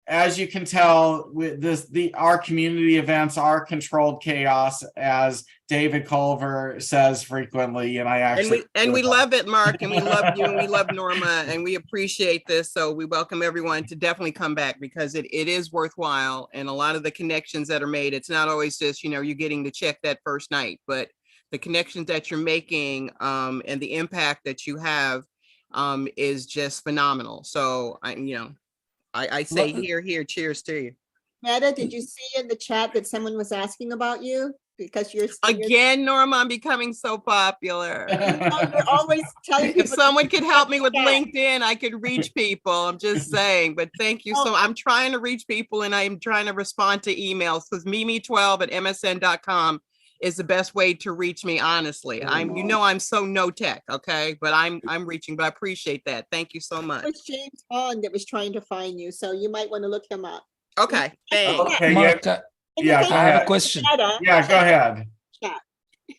Speaker 1: as you can tell, our community events are controlled chaos, as David Culver says frequently, and I actually
Speaker 5: we love it, Mark, and we love you, and we love Norma, and we appreciate this. So we welcome everyone to definitely come back, because it is worthwhile, and a lot of the connections that are made, it's not always just you're getting the check that first night, but the connections that you're making and the impact that you have is just phenomenal. So I say here, cheers to you.
Speaker 22: Meta, did you see in the chat that someone was asking about you? Because you're
Speaker 5: again, Norma, I'm becoming so popular.
Speaker 22: You're always telling people.
Speaker 5: If someone could help me with LinkedIn, I could reach people. I'm just saying, but thank you. So I'm trying to reach people, and I'm trying to respond to emails, because mimi12@msn.com is the best way to reach me, honestly. I'm so no tech, okay? But I'm reaching, but I appreciate that. Thank you so much.
Speaker 22: It was James Bond that was trying to find you, so you might want to look him up.
Speaker 5: Okay, thanks.
Speaker 1: Okay,
Speaker 23: Mark,
Speaker 1: yeah,
Speaker 23: I have a question.
Speaker 1: Yeah, go ahead.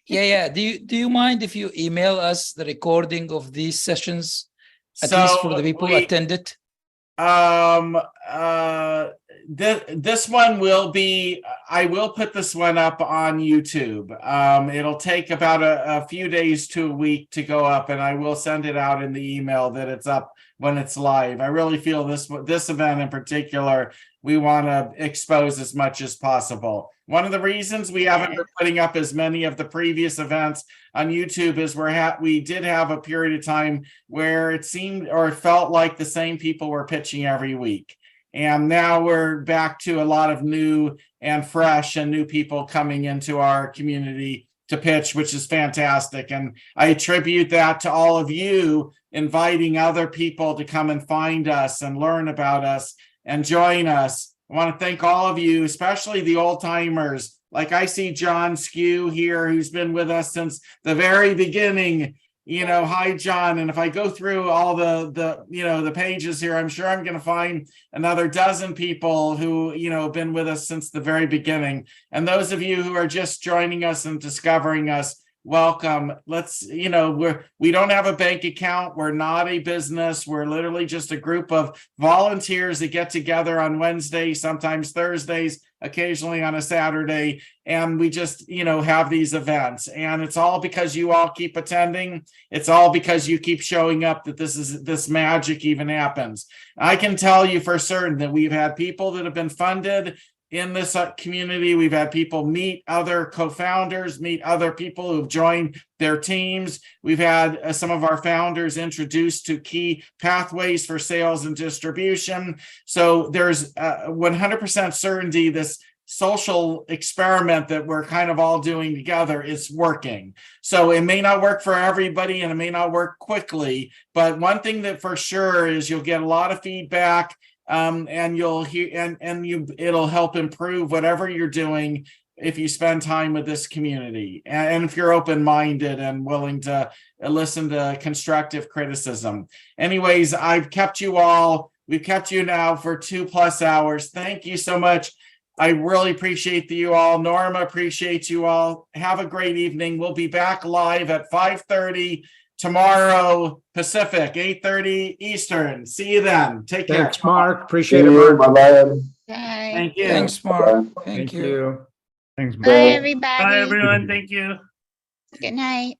Speaker 23: Yeah. Do you mind if you email us the recording of these sessions, at least for the people who attended?
Speaker 1: This one will be, I will put this one up on YouTube. It'll take about a few days to a week to go up, and I will send it out in the email that it's up when it's live. I really feel this event in particular, we want to expose as much as possible. One of the reasons we haven't been putting up as many of the previous events on YouTube is we did have a period of time where it seemed or it felt like the same people were pitching every week. And now we're back to a lot of new and fresh and new people coming into our community to pitch, which is fantastic. And I attribute that to all of you inviting other people to come and find us and learn about us and join us. I want to thank all of you, especially the old timers. Like I see John Skew here, who's been with us since the very beginning. Hi, John. And if I go through all the pages here, I'm sure I'm going to find another dozen people who, have been with us since the very beginning. And those of you who are just joining us and discovering us, welcome. We don't have a bank account. We're not a business. We're literally just a group of volunteers that get together on Wednesdays, sometimes Thursdays, occasionally on a Saturday. And we just, have these events. And it's all because you all keep attending. It's all because you keep showing up that this magic even happens. I can tell you for certain that we've had people that have been funded in this community. We've had people meet other co-founders, meet other people who've joined their teams. We've had some of our founders introduced to key pathways for sales and distribution. So there's 100% certainty this social experiment that we're kind of all doing together is working. So it may not work for everybody and it may not work quickly, but one thing that for sure is you'll get a lot of feedback. And you'll hear, it'll help improve whatever you're doing if you spend time with this community, and if you're open-minded and willing to listen to constructive criticism. Anyways, we've kept you now for 2+ hours. Thank you so much. I really appreciate you all. Norma, appreciate you all. Have a great evening. We'll be back live at 5:30 tomorrow Pacific, 8:30 Eastern. See you then. Take care.
Speaker 21: Thanks, Mark. Appreciate it, Mark.
Speaker 18: Bye.
Speaker 1: Thank you.
Speaker 23: Thanks, Mark. Thank you.
Speaker 21: Thanks,
Speaker 18: Bye, everybody.
Speaker 1: Bye, everyone. Thank you.
Speaker 18: Good night.